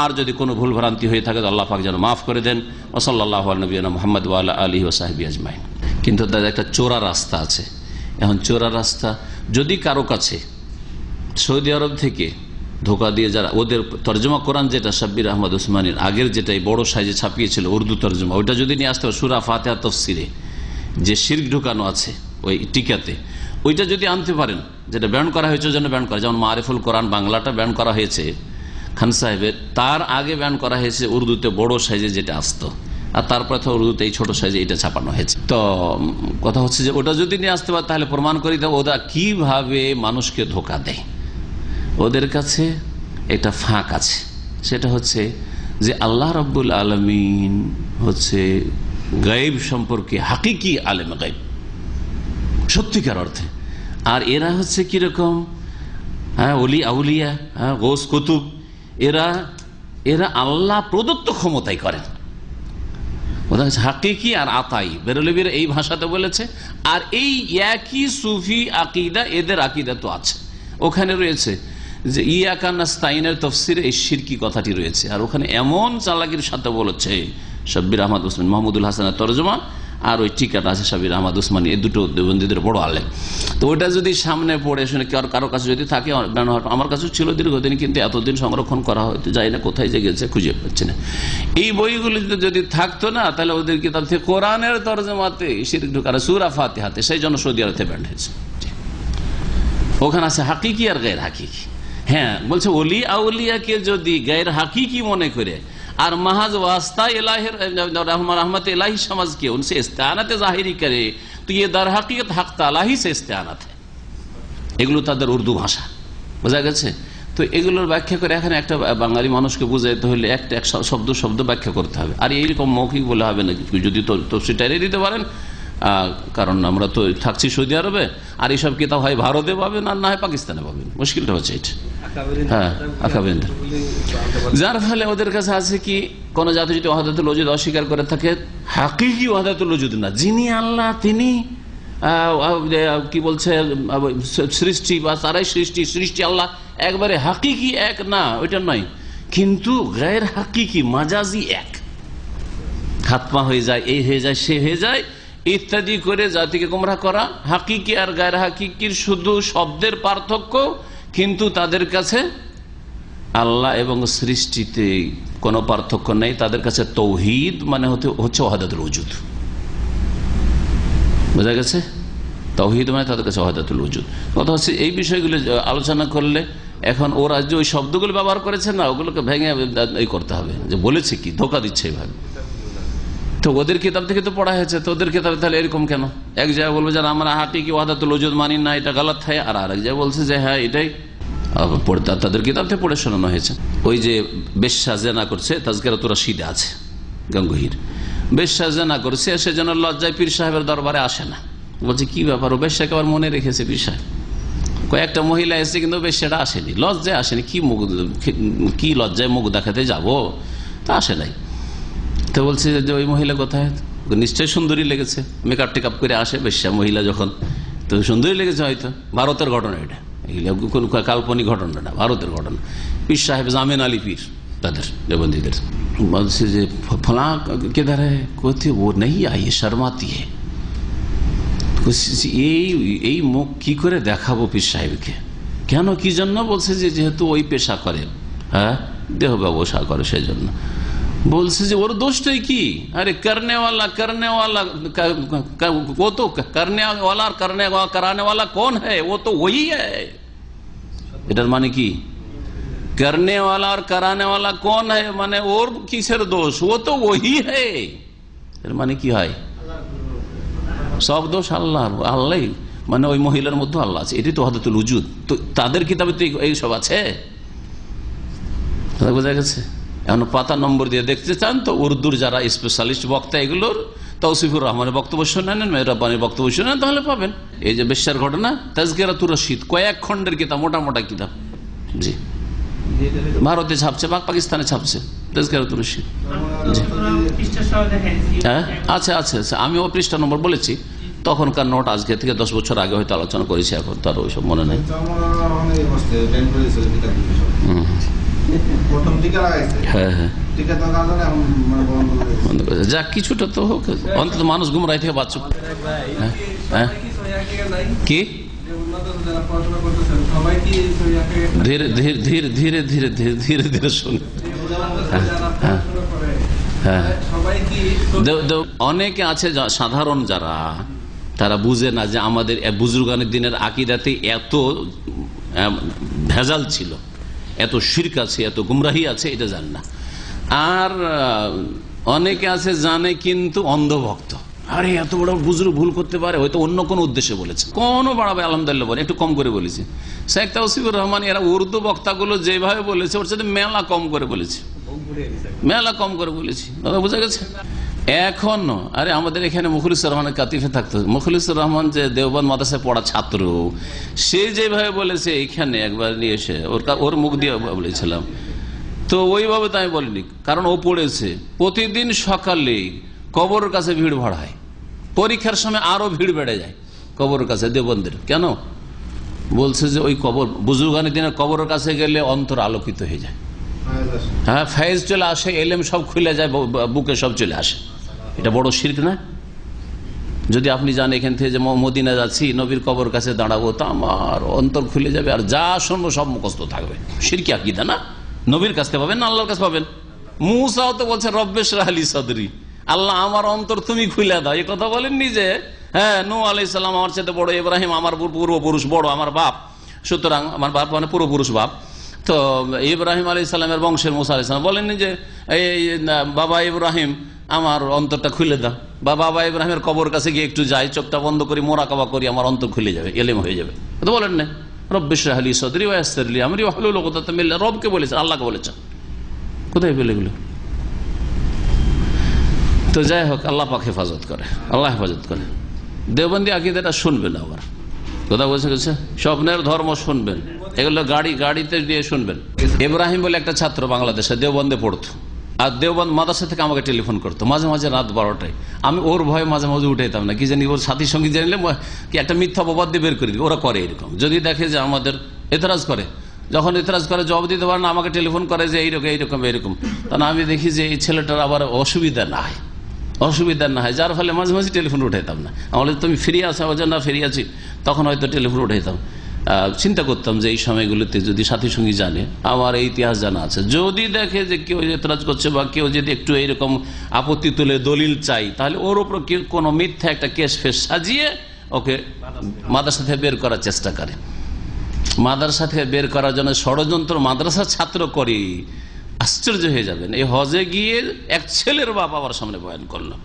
আর যদি কোনো ভুল ভ্রান্তি হয়ে থাকে তো আল্লাহ পাক যেন মাফ করে দেন। ওয়া সাল্লাল্লাহু আলা নবিয়িনা মুহাম্মদ ওয়া আলা আলিহি ওয়া সাহবিহি আজমাইন। কিন্তু দাদা একটা চোরা রাস্তা আছে। এখন চোরা রাস্তা যদি কারো কাছে সৌদি আরব থেকে ধোকা দিয়ে, যারা ওদের তর্জমা কোরআন যেটা শাব্বির আহমদ উসমানীর আগের যেটাই বড় সাইজে ছাপিয়েছিল উর্দু তর্জমা, ওইটা যদি নিয়ে আসতে হবে, সূরা ফাতিহা তফসিরে যে শিরক ঢুকানো আছে ওই টিকাতে, ওইটা যদি আনতে পারেন, যেটা ব্যান করা হয়েছে যেন ব্যান করা, যেমন মারিফুল কোরআন বাংলাটা ব্যান করা হয়েছে খান সাহেবের, তার আগে ব্যান করা হয়েছে উর্দুতে বড় সাইজে যেটা আসতো, আর তারপরে তো উর্দুতে এই ছোট সাইজে এটা ছাপানো হয়েছে। তো কথা হচ্ছে যে ওটা যদি নিয়ে আসতে পারে তাহলে প্রমাণ করি দেবো ওরা কিভাবে মানুষকে ধোকা দেয়। ওদের কাছে একটা ফাঁক আছে, সেটা হচ্ছে যে আল্লাহ রাব্বুল আলামিন হচ্ছে গায়েব সম্পর্কে হাকিকি আলেম গায়েব, সত্যিকার অর্থে। আর এরা হচ্ছে কিরকম, হ্যাঁ, ওলি আউলিয়া, হ্যাঁ, গৌস কুতুব, এরা আল্লাহ প্রদত্ত ক্ষমতায় করেন। হাকিকি আর আতাই বেরলভীর এই ভাষাতে বলেছে। আর এই একই সুফি আকিদা এদের আকিদা তো আছে, ওখানে রয়েছে যে ইয়াকা নাস্তাইনের তফসিরে এই শিরকি কথাটি রয়েছে। আর ওখানে এমন চালাকির সাথে বলেছে শাব্বির আহমদ উসমানী, মাহমুদুল হাসানের তরজমা আর ওই টিকাটা আছে শাব্বির আহমদ উসমানী, এই দুটো দেওবন্দীদের বড় আলেম। তো ওটা যদি সামনে পড়ে শুনে কারো কাছে যদি থাকে, আমার কাছেও ছিল দীর্ঘদিন, কিন্তু এতদিন সংরক্ষণ করা হয়তো যায় না, কোথায় যে গেছে খুঁজে পাচ্ছে না। এই বইগুলি যদি থাকতো না, তাহলে ওদের কিতাব থেকে কোরআনের তরজমাতে শিরক ঢুকানো, সূরা ফাতিহাতে, সেই জন্য সৌদি আরবে ব্যান্ড হয়েছে। ওখানে আছে হাকিকি আর গায়ের হাকিকি। হ্যাঁ, বলছে ওলি আউলিয়াকে যদি গায়ের হাকিকি মনে করে আর মাহাজ ওয়াস্তা ইলাহির रहमत इलाही समझ के उनसे इस्तिआनत जाहिरी करे तो ये दर हकीकत हक ताला ही से इस्तिआनत है। এগুলো তাদের উর্দু ভাষা, বোঝা গেছে। তো এগুলোর ব্যাখ্যা করে এখানে একটা বাঙালি মানুষকে বুঝাইতে হলে একটা এক শব্দ শব্দ ব্যাখ্যা করতে হবে। আর এইরকম মৌখিক বলে হবে না, যদি তফসিরটা দিতে পারেন, কারণ আমরা তো থাকছি সৌদি আরবে, আর এইসব কিতাব হয় ভারতে পাবেন আর না হয় পাকিস্তানে পাবেন, মুশকিলটা হচ্ছে এটা। হ্যাঁ, আকাবিরিন, যার ফলে ওদের কাছে আছে কি, কোন জাতি যদি ওয়াহদাতুল ওজুদ অস্বীকার করে থাকে, হাকিকি ওয়াহদাতুল ওজুদ না, যিনি আল্লাহ তিনি কি বলছে সৃষ্টি বা তারাই সৃষ্টি আল্লাহ একবারে হাকিকি এক না, ওইটা নয়, কিন্তু গায়ের হাকিকি মাজাজি এক, হাত পা হয়ে যায়, এই হয়ে যায়, সে হয়ে যায় ইত্যাদি করে জাতিকে গোমরাহ করা। হাকিকি আর গায়ের হাকিকির শুধু শব্দের পার্থক্য, কিন্তু তাদের কাছে আল্লাহ এবং সৃষ্টিতে কোনো পার্থক্য নেই। তাদের কাছে তৌহিদ মানে হচ্ছে ওয়াহদাতুল ওজুদ, বোঝা গেছে। তাওহীদ মানে তাদের কাছে ওয়াহদাতুল ওজুদ। কথা হচ্ছে এই বিষয়গুলো আলোচনা করলে, এখন ওরা যে ওই শব্দগুলো ব্যবহার করেছে না, ওগুলোকে ভেঙে এই করতে হবে যে বলেছে কি, ধোকা দিচ্ছে এইভাবে। তো ওদের কিতাব থেকে তো পড়া হয়েছে, তো ওদের কিতাবে তাহলে এরকম কেন? এক জায়গায় বলবে যে আমরা হাকিকি ওয়াহদাতুল ওজুদ মানি না, এটা গলত হয়, আর আরেক জায়গায় বলছে যে হ্যাঁ এটাই তাদের কিতাব থেকে পড়ে শোনানো হয়েছে। ওই যে বেশ্যা জেনা করছে, তাজকিরাতুর রাশিদে আছে গঙ্গোহীর, বেশ্যা জেনা করছে, সে যেন লজ্জায় পীর সাহেবের দরবারে আসে না। বলছে কি ব্যাপার, ও বেশ্যাকে আবার মনে রেখেছে পীর সাহেব? কয়েকটা মহিলা এসে, কিন্তু বেশ্যাটা আসেনি, লজ্জায় আসেনি। কি লজ্জায় মুখ দেখাতে যাব, তা আসে নাই। তো বলছে যে ওই মহিলা কোথায়? নিশ্চয়ই সুন্দরী লেগেছে, মেকআপ টেকআপ করে আসে বেশ্যা মহিলা যখন, তো সুন্দরী লেগেছে হয়তো। ভারতের ঘটনা এটা, কোন কাল্পনিক ঘটনা না, ভারতের ঘটনা। পীর সাহেব জামেন আলী পীর তাদের দেবন্দীদের বলছে যে ফলা কেদার কোথায়, ও নেই আইয়ে শর্মাতি হে। এই মুখ কি করে দেখাবো পীর সাহেবকে? কেন, কি জন্য? বলছে যে যেহেতু ওই পেশা করে, হ্যাঁ দেহ ব্যবসা করে, সেই জন্য। বলছে যে ওর দোষটাই কি? আরে করনেওয়ালা ও তো করনেওয়ালা करानेवाला कौन है, वो तो वही है। এটার মানে কি? करनेवाला और करानेवाला कौन है মানে ওর কিসের দোষ? ও তো ওই है। এর মানে কি হয়? সব দোষ আল্লাহর, আল্লাহ মানে ওই মহিলার মধ্যে আল্লাহ আছে, এটি তো ওয়াহদাতুল ওজুদ। তো তাদের কিতাবে তো এইসব আছে, বোঝা গেছে। এখন পাতা নম্বর দিয়ে দেখতে চান তো উর্দুর যারা স্পেশালিস্ট বক্তা এগুলোর, তৌসিফুর রহমানের বক্তব্য শুনেন, মেহরাবানির বক্তব্য শুনেন, তাহলে পাবেন। এই যে বেশ্যার ঘটনা, তাজকিরাতুর রাশিদ কয়েক খন্ডের কিতাব, মোটা মোটা কিতাব, জি, ভারতে ছাপছে বা পাকিস্তানে ছাপছে তাজকিরাতুর রাশিদ। হ্যাঁ, আচ্ছা আচ্ছা আচ্ছা, আমি ও পৃষ্ঠা নম্বর বলেছি, তখনকার নোট আজকে থেকে 10 বছর আগে হয়তো আলোচনা করেছি, এখন তো আর ওইসব মনে নেই। হ্যাঁ হ্যাঁ, যাক কিছুটা তো হোক, অন্তত মানুষ গুমরাহি থেকে বাঁচুক। হ্যাঁ কি ধীরে ধীরে ধীরে ধীরে ধীরে ধীরে ধীরে ধীরে শুন। হ্যাঁ, অনেকে আছে সাধারণ যারা, তারা বুঝে না যে আমাদের বুজুর্গানের দিনের আকিদাতে এত ভেজাল ছিল, এত শিরক আছে, এত গুমরাহি আছে, এটা জান না। আর অনেকে আছে জানে কিন্তু অন্ধভক্ত, আরে এত বড় বুজুর্গ ভুল করতে পারে, হয়তো অন্য কোনো উদ্দেশ্যে বলেছে, কোনো বাড়াবে আলহামদুলিল্লাহ বলে, একটু কম করে বলেছে। শেখ তাওসিফুর রহমান এরা উর্দু বক্তাগুলো যেভাবে বলেছে, ওর সাথে মেলা কম করে বলেছে, মেলা কম করে বলেছি, বোঝা গেছে। এখনো আরে আমাদের এখানে মুখলিসুর রহমানের কাতিফে থাকতো, মুখলিসুর রহমান যে দেওবন্দ মাদ্রাসায় পড়া ছাত্র, সে যেভাবে বলেছে এখানে একবার নিয়ে এসে ওর মুখ দিয়ে বলেছিলাম, তো ওইভাবে তো আমি বলিনি, কারণ ও পড়েছে প্রতিদিন সকালে কবরের কাছে ভিড় ভাড় হয়, পরীক্ষার সময় আরো ভিড় বেড়ে যায় কবরের কাছে দেওবন্দের। কেন? বলছে যে ওই কবর বুজুর্গানের দিনের কবরের কাছে গেলে অন্তর আলোকিত হয়ে যায়, হ্যাঁ ফায়েজ চলে আসে, এলেম সব খুলে যায়, বুকে সব চলে আসে। এটা বড় শিরক না? যদি আপনি জান এখান থেকে যে মদিনা যাচ্ছি, নবীর কবর কাছে দাঁড়াবো, তা আমার অন্তর খুলে যাবে, আর যা শুনবো সব মুখস্থ থাকবে। শিরকি আকীদা না? নবীর কাছ থেকে পাবেন না আল্লাহর কাছে পাবেন? মুসাও তো বলছে রব্বে ইশরাহ লি সাদরি, আল্লাহ আমার অন্তর তুমি খুলে দাও। এই কথা বলেননি যে হ্যাঁ নূহ আলাইহিস সালাম আমার চেয়ে বড়, ইব্রাহিম আমার পূর্বপুরুষ বড়, আমার বাপ, সুতরাং আমার বাপ মানে পূর্বপুরুষ বাপ। তো ইব্রাহিম আলাইহিস সালামের বংশের মুসা আলাইহিস সালাম বলেননি যে এই বাবা ইব্রাহিম আমার অন্তরটা খুলে দাও, বা বাবা ইব্রাহিমের কবর কাছে গিয়ে একটু যাই, চোখটা বন্ধ করি, মোরাকাবা করি, আমার অন্তর খুলে যাবে, এলেম হয়ে যাবে। তো বলেন না রব্বি ইশরাহ লি সাদরি ওয়া ইয়াসসির লি আমরি ওয়াহলুল উকদাতাম মিন লিসানি। রবকে বলেছেন, আল্লাহকে বলেছেন, কোথায় পেলে এগুলো? তো যাই হোক, আল্লাহ পাক হেফাজত করে, আল্লাহ হেফাজত করে। দেওবন্দি আকীদাটা শুনবেন, আবার কথা বলছে গেছে, স্বপ্নের ধর্ম শুনবেন, এগুলো গাড়িতে দিয়ে শুনবেন। ইব্রাহিম বলে একটা ছাত্র বাংলাদেশে দেওবন্দে পড়তো, আর দেওবন্দ মাদ্রাসা থেকে আমাকে টেলিফোন করতো মাঝে মাঝে রাত 12টায়। আমি ওর ভয়ে মাঝে মাঝে উঠাইতাম না, কি জানি ওর সাথী সঙ্গী জানিলে কি একটা মিথ্যা অপবাদ দিয়ে বের করে দিই। ওরা করে এরকম, যদি দেখে যে আমাদের এতরাজ করে, যখন এতরাজ করে জবাব দিতে পারে না, আমাকে টেলিফোন করে যে এইরকম। তা আমি দেখি যে এই ছেলেটার আবার অসুবিধা না হয়, যার ফলে মাঝে মাঝে টেলিফোন উঠাইতাম না। আমার তুমি ফিরে আসো, আমার না ফিরে আছি, তখন হয়তো টেলিফোন উঠাইতাম। চিন্তা করতাম যে এই সময়গুলোতে যদি সাথী সঙ্গী জানে, আমার এই ইতিহাস জানা আছে, যদি দেখে যে কেউ এতরাজ করছে বা কেউ যদি একটু এইরকম আপত্তি তুলে দলিল চাই, তাহলে ওর উপর কোনো মিথ্যা একটা কেস ফেস সাজিয়ে ওকে মাদ্রাসা থেকে বের করার চেষ্টা করে। মাদ্রাসা থেকে বের করার জন্য ষড়যন্ত্র মাদ্রাসার ছাত্র করে, আশ্চর্য হয়ে যাবেন। এই হজে গিয়ে এক ছেলের বাপ আবার সামনে বয়ান করলো,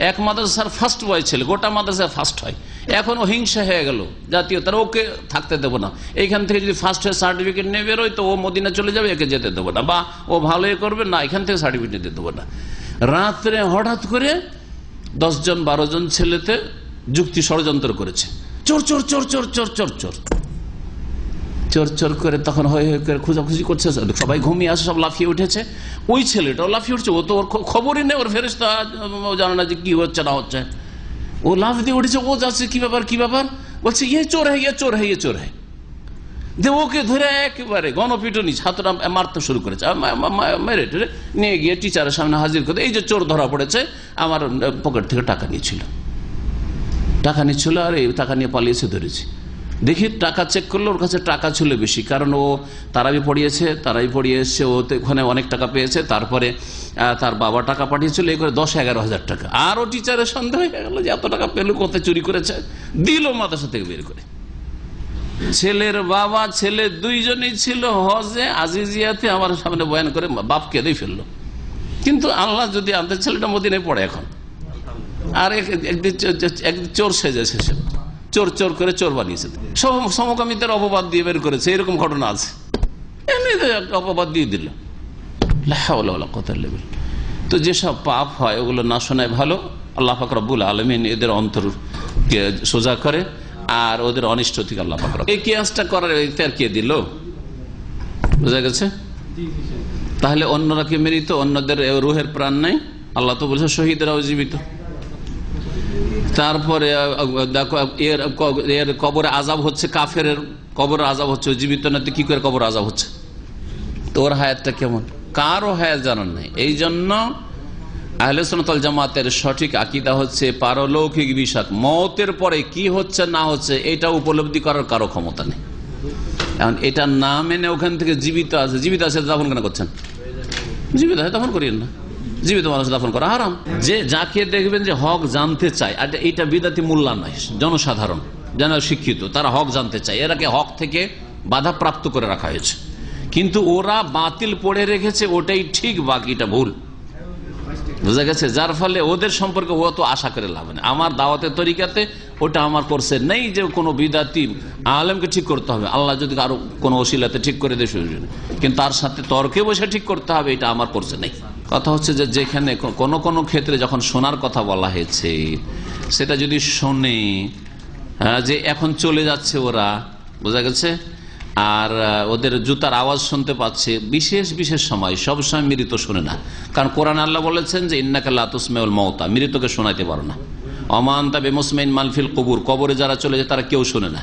এক মাদ্রাসার ফার্স্ট বয় ছেলে, গোটা মাদ্রাসায় ফার্স্ট হয়, এখন ও হিংসা হয়ে গেল জাতীয়, তারা ওকে থাকতে দেবো না, এইখান থেকে যদি ফার্স্ট হয়ে সার্টিফিকেট নিয়ে বেরোয় তো ও মদিনা চলে যাবে, একে যেতে দেবো না, বা ও ভালোই করবে না, এখান থেকে সার্টিফিকেট নিতে দেবো না। রাত্রে হঠাৎ করে 10 জন 12 জন ছেলেতে যুক্তি ষড়যন্ত্র করেছে, চোর চোর চোর চোর চোর চোর চোর চোর চোর করে, তখন হয়ে করে খোঁজাখুঁজি করছে, সবাই ঘুমিয়ে আসে, সব লাফিয়ে উঠেছে। ওই ছেলেটাও লাফিয়ে উঠছে, ও তো ওর খবরই নেই, ওর ফেরেশতা জানে না যে কি হচ্ছে না হচ্ছে, ও লাফ দিয়ে উঠেছে, ও যাচ্ছে কি ব্যাপার, বলছে ইয়ে চোর হ্যাঁ। যে ওকে ধরে একেবারে গণপিটুনি, ছাত্ররা মারতে শুরু করেছে, মেরে নিয়ে গিয়ে টিচারের সামনে হাজির করে, এই যে চোর ধরা পড়েছে, আমার পকেট থেকে টাকা নিচ্ছিল, আর এই টাকা নিয়ে পালিয়েছে, ধরেছি। দেখি টাকা চেক করলো, ওর কাছে টাকা ছিল বেশি, কারণ ও তারাবি পড়িয়েছে, ও ওখানে অনেক টাকা পেয়েছে, তারপরে তার বাবা টাকা পাঠিয়েছিল, এই করে 10-11 হাজার টাকা। আর ও টিচারের সন্দেহ হয়ে গেল যে এত টাকা পেলো কোথায়, চুরি করেছে, দিল মাদ্রাসা থেকে বের করে। ছেলের বাবা ছেলে দুইজনেই ছিল হজে আজিজিয়াতে, আমার সামনে বয়ান করে বাপ কেঁদেই ফেললো। কিন্তু আল্লাহ যদি আনতে, ছেলেটা মদিনায় পড়ে এখন, আর একদিন চোর সেজেছে, সে চোর করে চোর বানিয়েছে, সমকামীদের অপবাদ দিয়ে বের করেছে, এরকম ঘটনা আছে, এমনি অপবাদ দিয়ে দিল। তো যেসব পাপ হয় ওগুলো না শোনায় ভালো। আল্লাহ পাক রব্বুল আলামিন এদের অন্তরকে সোজা করে, আর ওদের অনিষ্ট থেকে আল্লাহ পাক এই কিয়াসটা করার ইখতিয়ার কে দিল? বোঝা গেছে? তাহলে অন্যরা কি মৃত, অন্যদের রুহের প্রাণ নাই? আল্লাহ তো বলছে শহীদরাও জীবিত। তারপরে এর কবরে আযাব হচ্ছে, কাফের কবরে আযাব হচ্ছে, জীবিত না তো কি করে কবর আযাব হচ্ছে? তো ওর হায়াতটা কেমন, কারও হায়াত জানার নাই। এই জন্য আহলে সুন্নাত ওয়াল জামাতের সঠিক আকীদা হচ্ছে পারলৌকিক বিষয়, মওতের পরে কি হচ্ছে না হচ্ছে এটা উপলব্ধি করার কারো ক্ষমতা নেই। এখন এটা না মেনে ওখান থেকে জীবিত আছে দাফন কেন করছেন? জীবিত আছে দাফন করিয়েন না, জীবিত মানুষ দাফন করা হারাম। যে যাকে দেখবেন যে হক জানতে চায়, আর এটা বিদাতি মোল্লা নয়, জনসাধারণ যারা শিক্ষিত তারা হক জানতে চায়, এরাকে হক থেকে বাধা প্রাপ্ত করে রাখা হয়েছে, কিন্তু ওরা বাতিল পড়ে রেখেছে, ওটাই ঠিক বাকিটা ভুল। বুঝা গেছে? যার ফলে ওদের সম্পর্কে ও তো আশা করে লাভ নেই। আমার দাওয়াতের তরিকাতে ওটা আমার করছে নেই যে কোনো বিদাতি আলেমকে ঠিক করতে হবে, আল্লাহ যদি আরো কোনো ওসিলাতে ঠিক করে দেয়, কিন্তু তার সাথে তর্কে বসে ঠিক করতে হবে, এটা আমার করছে নেই। কথা হচ্ছে যে যেখানে কোনো ক্ষেত্রে যখন শোনার কথা বলা হয়েছে, সেটা যদি শোনে যে এখন চলে যাচ্ছে ওরা, বোঝা গেছে, আর ওদের জুতার আওয়াজ শুনতে পাচ্ছে বিশেষ বিশেষ সময়, সব সময় মৃত শোনে না। কারণ কোরআন আল্লাহ বলেছেন যে ইন্নাকা লা তুসমিউল মাউতা, মৃতকে শোনাইতে পারো না। অমান্তা বেমুসমিন মালফিল কবুর, কবরে যারা চলে যায় তারা কেউ শোনে না।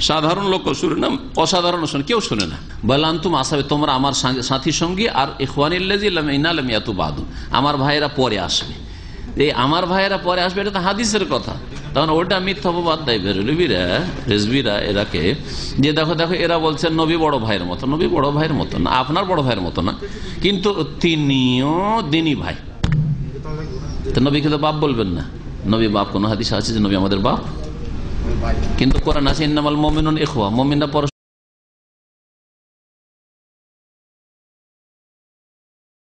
সাধারণ লোক শুনে না, অসাধারণ শোনে, কেউ শোনে না। বলান্তুম আসাবে, তোমরা আমার সাথী সঙ্গী, আর ইখওয়ানিল্লাযী আমার ভাইয়েরা পরে আসবে। এই আমার ভাইয়েরা পরে আসবে, এটা তো হাদিসের কথা। তখন ওটা মিথ্যা অপবাদ দেয় বেরলবিরা, রেজবিরা এরাকে, যে দেখো দেখো এরা বলছেন নবী বড় ভাইয়ের মতো। নবী বড় ভাইয়ের মতো না, আপনার বড় ভাইয়ের মতো না, কিন্তু তিনিও দিনী ভাই। তো নবীকে তো বাপ বলবেন না। নবী বাপ, কোন হাদিস আছে যে নবী আমাদের বাপ? কিন্তু কোরআন আছে ইন্নামাল মুমিনুনা ইখওয়া, মুমিনরা